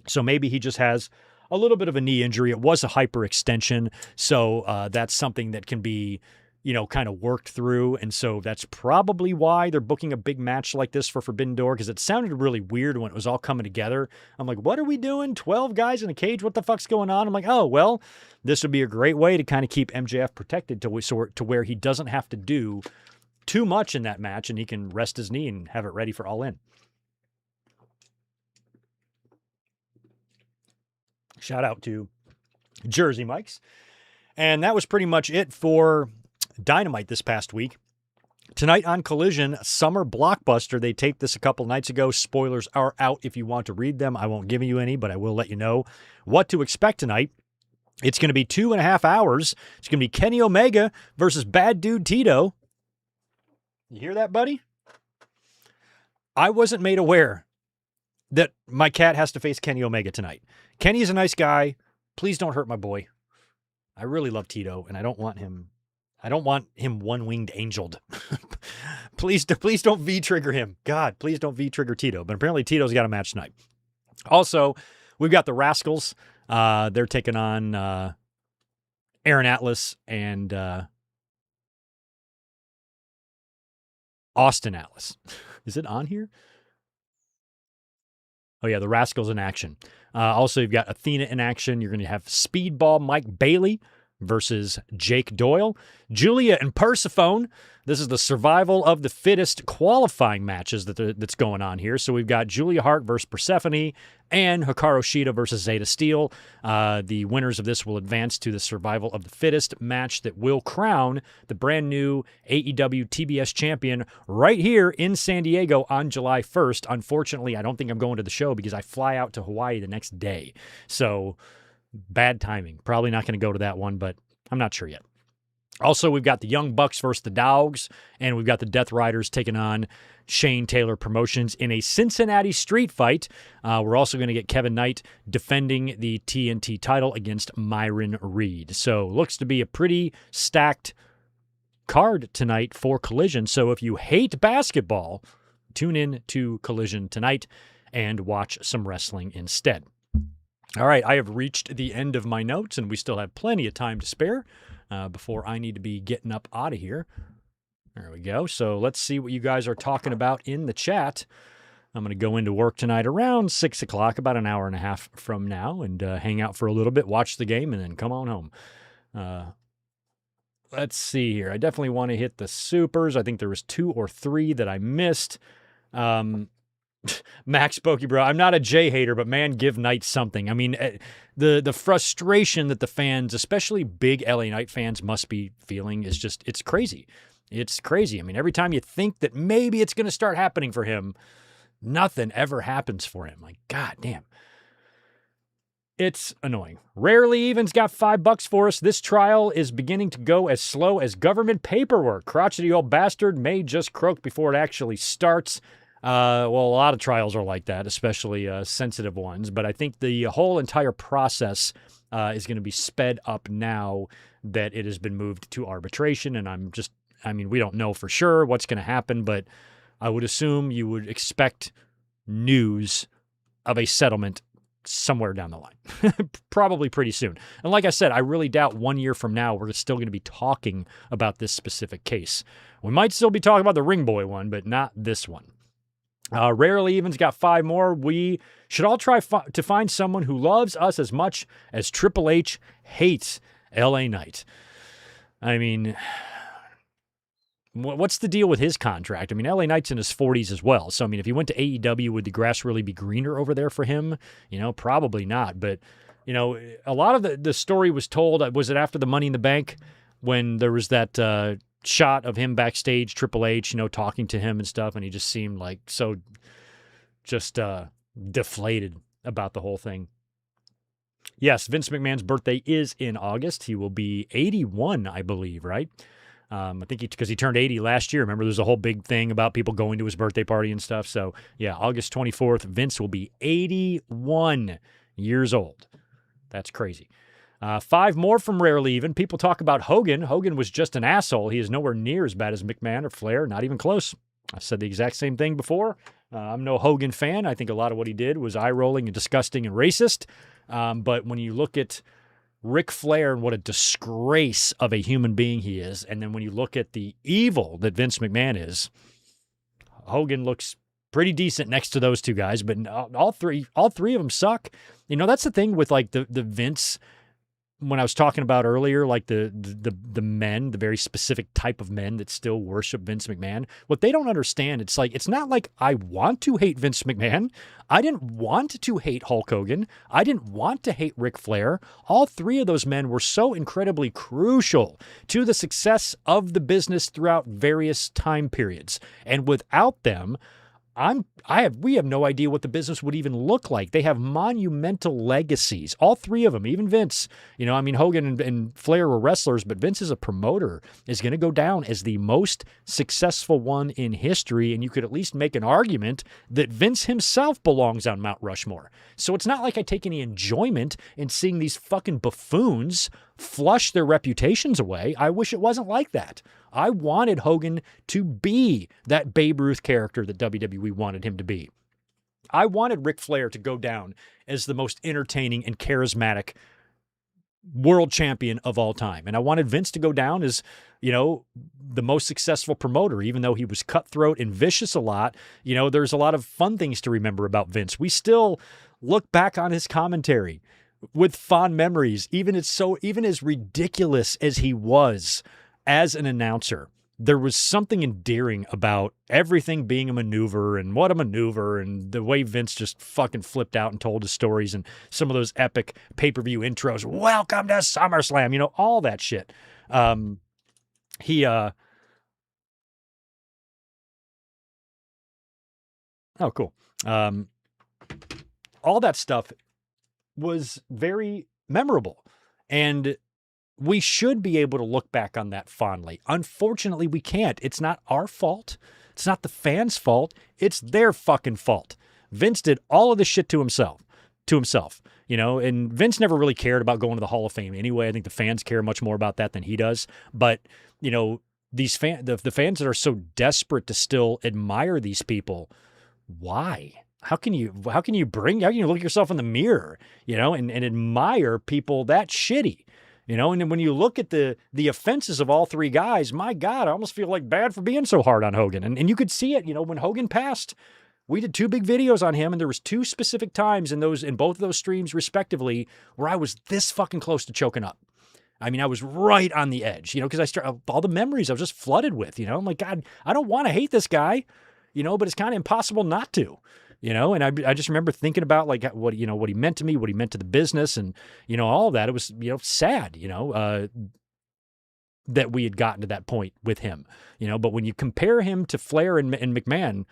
So maybe he just has a little bit of a knee injury. It was a hyperextension, so that's something that can be, kind of worked through. And so that's probably why they're booking a big match like this for Forbidden Door, because it sounded really weird when it was all coming together. I'm like, what are we doing? 12 guys in a cage? What the fuck's going on? I'm like, oh, well, this would be a great way to kind of keep MJF protected to where he doesn't have to do too much in that match and he can rest his knee and have it ready for All In. Shout out to Jersey Mike's. And that was pretty much it for Dynamite this past week. Tonight on Collision, Summer Blockbuster. They taped this a couple nights ago. Spoilers are out if you want to read them. I won't give you any, but I will let you know what to expect tonight. It's going to be 2.5 hours. It's going to be Kenny Omega versus Bad Dude Tito. You hear that, buddy? I wasn't made aware that my cat has to face Kenny Omega tonight. Kenny is a nice guy. Please don't hurt my boy. I really love Tito, and I don't want him one-winged angeled. Please don't V-trigger him. God, please don't V-trigger Tito. But apparently Tito's got a match tonight. Also, we've got the Rascals. They're taking on Aaron Atlas and Austin Atlas. Is it on here? Oh, yeah, the Rascals in action. Also, you've got Athena in action. You're going to have Speedball Mike Bailey versus Jake Doyle. Julia and Persephone. This is the survival of the fittest qualifying matches that's going on here. So we've got Julia Hart versus Persephone and Hikaru Shida versus Zeta Steel. The winners of this will advance to the survival of the fittest match that will crown the brand new AEW TBS champion right here in San Diego on July 1st. Unfortunately, I don't think I'm going to the show because I fly out to Hawaii the next day. So bad timing. Probably not going to go to that one, but I'm not sure yet. Also, we've got the Young Bucks versus the Dogs, and we've got the Death Riders taking on Shane Taylor Promotions in a Cincinnati street fight. We're also going to get Kevin Knight defending the TNT title against Myron Reed. So looks to be a pretty stacked card tonight for Collision. So if you hate basketball, tune in to Collision tonight and watch some wrestling instead. All right, I have reached the end of my notes, and we still have plenty of time to spare before I need to be getting up out of here. There we go. So let's see what you guys are talking about in the chat. I'm going to go into work tonight around 6 o'clock, about an hour and a half from now, and hang out for a little bit, watch the game, and then come on home. Let's see here. I definitely want to hit the supers. I think there was 2 or 3 that I missed. Max Pokey, bro, I'm not a Jay hater, but man, give Knight something. I mean, the frustration that the fans, especially big LA Knight fans, must be feeling is just, it's crazy. It's crazy. I mean, every time you think that maybe it's going to start happening for him, nothing ever happens for him. Like, God damn. It's annoying. Rarely Even's got $5 for us. This trial is beginning to go as slow as government paperwork. Crotchety old bastard may just croak before it actually starts. Well, a lot of trials are like that, especially sensitive ones. But I think the whole entire process is going to be sped up now that it has been moved to arbitration. And we don't know for sure what's going to happen, but I would assume you would expect news of a settlement somewhere down the line, probably pretty soon. And like I said, I really doubt 1 year from now we're still going to be talking about this specific case. We might still be talking about the Ring Boy one, but not this one. Rarely Even's got 5 more. We should all try to find someone who loves us as much as Triple H hates LA Knight. I mean, what's the deal with his contract? I mean, LA Knight's in his 40s as well. So, I mean, if he went to AEW, would the grass really be greener over there for him? Probably not. But, a lot of the story was told, was it after the Money in the Bank when there was that shot of him backstage, Triple H, talking to him and stuff, and he just seemed like so just deflated about the whole thing. Yes, Vince McMahon's birthday is in August. He will be 81, I believe, right? I think because he turned 80 last year. Remember, there's a whole big thing about people going to his birthday party and stuff. So, yeah, August 24th, Vince will be 81 years old. That's crazy. 5 more from Rarely Even. People talk about Hogan. Hogan was just an asshole. He is nowhere near as bad as McMahon or Flair. Not even close. I said the exact same thing before. I'm no Hogan fan. I think a lot of what he did was eye-rolling and disgusting and racist. But when you look at Ric Flair and what a disgrace of a human being he is, and then when you look at the evil that Vince McMahon is, Hogan looks pretty decent next to those two guys. But all three of them suck. That's the thing with like the Vince. When I was talking about earlier, like the men, the very specific type of men that still worship Vince McMahon, what they don't understand, it's not like I want to hate Vince McMahon. I didn't want to hate Hulk Hogan. I didn't want to hate Ric Flair. All three of those men were so incredibly crucial to the success of the business throughout various time periods. And without them, we have no idea what the business would even look like. They have monumental legacies. All three of them, even Vince. Hogan and Flair were wrestlers, but Vince is a promoter, is going to go down as the most successful one in history. And you could at least make an argument that Vince himself belongs on Mount Rushmore. So it's not like I take any enjoyment in seeing these fucking buffoons flush their reputations away. I wish it wasn't like that. I wanted Hogan to be that Babe Ruth character that WWE wanted him to be. I wanted Ric Flair to go down as the most entertaining and charismatic world champion of all time. And I wanted Vince to go down as, the most successful promoter, even though he was cutthroat and vicious a lot. There's a lot of fun things to remember about Vince. We still look back on his commentary with fond memories, even as ridiculous as he was as an announcer. There was something endearing about everything being a maneuver and what a maneuver, and the way Vince just fucking flipped out and told his stories, and some of those epic pay-per-view intros. Welcome to SummerSlam, all that shit. Oh, cool. All that stuff was very memorable, and we should be able to look back on that fondly. Unfortunately, we can't. It's not our fault. It's not the fans' fault. It's their fucking fault. Vince did all of this shit to himself, and Vince never really cared about going to the Hall of Fame anyway. I think the fans care much more about that than he does. But, these the fans that are so desperate to still admire these people, why? How can you look at yourself in the mirror, and admire people that shitty? And then when you look at the offenses of all three guys, my God, I almost feel like bad for being so hard on Hogan. And you could see it, when Hogan passed, we did 2 big videos on him, and there was 2 specific times in both of those streams respectively where I was this fucking close to choking up. I was right on the edge, because all the memories I was just flooded with, I'm like, God, I don't want to hate this guy, but it's kind of impossible not to. And I just remember thinking about like what he meant to me, what he meant to the business, and, all of that. It was, sad, that we had gotten to that point with him, but when you compare him to Flair and McMahon,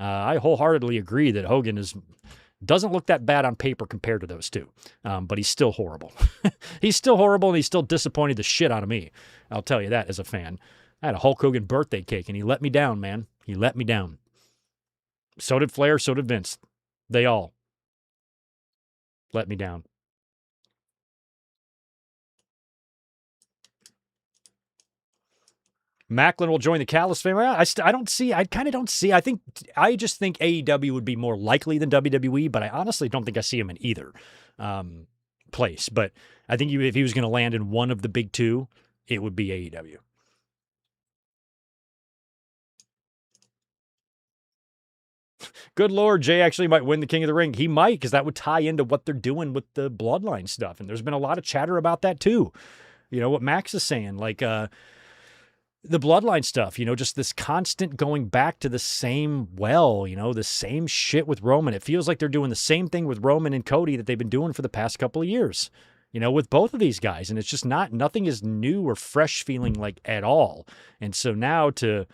I wholeheartedly agree that Hogan doesn't look that bad on paper compared to those two. But he's still horrible. He's still horrible, and he's still disappointed the shit out of me. I'll tell you that as a fan. I had a Hulk Hogan birthday cake, and he let me down, man. He let me down. So did Flair, so did Vince. They all let me down. Macklin will join the Callis family. I just think AEW would be more likely than WWE, but I honestly don't think I see him in either place. But I think if he was going to land in one of the big two, it would be AEW. Good Lord, Jay actually might win the King of the Ring. He might, because that would tie into what they're doing with the Bloodline stuff. And there's been a lot of chatter about that too. What Max is saying, like the Bloodline stuff, just this constant going back to the same the same shit with Roman. It feels like they're doing the same thing with Roman and Cody that they've been doing for the past couple of years, with both of these guys. And it's just nothing is new or fresh feeling like at all. And so now to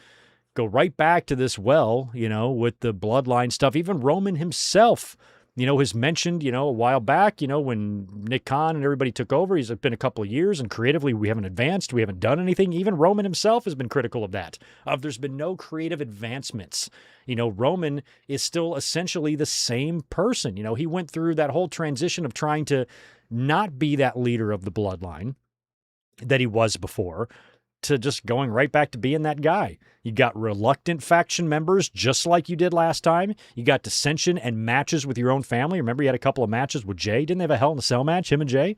go right back to this with the Bloodline stuff. Even Roman himself, has mentioned, a while back, when Nick Khan and everybody took over, he's been a couple of years, and creatively we haven't advanced. We haven't done anything. Even Roman himself has been critical of that. There's been no creative advancements. Roman is still essentially the same person. He went through that whole transition of trying to not be that leader of the Bloodline that he was before. to just going right back to being that guy. You got reluctant faction members, just like you did last time. You got dissension and matches with your own family. Remember, you had a couple of matches with Jay. Didn't they have a Hell in a Cell match, him and Jay,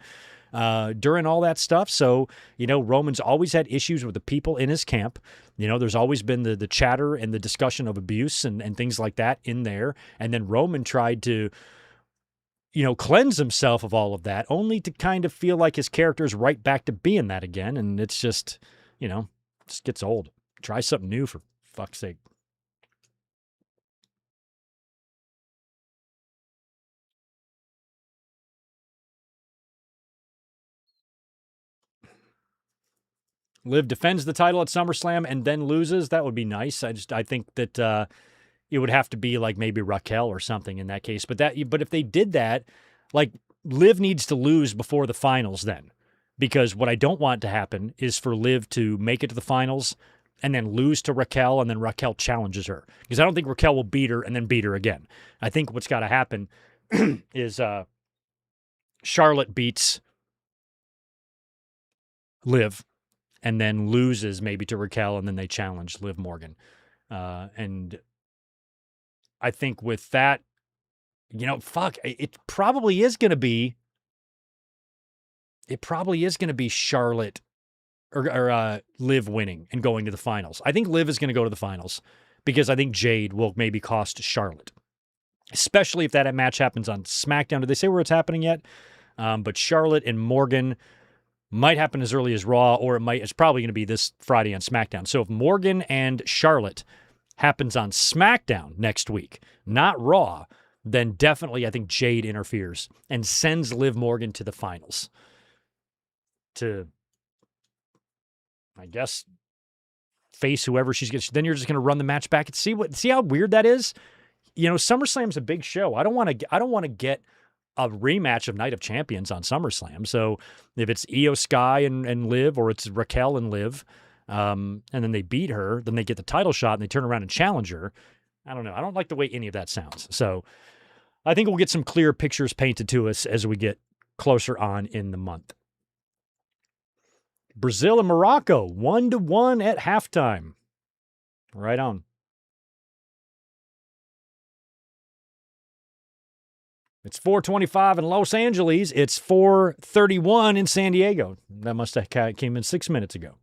during all that stuff? So, Roman's always had issues with the people in his camp. There's always been the chatter and the discussion of abuse and things like that in there. And then Roman tried to, cleanse himself of all of that, only to kind of feel like his character is right back to being that again. And it's just, just gets old. Try something new, for fuck's sake. Liv defends the title at SummerSlam and then loses. That would be nice. I think that it would have to be like maybe Raquel or something in that case. But if they did that, like, Liv needs to lose before the finals then. Because what I don't want to happen is for Liv to make it to the finals and then lose to Raquel, and then Raquel challenges her. Because I don't think Raquel will beat her and then beat her again. I think what's got to happen is Charlotte beats Liv and then loses maybe to Raquel, and then they challenge Liv Morgan. And I think with that, it probably is going to be Charlotte or Liv winning and going to the finals. I think Liv is going to go to the finals because I think Jade will maybe cost Charlotte, especially if that match happens on SmackDown. Did they say where it's happening yet? But Charlotte and Morgan might happen as early as Raw, or it's probably going to be this Friday on SmackDown. So if Morgan and Charlotte happens on SmackDown next week, not Raw, then definitely I think Jade interferes and sends Liv Morgan to the finals to, I guess, face whoever she's going to. Then you're just going to run the match back and see how weird that is. SummerSlam's a big show. I don't want to get a rematch of Night of Champions on SummerSlam. So if it's Io Sky and Liv, or it's Raquel and Liv, and then they beat her, then they get the title shot and they turn around and challenge her. I don't know. I don't like the way any of that sounds. So I think we'll get some clear pictures painted to us as we get closer on in the month. Brazil and Morocco, 1-1 at halftime. Right on. It's 4:25 in Los Angeles. It's 4:31 in San Diego. That must have came in 6 minutes ago.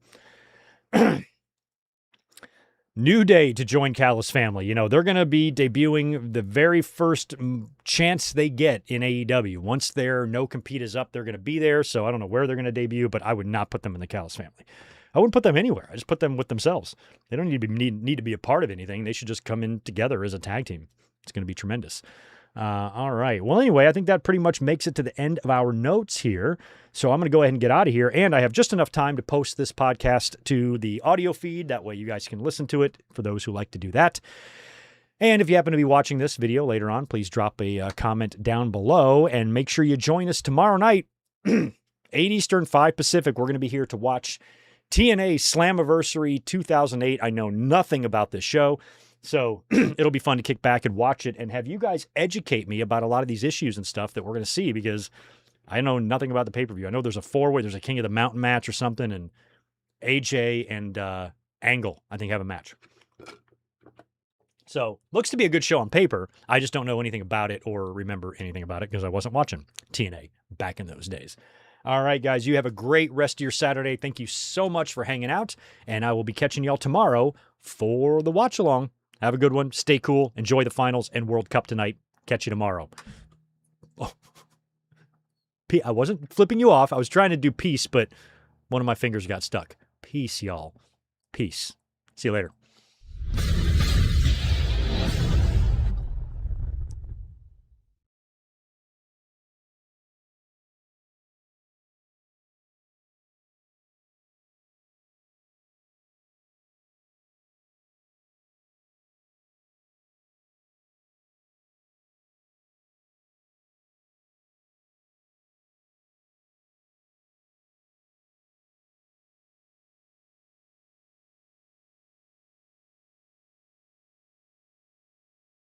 New Day to join Callis family. They're going to be debuting the very first chance they get in AEW. Once their no-compete is up, they're going to be there. So I don't know where they're going to debut, but I would not put them in the Callis family. I wouldn't put them anywhere. I just put them with themselves. They don't need to be a part of anything. They should just come in together as a tag team. It's going to be tremendous. All right. Well, anyway, I think that pretty much makes it to the end of our notes here. So I'm going to go ahead and get out of here. And I have just enough time to post this podcast to the audio feed. That way you guys can listen to it for those who like to do that. And if you happen to be watching this video later on, please drop a comment down below and make sure you join us tomorrow night, 8 Eastern, 5 Pacific. We're going to be here to watch TNA Slammiversary 2008. I know nothing about this show, so it'll be fun to kick back and watch it and have you guys educate me about a lot of these issues and stuff that we're going to see, because I know nothing about the pay-per-view. I know there's a 4-way, there's a King of the Mountain match or something, and AJ and Angle, I think, have a match. So, looks to be a good show on paper. I just don't know anything about it or remember anything about it because I wasn't watching TNA back in those days. All right, guys, you have a great rest of your Saturday. Thank you so much for hanging out, and I will be catching y'all tomorrow for the watch-along. Have a good one. Stay cool. Enjoy the finals and World Cup tonight. Catch you tomorrow. Oh. I wasn't flipping you off. I was trying to do peace, but one of my fingers got stuck. Peace, y'all. Peace. See you later.